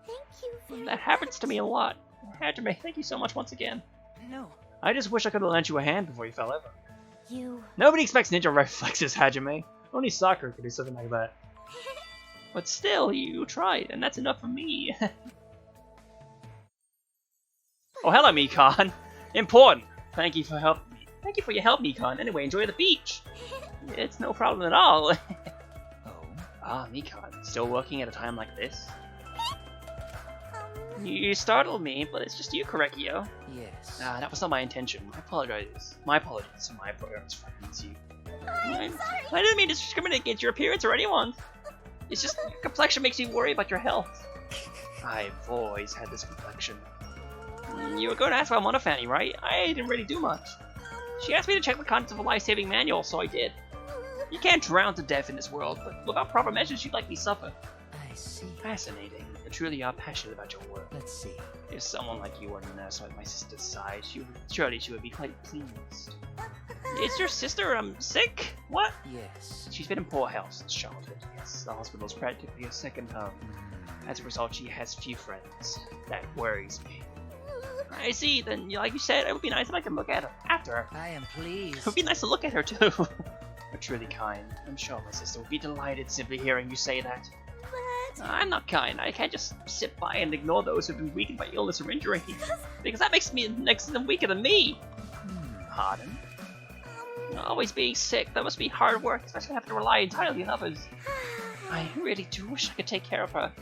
Thank you very That happens to me a lot. Hajime, thank you so much once again. No. I just wish I could have lent you a hand before you fell over. You. Nobody expects ninja reflexes, Hajime. Only Sakura could do something like that. But still, you tried, and that's enough for me. Oh, hello, Mikan. Important. Thank you for helping me. Thank you for your help, Mikan. Anyway, enjoy the beach. It's no problem at all. Oh. Ah, Mikan, still working at a time like this? You startled me, but it's just you, Korekio. Yes. That was not my intention. My apologies. My apologies for my appearance frightens you. I'm sorry. I didn't mean to discriminate against your appearance or anyone's. It's just your complexion makes me worry about your health. I've always had this complexion. You were going to ask about Monofani, right? I didn't really do much. She asked me to check the contents of a life-saving manual, so I did. You can't drown to death in this world, but without proper measures, you'd likely suffer. I see. Fascinating. You truly are passionate about your work. Let's see. If someone like you were a nurse at my sister's side, surely she would be quite pleased. Is your sister, sick? What? Yes. She's been in poor health since childhood. Yes, the hospital is practically a second home. As a result, she has few friends. That worries me. I see, then, like you said, it would be nice if I could look at her after her. I am pleased. It would be nice to look at her, too. You're truly kind. I'm sure my sister would be delighted simply hearing you say that. But I'm not kind. I can't just sit by and ignore those who've been weakened by illness or injury. Because that makes me next to them weaker than me. Pardon? Always being sick, that must be hard work, especially having to rely entirely on others. I really do wish I could take care of her.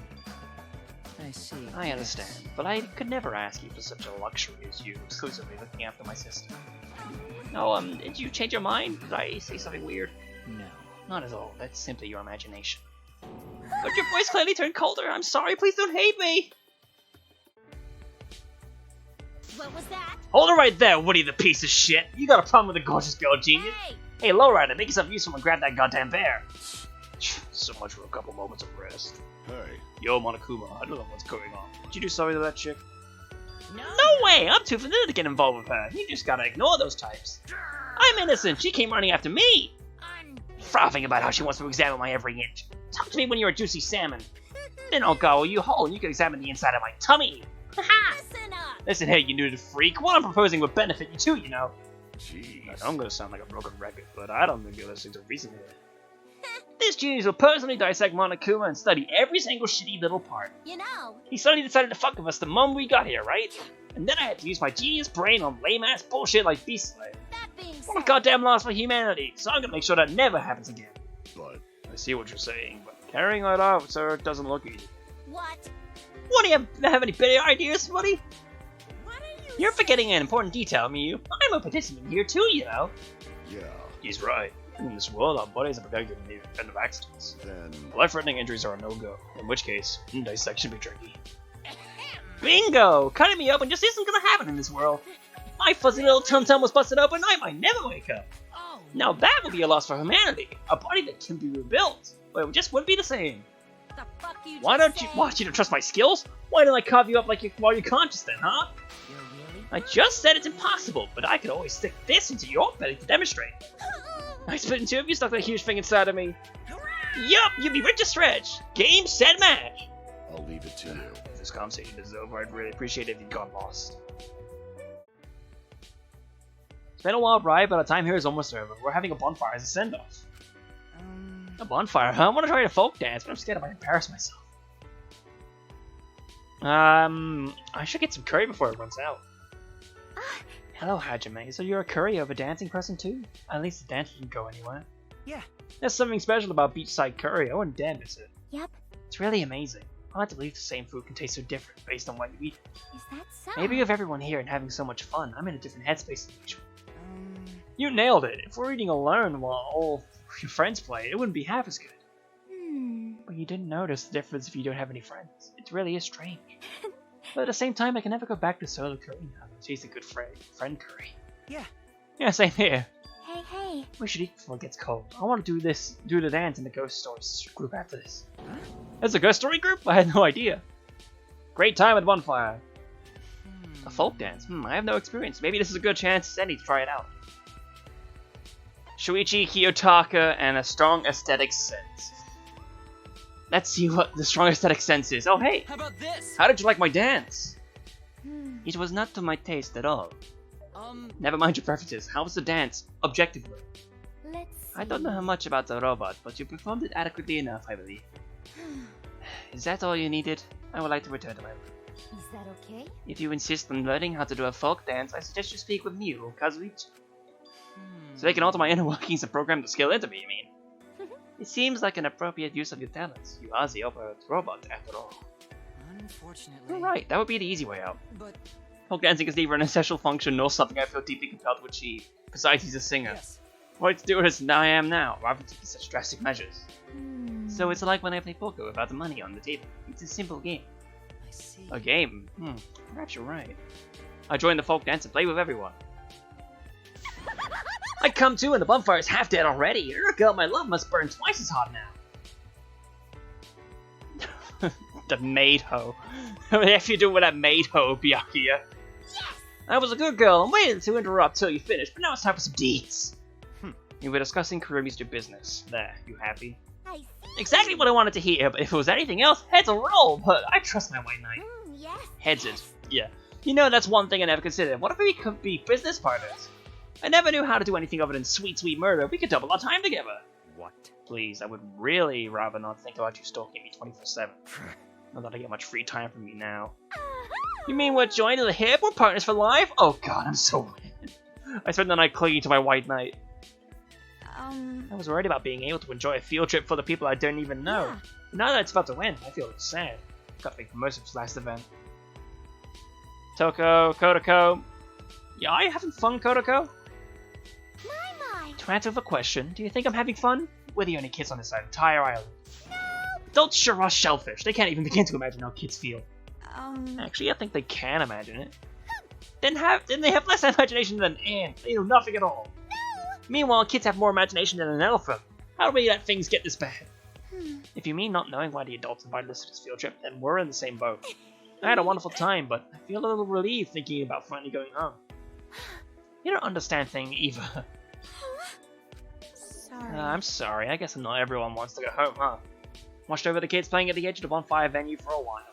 I see. I understand, but I could never ask you for such a luxury as you exclusively looking after my sister. No, did you change your mind? Did I say something weird? No. Not at all, that's simply your imagination. But your voice clearly turned colder. I'm sorry, please don't hate me! What was that? Hold it right there, Woody the piece of shit! You got a problem with a gorgeous girl, genius? Hey! Hey, lowrider, make yourself useful and grab that goddamn bear! So much for a couple moments of rest. Hey, Yo, Monokuma, I don't know what's going on. Did you do something to that chick? No! No way! I'm too familiar to get involved with her. You just gotta ignore those types. I'm innocent. She came running after me. Frothing about how she wants to examine my every inch. Talk to me when you're a juicy salmon. Then I'll gobble you whole and you can examine the inside of my tummy. Listen up! Listen here, you nudity freak. What I'm proposing would benefit you too, you know. jeez. I know I'm gonna sound like a broken record, but I don't think you're listening to reason here. This genius will personally dissect Monokuma and study every single shitty little part. You know, He suddenly decided to fuck with us the moment we got here, right? And then I had to use my genius brain on lame-ass bullshit like Beast Slayer. that being What a said, goddamn loss for humanity, so I'm gonna make sure that never happens again. But I see what you're saying, but carrying that out, sir, doesn't look easy. what? What, do you have any better ideas, buddy? What are you You're forgetting an important detail, Miyu. I'm a participant here too, you know. yeah, He's right. In this world, our bodies are protected in the event of accidents. then Life-threatening injuries are a no-go, in which case, dissection be tricky. Bingo! Cutting me open just isn't gonna happen in this world. My fuzzy little tum-tum was busted open, I might never wake up. Oh, Now that would be a loss for humanity. A body that can be rebuilt, but it just wouldn't be the same. the fuck you Why just don't you? say? What? You don't trust my skills? Why don't I carve you up like while you're conscious then, huh? You're really? I just said it's impossible, but I could always stick this into your belly to demonstrate. I split in two if you stuck that huge thing inside of me. Yup, you'd be rich to stretch. Game, set, match. I'll leave it to you. If this conversation is over, I'd really appreciate it if you'd gone lost. It's been a wild ride, but our time here is almost over. We're having a bonfire as a send-off. A bonfire, huh? I want to try a folk dance, but I'm scared I might embarrass myself. I should get some curry before it runs out. Hello, Hajime. So you're a curry over dancing person too? At least the dance didn't go anywhere. Yeah. There's something special about beachside curry. I wouldn't dare miss it. Yep. It's really amazing. I can't believe the same food can taste so different based on what you eat. Is that so? Maybe with everyone here and having so much fun, I'm in a different headspace than usual. You nailed it. If we're eating alone while all your friends play, it wouldn't be half as good. But you didn't notice the difference if you don't have any friends. It really is strange. But at the same time, I can never go back to solo curry now. It tastes a good friend curry. Yeah. Yeah, same here. Hey, hey. We should eat before it gets cold. I want to do the dance in the ghost stories group after this. There's a ghost story group? I had no idea. Great time at the bonfire. A folk dance? I have no experience. Maybe this is a good chance for Senny to try it out. Shuichi, Kiyotaka, and a strong aesthetic sense. Let's see what the strong aesthetic sense is. Oh, hey! How about this? How did you like my dance? It was not to my taste at all. Never mind your preferences. How was the dance, objectively? Let's I don't know how much about the robot, but you performed it adequately enough, I believe. Is that all you needed? I would like to return to my room. Is that okay? If you insist on learning how to do a folk dance, I suggest you speak with Miu or Kazuichi. So they can alter my inner workings and program the skill into me, you mean? It seems like an appropriate use of your talents. You are the robot, after all. Unfortunately. You're right, that would be the easy way out. But Folk dancing is neither an essential function nor something I feel deeply compelled to achieve. Besides, he's a singer. yes. Why to do it as I am now, rather than taking such drastic measures? So it's like when I play poker without the money on the table. It's a simple game. I see. A game? Perhaps you're right. I join the folk dance and play with everyone. I come to and the bonfire is half dead already. Your girl, my love, must burn twice as hot now. The maid hoe. If you do with that maid hoe, Byakuya. Yes! I was a good girl and waited to interrupt till you finished, but now it's time for some deeds. You were discussing Kurimi's your business. There, you happy? I see. Exactly what I wanted to hear, but if it was anything else, heads will roll, but I trust my white knight. Yes. Heads it. Yeah. You know, that's one thing I never considered. What if we could be business partners? I never knew how to do anything other than sweet, sweet murder. We could double our time together. What? Please, I would really rather not think about you stalking me 24/7. Not that I get much free time from you now. You mean we're joined at the hip? We're partners for life? Oh god, I'm so mad. I spent the night clinging to my white knight. I was worried about being able to enjoy a field trip for the people I don't even know. Yeah. But now that it's about to end, I feel sad. Got big promotion for last event. Toko, Kodako. Yeah, are you having fun, Kodako? My. To answer the question, do you think I'm having fun? We're the only kids on this entire island. Adults sure are shellfish. They can't even begin to imagine how kids feel. Actually, I think they can imagine it. Then they have less imagination than an ant. They know nothing at all. Meanwhile, kids have more imagination than an elephant. How do we let things get this bad? If you mean not knowing why the adults invited us to this field trip, then we're in the same boat. I had a wonderful time, but I feel a little relieved thinking about finally going home. You don't understand things either. Sorry. I'm sorry, I guess not everyone wants to go home, huh? Watched over the kids playing at the edge of the bonfire venue for a while.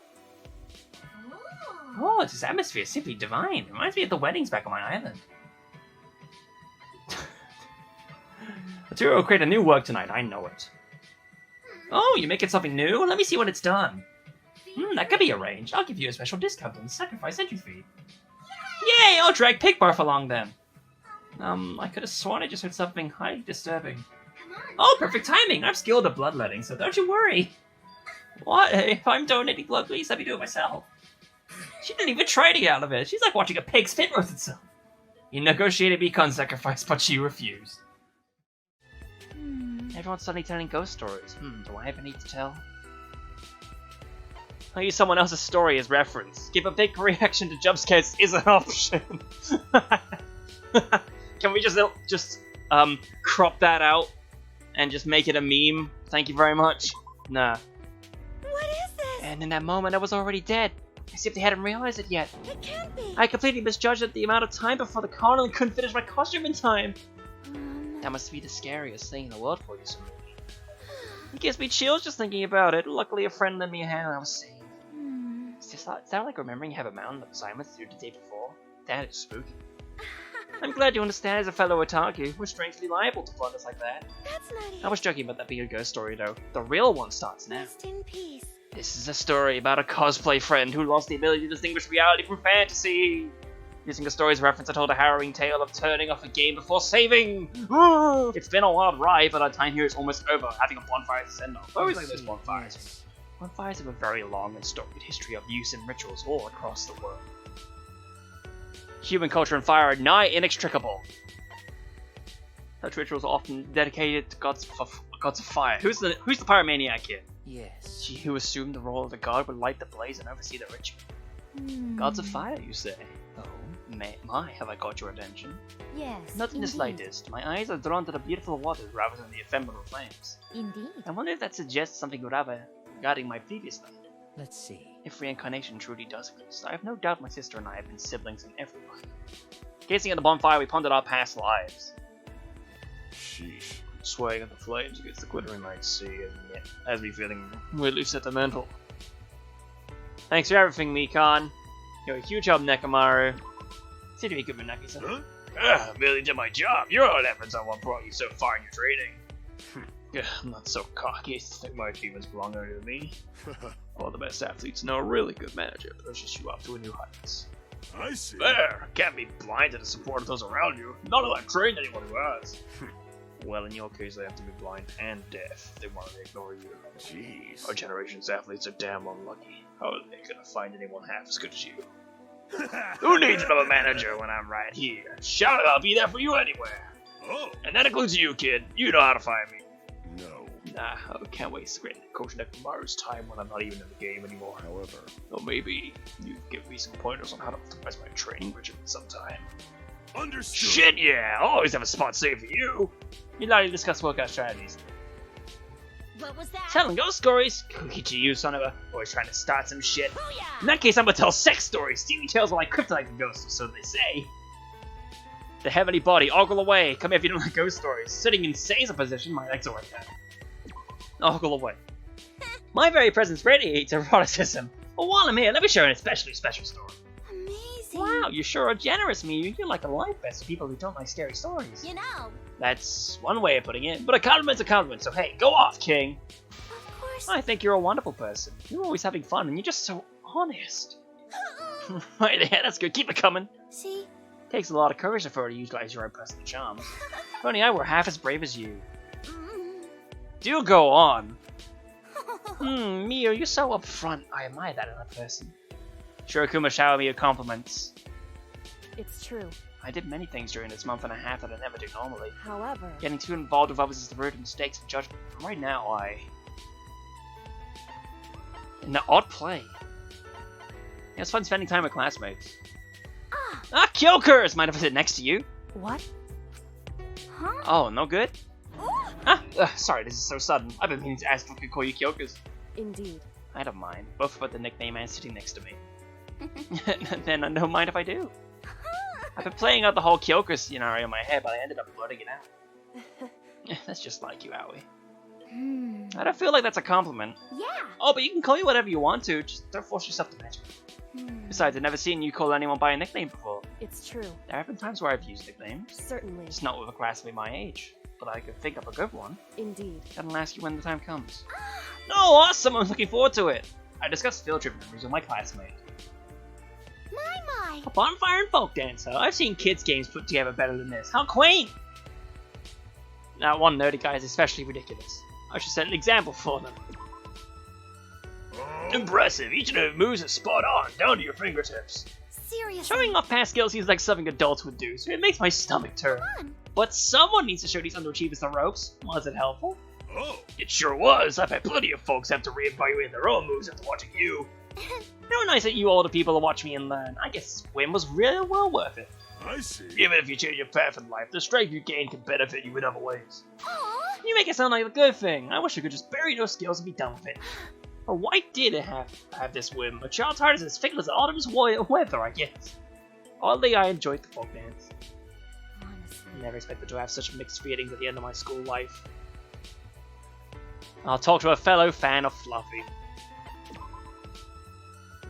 Oh, this atmosphere is simply divine. Reminds me of the weddings back on my island. The two will create a new work tonight, I know it. Oh, you're making something new? Let me see what it's done. That could be arranged. I'll give you a special discount on the sacrifice entry fee. Yay! I'll drag Pigbarf along then. I could have sworn I just heard something highly disturbing. Oh, perfect timing! I'm skilled at bloodletting, so don't you worry. What? If I'm donating blood, please let me do it myself. She didn't even try to get out of it. She's like watching a pig spit roast itself. He negotiated Beacon sacrifice, but she refused. Everyone's suddenly telling ghost stories. Do I have any to tell? I'll use someone else's story as reference. Give a big reaction to jump scares is an option. Can we just crop that out and just make it a meme? Thank you very much. Nah. What is this? And in that moment, I was already dead. As if they hadn't realized it yet. It can't be. I completely misjudged the amount of time before the carnival and couldn't finish my costume in time. That must be the scariest thing in the world for you, Sumeri. It gives me chills just thinking about it. Luckily, a friend lent me a hand and I was safe. Is that like remembering you have a mountain of assignments due the day before? That is spooky. I'm glad you understand as a fellow otaku. We're strangely liable to blunders like that. That's not it. I was joking about that being a ghost story though. The real one starts now. Rest in peace. This is a story about a cosplay friend who lost the ability to distinguish reality from fantasy. Using the story's reference, I told a harrowing tale of turning off a game before saving. It's been a wild ride, but our time here is almost over. Having a bonfire to send off. I always like those bonfires. Bonfires have a very long and storied history of use and rituals all across the world. Human culture and fire are nigh inextricable. Such rituals are often dedicated to gods of fire. Who's the pyromaniac here? Yes. She who assumed the role of the god would light the blaze and oversee the ritual. Gods of fire, you say? Oh. My, have I got your attention? Yes. Not in the indeed. slightest. My eyes are drawn to the beautiful waters rather than the ephemeral flames. Indeed. I wonder if that suggests something regarding my previous life. Let's see. If reincarnation truly does exist, I have no doubt my sister and I have been siblings in every life. Gazing at the bonfire, we pondered our past lives. Sheesh. Swaying at the flames against the glittering night sea, and yet has me feeling weirdly sentimental. Thanks for everything, Mikan. You're a huge help, Nekamaru. Seem to be good with Naki-san. Huh? Merely did my job. Your own efforts are what brought you so far in your training. I'm not so cocky to think my achievements belong only to me. All the best athletes know a really good manager pushes you up to a new heights. I see. There! Can't be blind to the support of those around you. None of that trained anyone who has. Well, in your case, they have to be blind and deaf if they want to ignore you. Jeez. Our generation's athletes are damn unlucky. How are they gonna find anyone half as good as you? Who needs another manager when I'm right here? Shout it, I'll be there for you anywhere. Oh, And that includes you, kid. You know how to find me. no. Nah, I can't waste great Coach Nekamaru's time when I'm not even in the game anymore. However, Or maybe you give me some pointers on how to optimize my training regimen sometime. understood. Shit, yeah! I'll always have a spot saved for you! You're not even discuss workout strategies. What was that? Telling ghost stories? Cookie to you, son of a. Always trying to start some shit. In Booyah! that case, I'm gonna tell sex stories. TV tales are like kryptonite to ghosts, so they say. The heavenly body, ogle away. Come here if you don't like ghost stories. Sitting in Seiza position, my legs are like that. Ogle away. My very presence radiates eroticism. Well, while I'm here, let me share an especially special story. Amazing. Wow, Wow, you sure are generous, Miu. You're like a life vest to people who don't like scary stories. You know, That's one way of putting it, but a compliment's a compliment, so hey, go off, King. of course. I think you're a wonderful person. You're always having fun, and you're just so honest. Right, yeah, that's good. Keep it coming. See? Takes a lot of courage for her to utilize your own personal charms. If only I were half as brave as you. Do go on. Mio, you're so upfront. I admire that in a person. Shirokuma showered me with compliments. It's true. I did many things during this month and a half that I never do normally. However, Getting too involved with others is the root of mistakes and judgment. Right now, in the odd play. Yeah, it's fun spending time with classmates. Ah, Kyokers! Mind if I sit next to you? what? Huh? Oh, no good? Sorry, this is so sudden. I've been meaning to ask if I could call you Kyokers. Indeed. I don't mind, both about the nickname and sitting next to me. Then I don't mind if I do. I've been playing out the whole Kyokers scenario in my head, but I ended up blurting it out. That's just like you, Aoi. I don't feel like that's a compliment. Yeah. Oh, but you can call me whatever you want to, just don't force yourself to mention it. Besides, I've never seen you call anyone by a nickname before. It's true. There have been times where I've used nicknames. Certainly. Just not with a classmate my age. But I could think of a good one. Indeed. And I'll ask you when the time comes. Oh, awesome! I'm looking forward to it! I discussed field trip memories with my classmate. My. A bonfire and folk dancer. I've seen kids' games put together better than this. How quaint! That one nerdy guy is especially ridiculous. I should set an example for them. Impressive! Each of their moves is spot on, down to your fingertips. Seriously. Showing off past skills seems like something adults would do, so it makes my stomach turn. But someone needs to show these underachievers the ropes. Was it helpful? Oh, It sure was. I've had plenty of folks have to reevaluate their own moves after watching you. How nice that you older people to watch me and learn. I guess this win was really well worth it. I see. Even if you change your path in life, the strength you gain can benefit you in other ways. Aw. You make it sound like a good thing. I wish I could just bury those skills and be done with it. But why did it have this whim? A child's heart is as fickle as autumn's weather, I guess. Oddly, I enjoyed the folk dance. Honestly. I never expected to have such mixed feelings at the end of my school life. I'll talk to a fellow fan of Fluffy.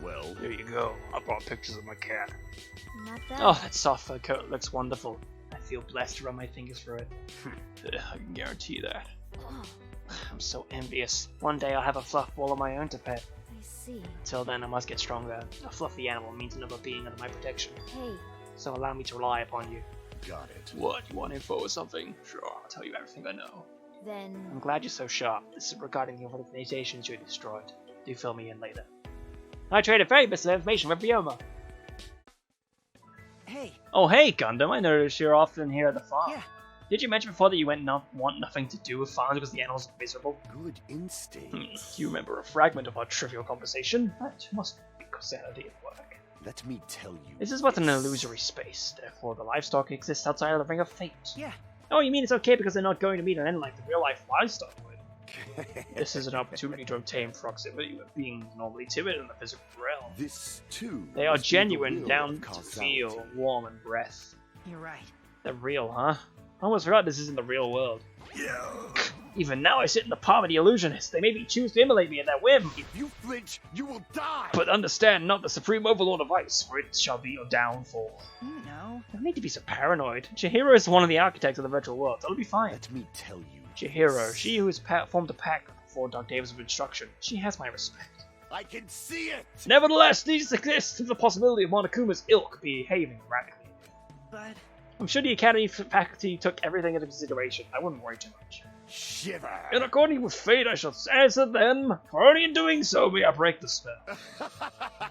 Well, There you go. I brought pictures of my cat. Not bad. Oh, that soft fur coat looks wonderful. I feel blessed to run my fingers through it. I can guarantee that. I'm so envious. One day I'll have a fluff ball of my own to pet. I see. Till then, I must get stronger. A fluffy animal means another being under my protection. Hey. So allow me to rely upon you. got it. What? You want info or something? Sure, I'll tell you everything I know. Then. I'm glad you're so sharp. This is regarding the organizations you destroyed. Do fill me in later. I traded very bits of information with Ryoma. Hey, Oh hey, Gundam, I noticed you're often here at the farm. Yeah. Did you mention before that you want nothing to do with farms because the animals are miserable? Good instincts. You remember a fragment of our trivial conversation? That must be causality at work. Let me tell you. This is but an illusory space, therefore the livestock exists outside of the ring of fate. Yeah. Oh, you mean it's okay because they're not going to meet an end like the real-life livestock would? This is an opportunity to obtain proximity with beings normally timid in the physical realm. This too. They are must be the genuine, will down of to causality. feel, warm and breath. You're right. They're real, huh? I almost forgot this isn't the real world. Yeah. Even now I sit in the palm of the illusionist. They maybe choose to immolate me at that whim. If you flinch, you will die. But understand not the supreme overlord of ice, for it shall be your downfall. You know. No need to be so paranoid. Chihiro is one of the architects of the virtual world, so it'll be fine. Let me tell you. Chihiro, she who has formed a pact before Dark Days of Instruction, she has my respect. I can see it. Nevertheless, these exist with the possibility of Monokuma's ilk behaving radically. But I'm sure the Academy faculty took everything into consideration. I wouldn't worry too much. Shiver. In according with fate, I shall answer them, for only in doing so may I break the spell.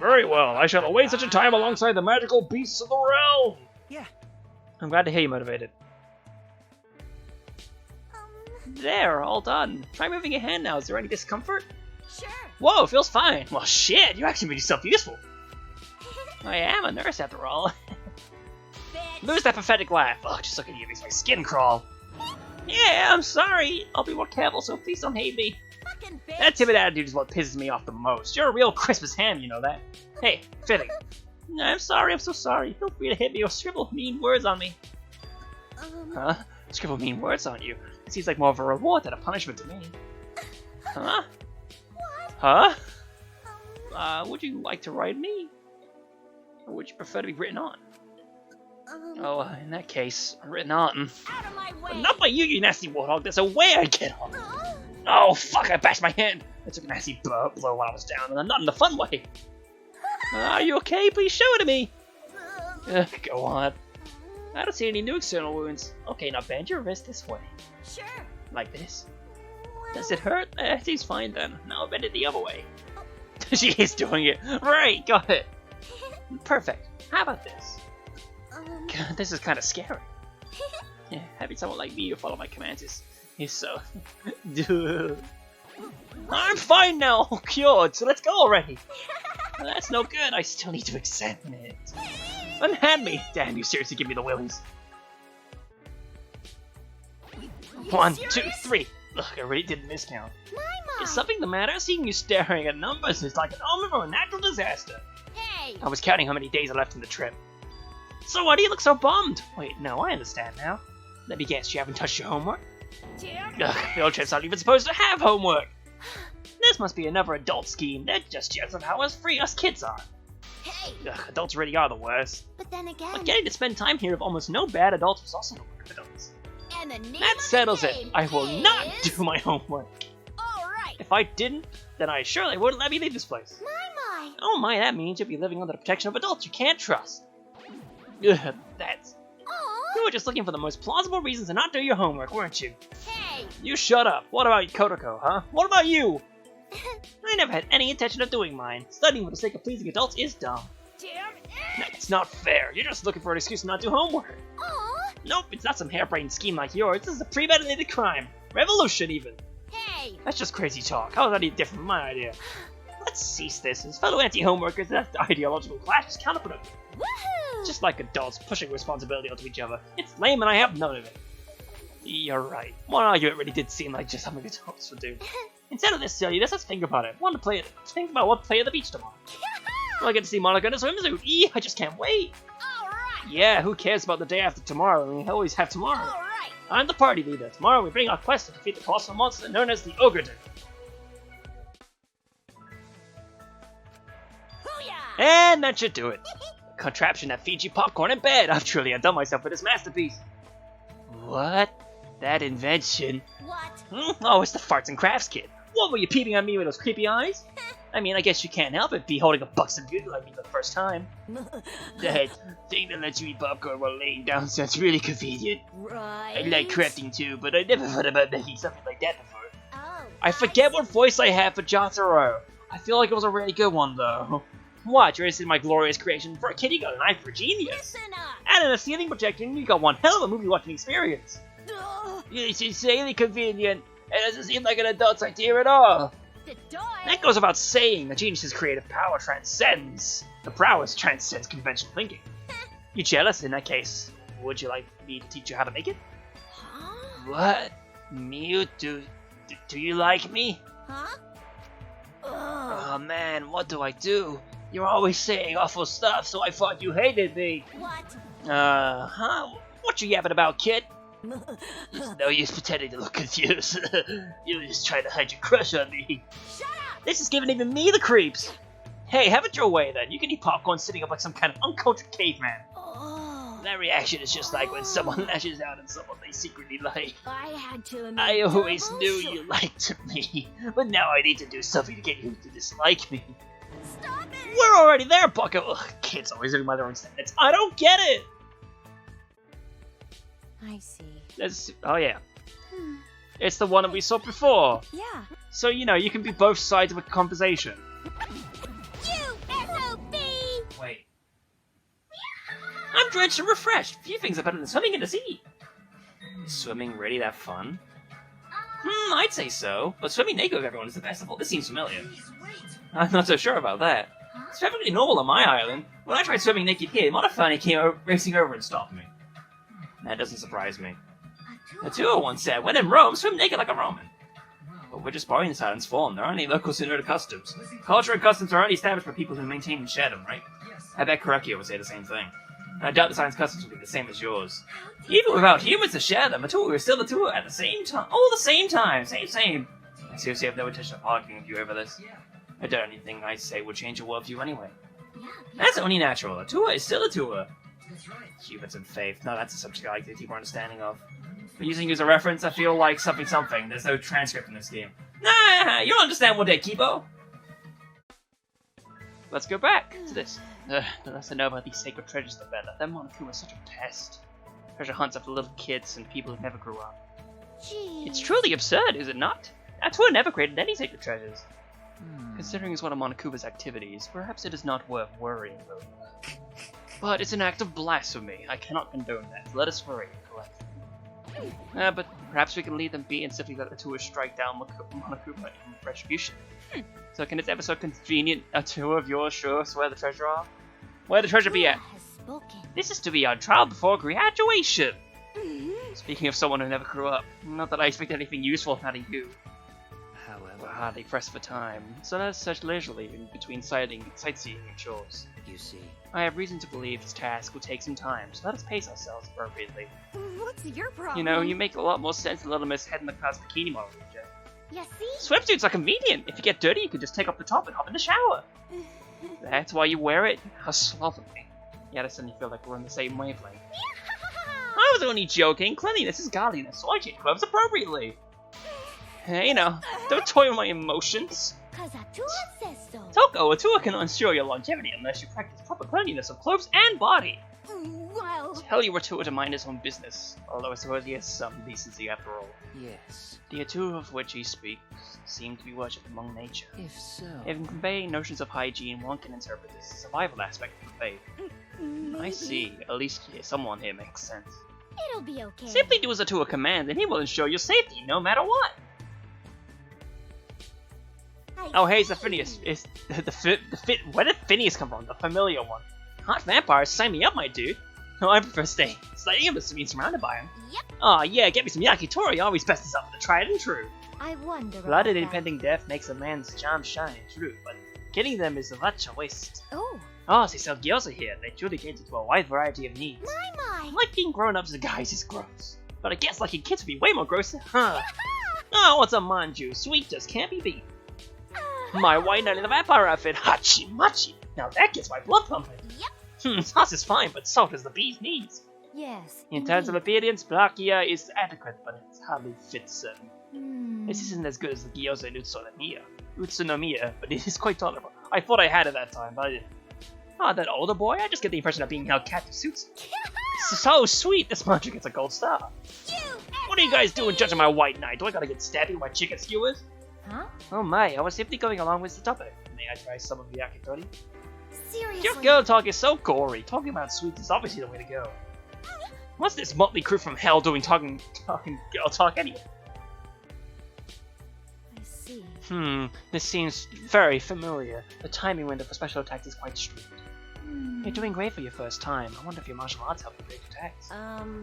Very well, I shall await such a time alongside the magical beasts of the realm. yeah. I'm glad to hear you motivated. There, all done. Try moving your hand now. Is there any discomfort? Sure. Whoa, feels fine. Well, shit, you actually made yourself useful. I am a nurse after all. Bitch. Lose that pathetic laugh. Ugh, just looking at you makes my skin crawl. Yeah, I'm sorry. I'll be more careful, so please don't hate me. Fucking bitch. That timid attitude is what pisses me off the most. You're a real Christmas ham, you know that. Hey, fitting. I'm sorry, I'm so sorry. Feel free to hit me or scribble mean words on me. Huh? Scribble mean words on you? It seems like more of a reward than a punishment to me. Huh? What? Huh? Would you like to ride me? Or would you prefer to be written on? Oh, in that case, written on. Out of my But way! not by you, you nasty warthog. There's a way I get on. Oh, fuck, I bashed my hand. I took a nasty blow while I was down, and not in the fun way. Are you okay? Please show it to me. Go on. I don't see any new external wounds. Okay, now bend your wrist this way. Sure. Like this. Does it hurt? It seems fine then. Now bend it the other way. She is doing it. Right, got it. Perfect. How about this? God, this is kind of scary. Yeah, having someone like me to follow my commands is so... Dude. I'm fine now, cured, so let's go already. That's no good, I still need to examine it. Unhand me! Damn, you seriously give me the willies. 1, 2, 3. Ugh, I really did miscount. Is something the matter? Seeing you staring at numbers is like an omen for a natural disaster. Hey! I was counting how many days are left in the trip. So why do you look so bummed? Wait, no, I understand now. Let me guess, you haven't touched your homework? Ugh, field trips aren't even supposed to have homework. This must be another adult scheme. They're just jealous of how free us kids are. Hey! Ugh, adults really are the worst. But then again, But getting to spend time here with almost no bad adults was also no work of adults. And the name That of the settles it. game I will not is- do my homework. Alright! If I didn't, then I surely wouldn't let me leave this place. my. Oh my, that means you'll be living under the protection of adults you can't trust. Ugh, that's... Aw, You were just looking for the most plausible reasons to not do your homework, weren't you? Hey! You shut up. What about Kotoko, huh? What about you? I never had any intention of doing mine. Studying for the sake of pleasing adults is dumb. Damn It's not fair. You're just looking for an excuse to not do homework. aw, Nope, it's not some harebrained scheme like yours. This is a premeditated crime. Revolution, even. Hey! That's just crazy talk. How is that any different from my idea? Let's cease this. As fellow anti-homeworkers, that ideological clash is counterproductive. woohoo! Just like adults pushing responsibility onto each other. It's lame and I have none of it. You're right. One argument really did seem like just something adults would do. Instead of this silliness, let's think about it. Think about what to play at the beach tomorrow. Will I get to see Monokid in a swimsuit? I just can't wait. Alright! Yeah, who cares about the day after tomorrow? We always have tomorrow. Alright! I'm the party leader. Tomorrow we bring our quest to defeat the colossal monster known as the Ogre. Hoo-yah! And that should do it. A contraption that feeds you popcorn in bed. I've truly undone myself with this masterpiece. What? That invention? What? Oh, it's the Farts and Crafts kid. What, were you peeping at me with those creepy eyes? I mean, I guess you can't help it, be holding a Buxton Beauty like me for the first time. That thing that lets you eat popcorn while laying down sounds really convenient. Right. I like crafting too, but I never thought about making something like that before. Oh, I forget what voice I have for Jotaro. I feel like it was a really good one though. Watch, you're interested in my glorious creation. For a kid, you got an eye for genius. Listen up! And in a ceiling projection, you got one hell of a movie watching experience. Ugh, It's insanely convenient. It doesn't seem like an adult's idea at all. the door! That goes without saying. The genius's creative power transcends. The prowess transcends conventional thinking. You jealous? In that case, would you like me to teach you how to make it? Huh? What? Me? Do you like me? Huh? Ugh. Oh man, what do I do? You're always saying awful stuff, so I thought you hated me. What? Huh? What you yapping about, kid? It's no use pretending to look confused. You were just trying to hide your crush on me. Shut up! This is giving even me the creeps. Hey, have it your way then. You can eat popcorn sitting up like some kind of uncultured caveman. Oh, That reaction is just like when someone lashes out at someone they secretly like. I had to admit I always double knew sure. you liked me, but now I need to do something to get you to dislike me. Stop it! We're already there, Bucko. Ugh, kids always living by their own standards. I don't get it. I see. Oh yeah, it's the one that we saw before. Yeah. So you know you can be both sides of a conversation. You SOB! Wait. I'm drenched and refreshed. Few things are better than swimming in the sea. Is swimming really that fun? I'd say so. But swimming naked with everyone is the best of all. This seems familiar. I'm not so sure about that. It's perfectly normal on my island. When I tried swimming naked here, Monofani came racing over and stopped me. That doesn't surprise me. Natua once said, when in Rome, swim naked like a Roman. But we're just borrowing this island's form. There aren't any local similar customs. Culture and customs are only established by people who maintain and share them, right? I bet Korekio would say the same thing. And I doubt this island's customs will be the same as yours. Even without humans to share them, Natua is still Natua at the same time. All the same time. Same. I seriously have no intention of arguing with you over this. I doubt anything I say would change your worldview anyway. That's only natural. A tour is still a tour. Cubits and faith. No, that's a subject I like a deeper understanding of. But using you as a reference, I feel like something. There's no transcript in this game. Nah, you don't understand what they Kibo. Let's go back to this. The less I know about these sacred treasures, the better. That Monokid was such a pest. Treasure hunts after little kids and people who never grew up. Gee. It's truly absurd, is it not? That tour never created any sacred treasures. Considering it's one of Monokuba's activities, perhaps it is not worth worrying about. But it's an act of blasphemy. I cannot condone that. Let us worry and collect. But perhaps we can leave them be and simply let the tour strike down Monokuba in retribution. So can it ever so convenient a tour of yours show us where the treasure are? Where the treasure be at? Has spoken. This is to be our trial before graduation! Speaking of someone who never grew up, not that I expect anything useful out of you. We're However, hardly pressed for time, so let us search leisurely in between sightseeing and chores. you see, I have reason to believe this task will take some time, so let us pace ourselves appropriately. What's your problem? You know, you make a lot more sense than letting us head in the class bikini model, DJ. You see? Swimsuits are convenient! If you get dirty, you can just take off the top and hop in the shower! That's why you wear it? How slovenly. Yet I suddenly feel like we're on the same wavelength. I was only joking! Cleanliness is godliness, so I change clothes appropriately! Hey, you know, don't toy with my emotions! Cause Atua says so. Toko, a tour can ensure your longevity unless you practice proper cleanliness of clothes and body! Well, Tell your Atua to mind his own business, although I suppose he has some decency after all. yes. The Atua of which he speaks seem to be worshipped among nature. If so, If in conveying notions of hygiene, one can interpret this as a survival aspect of the faith. I see. At least someone here makes sense. it'll be okay. Simply do as Atua command, and he will ensure your safety, no matter what. Oh, hey, it's the Phineas. It's the fit. Where did Phineas come from? The familiar one. Hot vampires, sign me up, my dude. No, I prefer staying. Slaying him is to being surrounded by him. Yep. Aw, yeah, get me some yakitori. Always best is up for the tried and true. I wonder. Blood and about that. impending death makes a man's charm shine, true, but getting them is such a waste. Oh, Oh, they sell gyoza here. They truly cater to a wide variety of needs. my. Like being grown-ups as guys is gross. But I guess lucky kids would be way more gross, huh? Oh, what's a manju? Sweet just can't be beat. My white knight in the vampire outfit, hachi machi. Now that gets my blood pumping. Yep. Sauce is fine, but salt is the bee's knees. Yes. In terms of appearance, Brakia is adequate, but it hardly fits them. Hmm. This isn't as good as the gyoza in Utsunomiya, but it is quite tolerable. I thought I had it that time, but I didn't. Ah, that older boy? I just get the impression that being held captive suits him. So sweet, this mantra gets a gold star. What are you guys doing judging my white knight? Do I gotta get stabbed with my chicken skewers? Huh? Oh my, I was simply going along with the topic. May I try some of the yakitori? Seriously. Your girl talk is so gory. Talking about sweets is obviously the way to go. What's this motley crew from hell doing talking girl talk anyway? I see. This seems very familiar. The timing window for special attacks is quite strict. You're doing great for your first time. I wonder if your martial arts help you break attacks.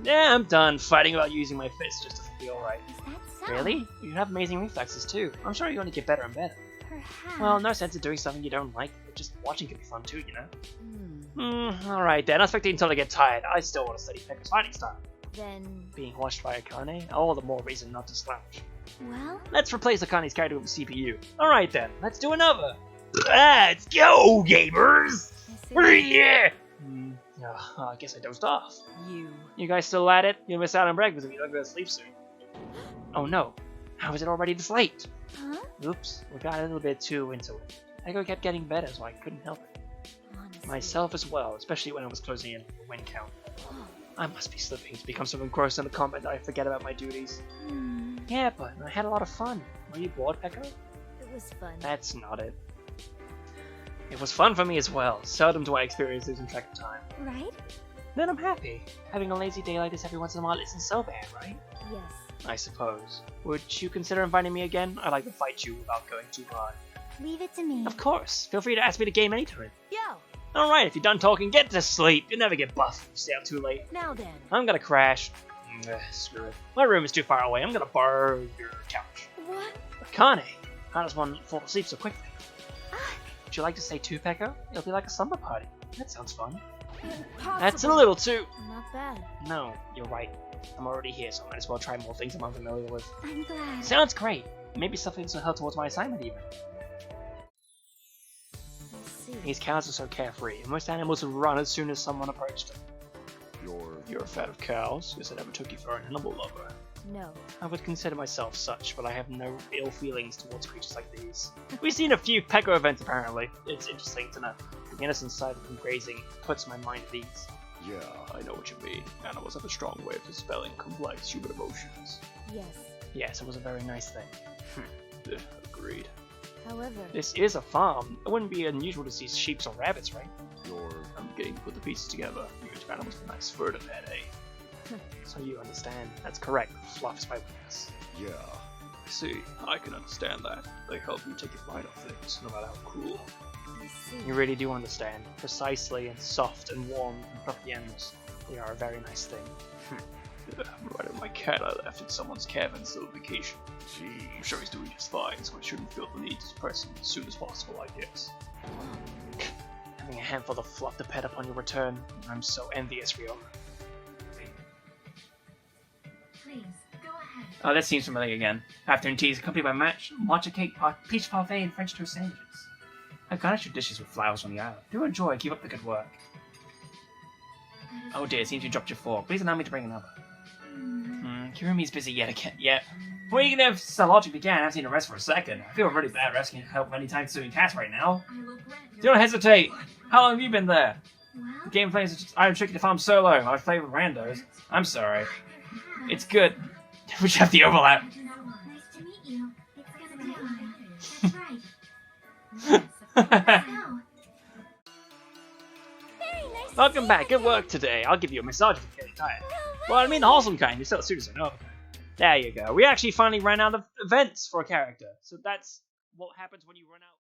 Yeah, I'm done. Fighting about using my fists just doesn't feel right. Is that so? Really? You have amazing reflexes too. I'm sure you're going to get better and better. Perhaps. Well, no sense in doing something you don't like, but just watching can be fun too, you know? Hmm. Alright then. I expect until I get tired. I still want to study Pekka's fighting style. Then, Being watched by Akane? All the more reason not to slouch. well, Let's replace Akane's character with a CPU. Alright then. Let's do another. Let's go, gamers! I see. Yeah! I guess I dozed off. You guys still at it? You'll miss out on breakfast if you don't go to sleep soon. Oh no. How is it already this late? Huh? Oops, we got a little bit too into it. Echo kept getting better, so I couldn't help it. Honestly. Myself as well, especially when I was closing in on the win count. I must be slipping to become so engrossed in the combat that I forget about my duties. Hmm. Yeah, but I had a lot of fun. Were you bored, Pekka? It was fun. That's not it. It was fun for me as well. Seldom do I experience losing track of time. Right? Then I'm happy. Having a lazy day like this every once in a while isn't so bad, right? Yes. I suppose. Would you consider inviting me again? I'd like to fight you without going too hard. Leave it to me. Of course. Feel free to ask me to game anytime. Yo. Alright, if you're done talking, get to sleep. You'll never get buffed if you stay up too late. Now then. I'm gonna crash. Screw it. My room is too far away. I'm gonna borrow your couch. What? Akane, how does one fall asleep so quickly? Ah, Would you like to stay too, Pekka? It'll be like a slumber party. That sounds fun. impossible. That's a little too... Not bad. No, you're right. I'm already here, so I might as well try more things I'm unfamiliar with. I'm glad. Sounds great. Maybe something will help towards my assignment even. I see. These cows are so carefree, and most animals would run as soon as someone approached them. You're a fan of cows? Guess I never took you for an animal lover. No. I would consider myself such, but I have no ill feelings towards creatures like these. We've seen a few Pecco events apparently. It's interesting to know. The innocent side of them grazing puts my mind at ease. Yeah. I know what you mean. Animals have a strong way of dispelling complex human emotions. Yes. Yes, it was a very nice thing. Agreed. However, This is a farm. It wouldn't be unusual to see sheep or rabbits, right? I'm beginning to put the pieces together. Huge animals with nice fur to pet, eh? So you understand. That's correct. Fluff is my weakness. Yeah. See, I can understand that. They help you take your mind off things, no matter how cruel. I see. You really do understand. Precisely and soft and warm and fluffy animals. They are a very nice thing. I'm right at my cat I left at someone's cabin still on vacation. I'm Jeez. sure he's doing just fine, so I shouldn't feel the need to suppress him as soon as possible, I guess. Having a handful of fluff to pet upon your return, I'm so envious, Riona. Please, go ahead. Oh, that seems familiar again. Afternoon tea is accompanied by matcha cake, peach parfait, and French toast sandwiches. I've garnished your dishes with flowers from the island. Do enjoy. Keep up the good work. Oh dear, it seems you dropped your fork. Please allow me to bring another. Kirumi's busy yet again. Yet. Well, even if the logic began, I haven't seen a rest for a second. I feel really bad rescuing help many times doing tasks right now. I will grant your Don't hesitate. How long have you been there? Well, The game plays just I'm tricky to farm solo. I play with randos. I'm sorry. It's good. We should have the overlap. nice to meet you. It's gonna be fun. That's right. Let's go. Very nice. Welcome back, good work today. I'll give you a massage if you're getting tired. Well, I mean the wholesome kind, you're still suited, so no. There you go. We actually finally ran out of events for a character. So that's what happens when you run out.